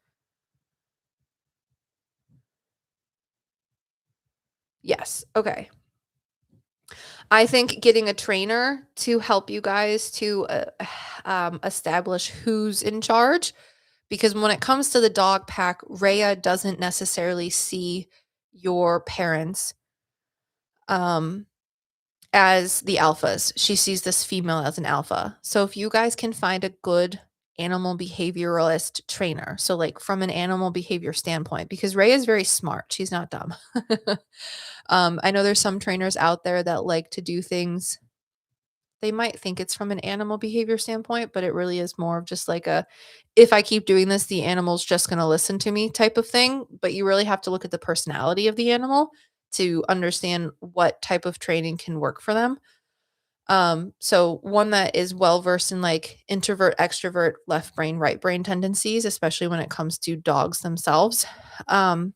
Yes. Okay. I think getting a trainer to help you guys to establish who's in charge, because when it comes to the dog pack, Rhea doesn't necessarily see your parents um, as the alphas. She sees this female as an alpha. So if you guys can find a good animal behavioralist trainer, so like from an animal behavior standpoint, because Ray is very smart, she's not dumb. I know there's some trainers out there that like to do things. They might think it's from an animal behavior standpoint, but it really is more of just like if I keep doing this, the animal's just going to listen to me type of thing. But you really have to look at the personality of the animal to understand what type of training can work for them. So one that is well versed in like introvert, extrovert, left brain, right brain tendencies, especially when it comes to dogs themselves. Um,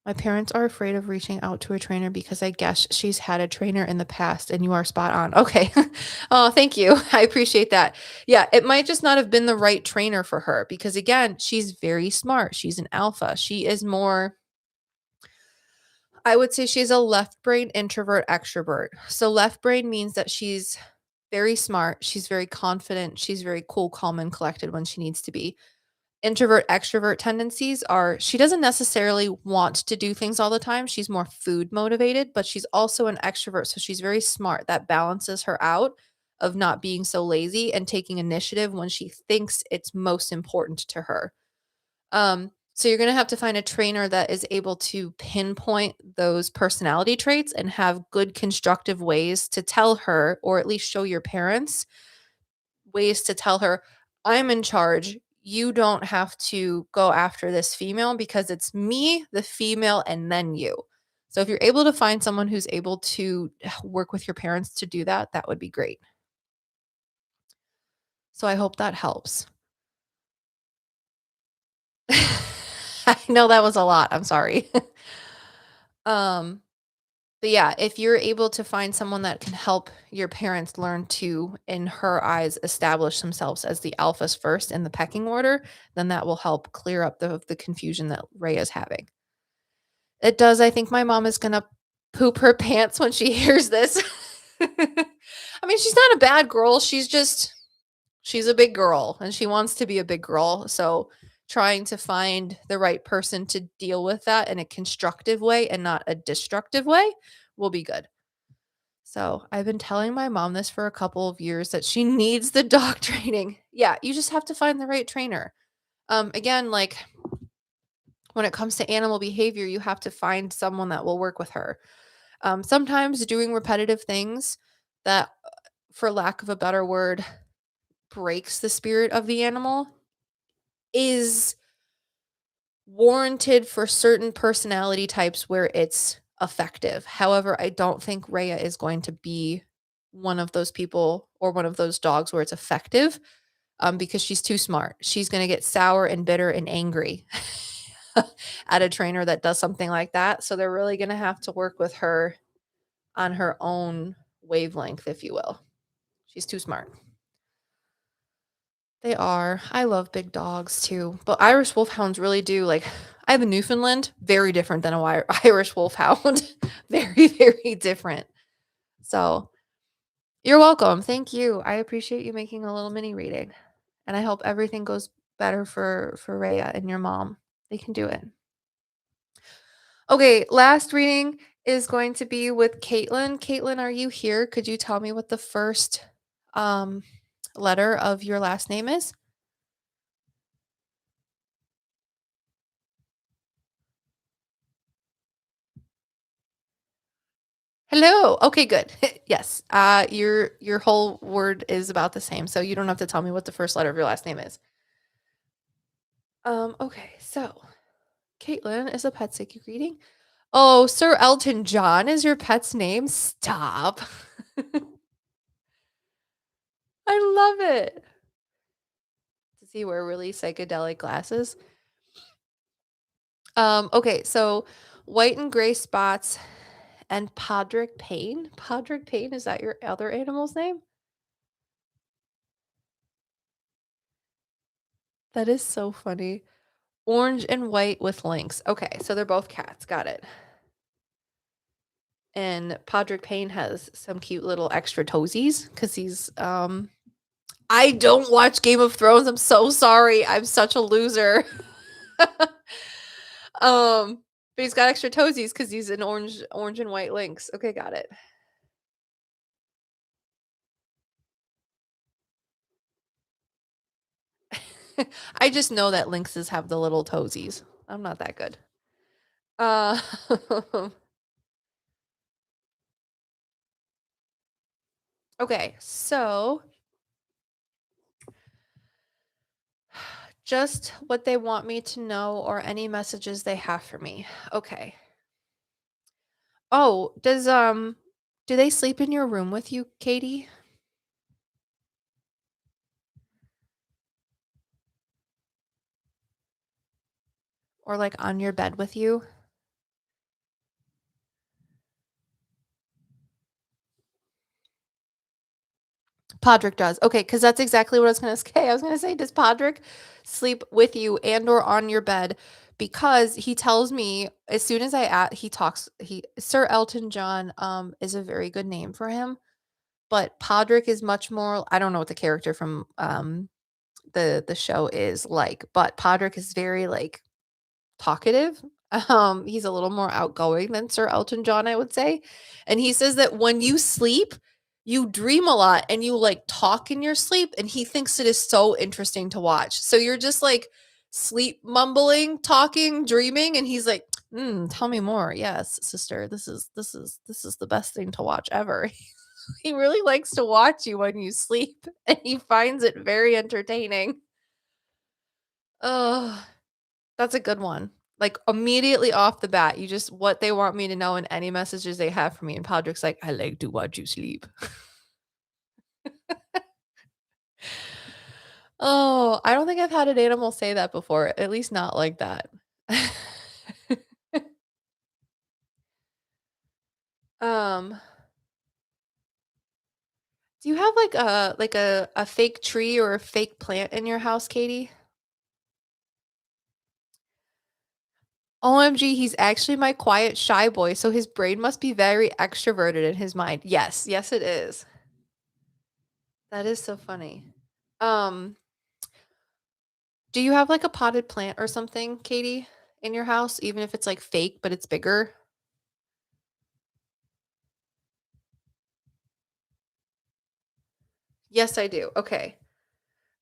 my parents are afraid of reaching out to a trainer because I guess she's had a trainer in the past and you are spot on. Okay. Oh, thank you. I appreciate that. Yeah, it might just not have been the right trainer for her because again, she's very smart. She's an alpha. She is more I would say she's a left brain introvert extrovert. So left brain means that she's very smart, she's very confident, she's very cool, calm, and collected when she needs to be. Introvert extrovert tendencies are she doesn't necessarily want to do things all the time. She's more food motivated, but she's also an extrovert, so she's very smart. That balances her out of not being so lazy and taking initiative when she thinks it's most important to her. So you're going to have to find a trainer that is able to pinpoint those personality traits and have good constructive ways to tell her, or at least show your parents ways to tell her, I'm in charge. You don't have to go after this female because it's me, the female, and then you. So if you're able to find someone who's able to work with your parents to do that, that would be great. So I hope that helps. I know that was a lot. I'm sorry. um But yeah, if you're able to find someone that can help your parents learn to, in her eyes, establish themselves as the alphas first in the pecking order, then that will help clear up the confusion that Ray is having. It does. I think my mom is gonna poop her pants when she hears this. I mean, she's not a bad girl. She's a big girl and she wants to be a big girl. So trying to find the right person to deal with that in a constructive way and not a destructive way will be good. So I've been telling my mom this for a couple of years that she needs the dog training. Yeah, you just have to find the right trainer. Again, like when it comes to animal behavior, you have to find someone that will work with her. Sometimes doing repetitive things that, for lack of a better word, breaks the spirit of the animal is warranted for certain personality types where it's effective. However, I don't think Rhea is going to be one of those people or one of those dogs where it's effective, because she's too smart. She's going to get sour and bitter and angry at a trainer that does something like that. So they're really going to have to work with her on her own wavelength, if you will. She's too smart. They are. I love big dogs too, but Irish wolfhounds really do like. I have a Newfoundland, very different than a Irish wolfhound. Very, very different. So you're welcome. Thank you. I appreciate you making a little mini reading, and I hope everything goes better for Rhea and your mom. They can do it. Okay, last reading is going to be with Caitlyn. Caitlyn, are you here? Could you tell me what the first um, letter of your last name is? Hello. Okay, good. Yes. Your whole word is about the same, so you don't have to tell me what the first letter of your last name is. Okay, so Caitlin is a pet psychic reading. Oh, Sir Elton John is your pet's name? Stop. I love it. Does he wear really psychedelic glasses? Okay, so white and gray spots and Podrick Payne. Podrick Payne, is that your other animal's name? That is so funny. Orange and white with links. Okay, so they're both cats. Got it. And Podrick Payne has some cute little extra toesies because he's I don't watch Game of Thrones. I'm so sorry. I'm such a loser. But he's got extra toesies because he's an orange and white lynx. Okay, got it. I just know that lynxes have the little toesies. I'm not that good. Uh okay, so just what they want me to know or any messages they have for me. Okay. Oh, do they sleep in your room with you, Katie? Or like on your bed with you? Podrick does. Okay, because that's exactly what I was gonna say. I was gonna say, does Podrick sleep with you and or on your bed? Because he tells me as soon as he talks, he Sir Elton John is a very good name for him, but Podrick is much more. I don't know what the character from the show is like, but Podrick is very, like, talkative. He's a little more outgoing than Sir Elton John, I would say. And he says that when you sleep, you dream a lot and you like talk in your sleep. And he thinks it is so interesting to watch. So you're just like sleep mumbling, talking, dreaming, and he's like, tell me more. Yes, sister, this is the best thing to watch ever. He really likes to watch you when you sleep, and he finds it very entertaining. Oh, that's a good one. Like, immediately off the bat, you just what they want me to know in any messages they have for me, and Podrick's like, "I like to watch you sleep." Oh, I don't think I've had an animal say that before, at least not like that. Um, do you have, like a fake tree or a fake plant in your house, Katie? OMG, he's actually my quiet, shy boy, so his brain must be very extroverted in his mind. Yes, yes, it is. That is so funny. Um, do you have like a potted plant or something, Katie, in your house, even if it's like fake, but it's bigger? Yes, I do. Okay.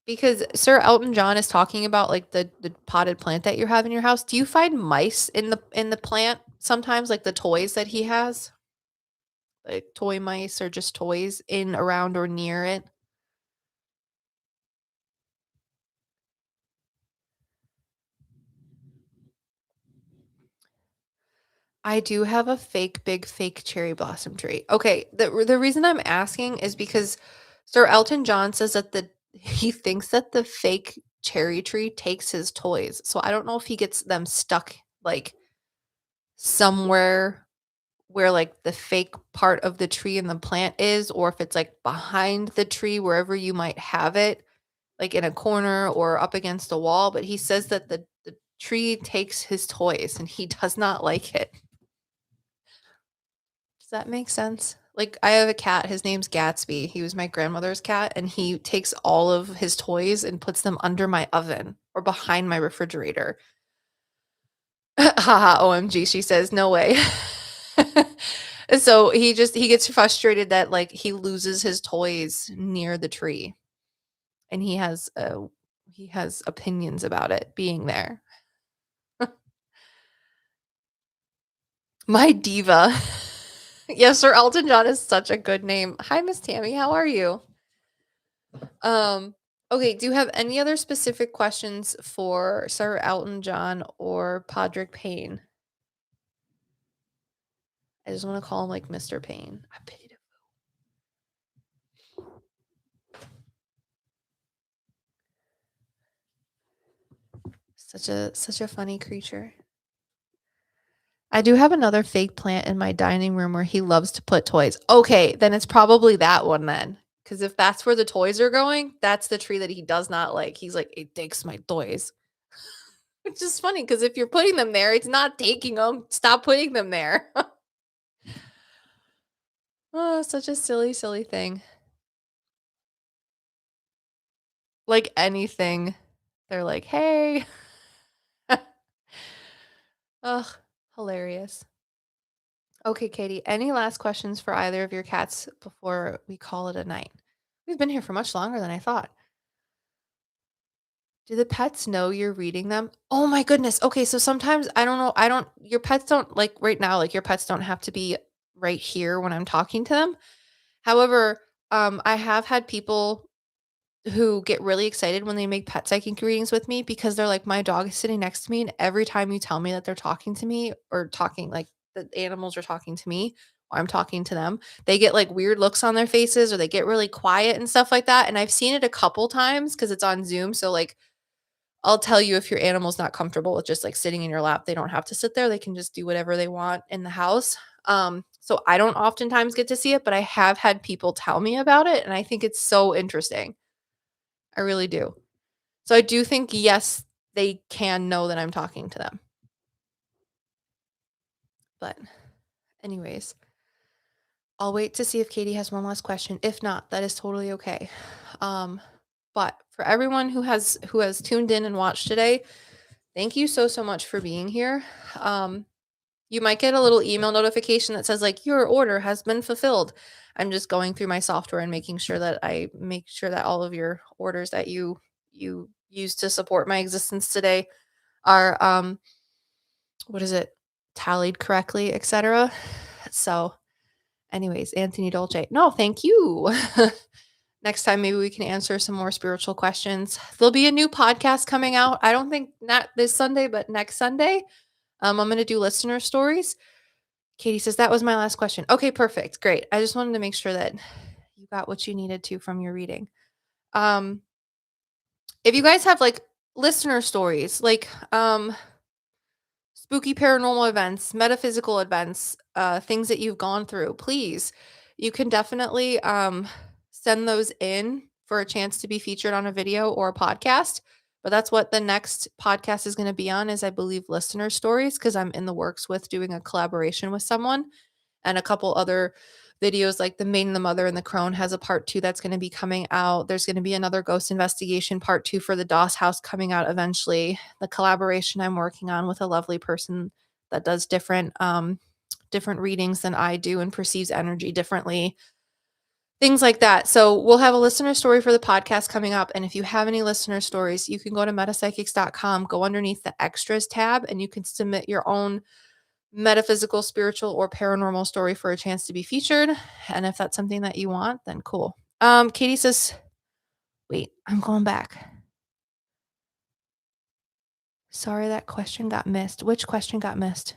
Because Sir Elton John is talking about like the potted plant that you have in your house. Do you find mice in the plant sometimes, like the toys that he has? Like toy mice or just toys in, around, or near it? I do have a fake, big, fake cherry blossom tree. Okay, the reason I'm asking is because Sir Elton John says that the he thinks that the fake cherry tree takes his toys. So I don't know if he gets them stuck like somewhere where like the fake part of the tree and the plant is, or if it's like behind the tree wherever you might have it, like in a corner or up against a wall. But he says that the tree takes his toys and he does not like it. Does that make sense? Like, I have a cat, his name's Gatsby. He was my grandmother's cat, and he takes all of his toys and puts them under my oven or behind my refrigerator. Haha, OMG, she says, no way. So he gets frustrated that like he loses his toys near the tree, and he has opinions about it being there. My diva. Yes, Sir Elton John is such a good name. Hi, Miss Tammy. How are you? Um, okay, do you have any other specific questions for Sir Elton John or Podrick Payne? I just want to call him like Mr. Payne. I pitied him. Such a funny creature. I do have another fake plant in my dining room where he loves to put toys. Okay, then it's probably that one then. Because if that's where the toys are going, that's the tree that he does not like. He's like, it takes my toys. Which is funny because if you're putting them there, it's not taking them. Stop putting them there. Oh, such a silly, silly thing. Like anything. They're like, "Hey." Ugh, hilarious. Okay, Katie, any last questions for either of your cats before we call it a night? We've been here for much longer than I thought. Do the pets know you're reading them? Oh my goodness. Okay, so sometimes I don't know, your pets don't like right now, like your pets don't have to be right here when I'm talking to them. However, I have had people who get really excited when they make pet psychic readings with me because they're like, my dog is sitting next to me, and every time you tell me that they're talking to me or talking like the animals are talking to me or I'm talking to them, they get like weird looks on their faces or they get really quiet and stuff like that. And I've seen it a couple times because it's on Zoom. So like I'll tell you if your animal's not comfortable with just like sitting in your lap, they don't have to sit there. They can just do whatever they want in the house. So I don't oftentimes get to see it, but I have had people tell me about it, and I think it's so interesting. I really do. So I do think, yes, they can know that I'm talking to them. But anyways, I'll wait to see if Katie has one last question. If not, that is totally okay. Um, but For everyone who has tuned in and watched today, thank you so much for being here. Um, you might get a little email notification that says like your order has been fulfilled. I'm just going through my software and making sure that I make sure that all of your orders that you use to support my existence today are what is it, tallied correctly, etc. So, anyways, Anthony Dolce. No, thank you. Next time, maybe we can answer some more spiritual questions. There'll be a new podcast coming out. I don't think not this Sunday, but next Sunday. I'm going to do listener stories. Katie says that was my last question. Okay, perfect. Great. I just wanted to make sure that you got what you needed to from your reading. Um, if you guys have like listener stories, like spooky paranormal events, metaphysical events, things that you've gone through, please, you can definitely send those in for a chance to be featured on a video or a podcast. But that's what the next podcast is going to be on, is I believe listener stories, because I'm in the works with doing a collaboration with someone, and a couple other videos like The Maiden, the Mother, and the Crone has a part 2 that's going to be coming out. There's going to be another ghost investigation part 2 for the Doss House coming out eventually. The collaboration I'm working on with a lovely person that does different readings than I do and perceives energy differently. Things like that. So we'll have a listener story for the podcast coming up. And if you have any listener stories, you can go to metapsychics.com, go underneath the extras tab, and you can submit your own metaphysical, spiritual, or paranormal story for a chance to be featured. And if that's something that you want, then cool. Katie says, wait, I'm going back. Sorry, that question got missed. Which question got missed?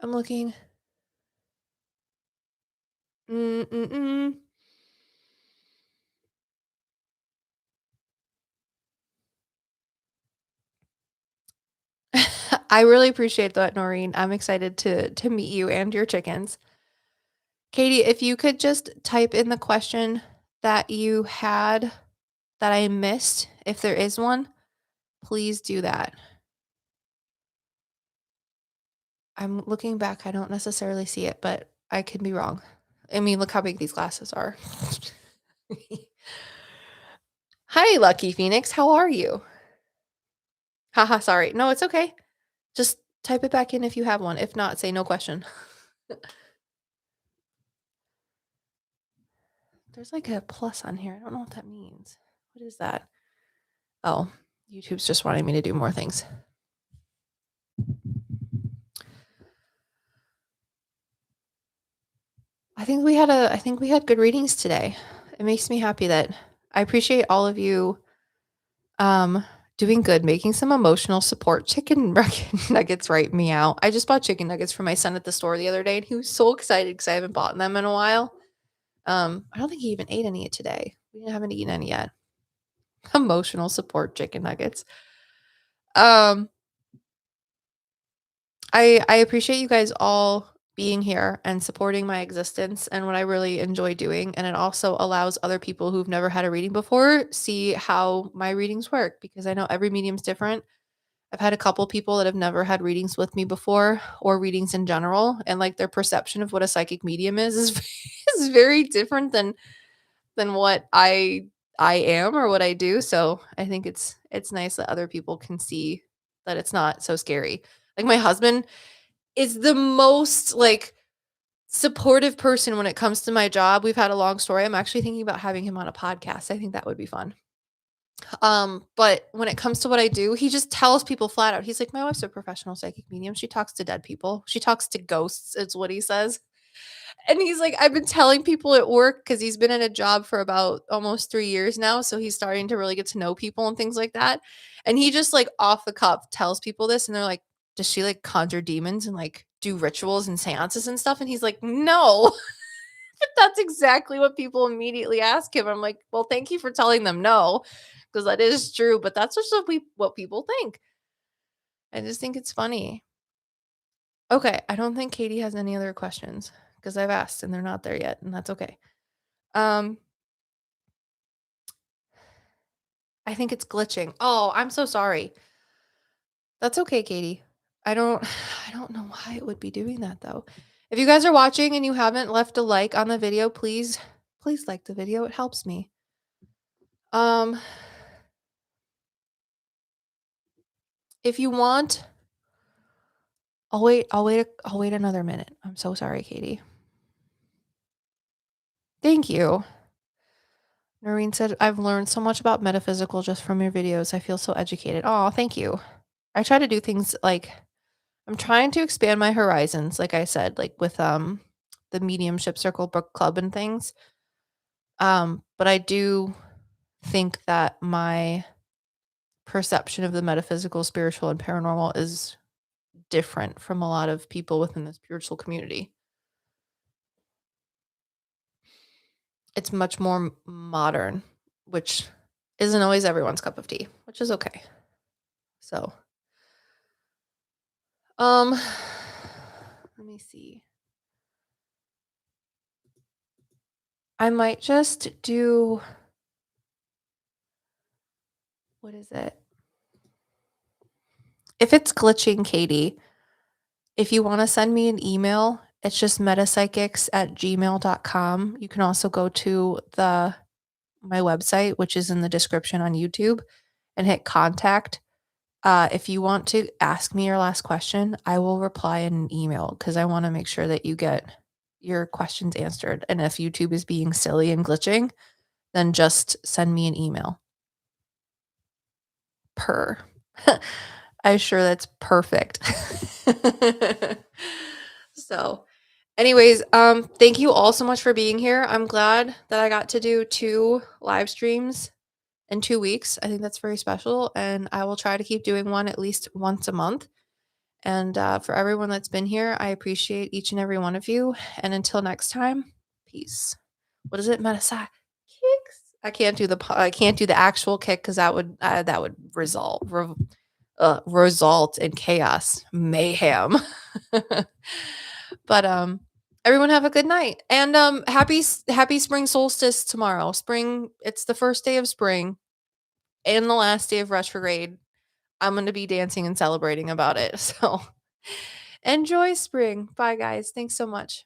I'm looking. I really appreciate that, Norine. I'm excited to meet you and your chickens. Katie, if you could just type in the question that you had that I missed, if there is one, please do that. I'm looking back. I don't necessarily see it, but I could be wrong. I mean, look how big these glasses are. Hi, Lucky Phoenix. How are you? Haha, sorry. No, it's okay. Just type it back in if you have one. If not, say no question. There's like a plus on here. I don't know what that means. What is that? Oh, YouTube's just wanting me to do more things. I think we had good readings today. It makes me happy that I appreciate all of you doing good, making some emotional support chicken nuggets right meow. I just bought chicken nuggets for my son at the store the other day, and he was so excited because I haven't bought them in a while. I don't think he even ate any today. We haven't eaten any yet. Emotional support chicken nuggets. I appreciate you guys all being here and supporting my existence and what I really enjoy doing. And it also allows other people who've never had a reading before see how my readings work, because I know every medium's different. I've had a couple people that have never had readings with me before, or readings in general, and like their perception of what a psychic medium is very different than what I am or what I do. So I think it's nice that other people can see that it's not so scary. Like my husband is the most like supportive person when it comes to my job. We've had a long story. I'm actually thinking about having him on a podcast. I think that would be fun. But when it comes to what I do, he just tells people flat out. He's like, my wife's a professional psychic medium. She talks to dead people. She talks to ghosts, is what he says. And he's like, I've been telling people at work, because he's been in a job for about almost 3 years now. So he's starting to really get to know people and things like that. And he just like off the cuff tells people this, and they're like, does she like conjure demons and like do rituals and seances and stuff? And he's like, no. But that's exactly what people immediately ask him. I'm like, well, thank you for telling them no, because that is true. But that's just what people think. I just think it's funny. Okay, I don't think Katie has any other questions, because I've asked and they're not there yet, and that's okay. I think it's glitching. Oh, I'm so sorry. That's okay, Katie. I don't I don't know why it would be doing that though. If you guys are watching and you haven't left a like on the video, please like the video. It helps me. Um, if you want, I'll wait another minute. I'm so sorry, Katie. Thank you. Norine said, I've learned so much about metaphysical just from your videos. I feel so educated. Oh, thank you. I try to do things like I'm trying to expand my horizons, like I said, like with the mediumship circle book club and things. But I do think that my perception of the metaphysical, spiritual, and paranormal is different from a lot of people within the spiritual community. It's much more modern, which isn't always everyone's cup of tea, which is okay. So, let me see. I might just do what is it? If it's glitching, Katie, if you want to send me an email, it's just metapsychics@gmail.com. You can also go to my website, which is in the description on YouTube, and hit contact. If you want to ask me your last question, I will reply in an email because I want to make sure that you get your questions answered. And if YouTube is being silly and glitching, then just send me an email. I'm sure that's perfect. So, anyways, thank you all so much for being here. I'm glad that I got to do 2 live streams in 2 weeks. I think that's very special, and I will try to keep doing one at least once a month. And for everyone that's been here, I appreciate each and every one of you. And until next time, peace. What is it? Metapsychics. I can't do the actual kick because that would result in chaos, mayhem. But everyone have a good night and happy spring solstice tomorrow. Spring, it's the first day of spring and the last day of retrograde. I'm going to be dancing and celebrating about it. So enjoy spring. Bye guys. Thanks so much.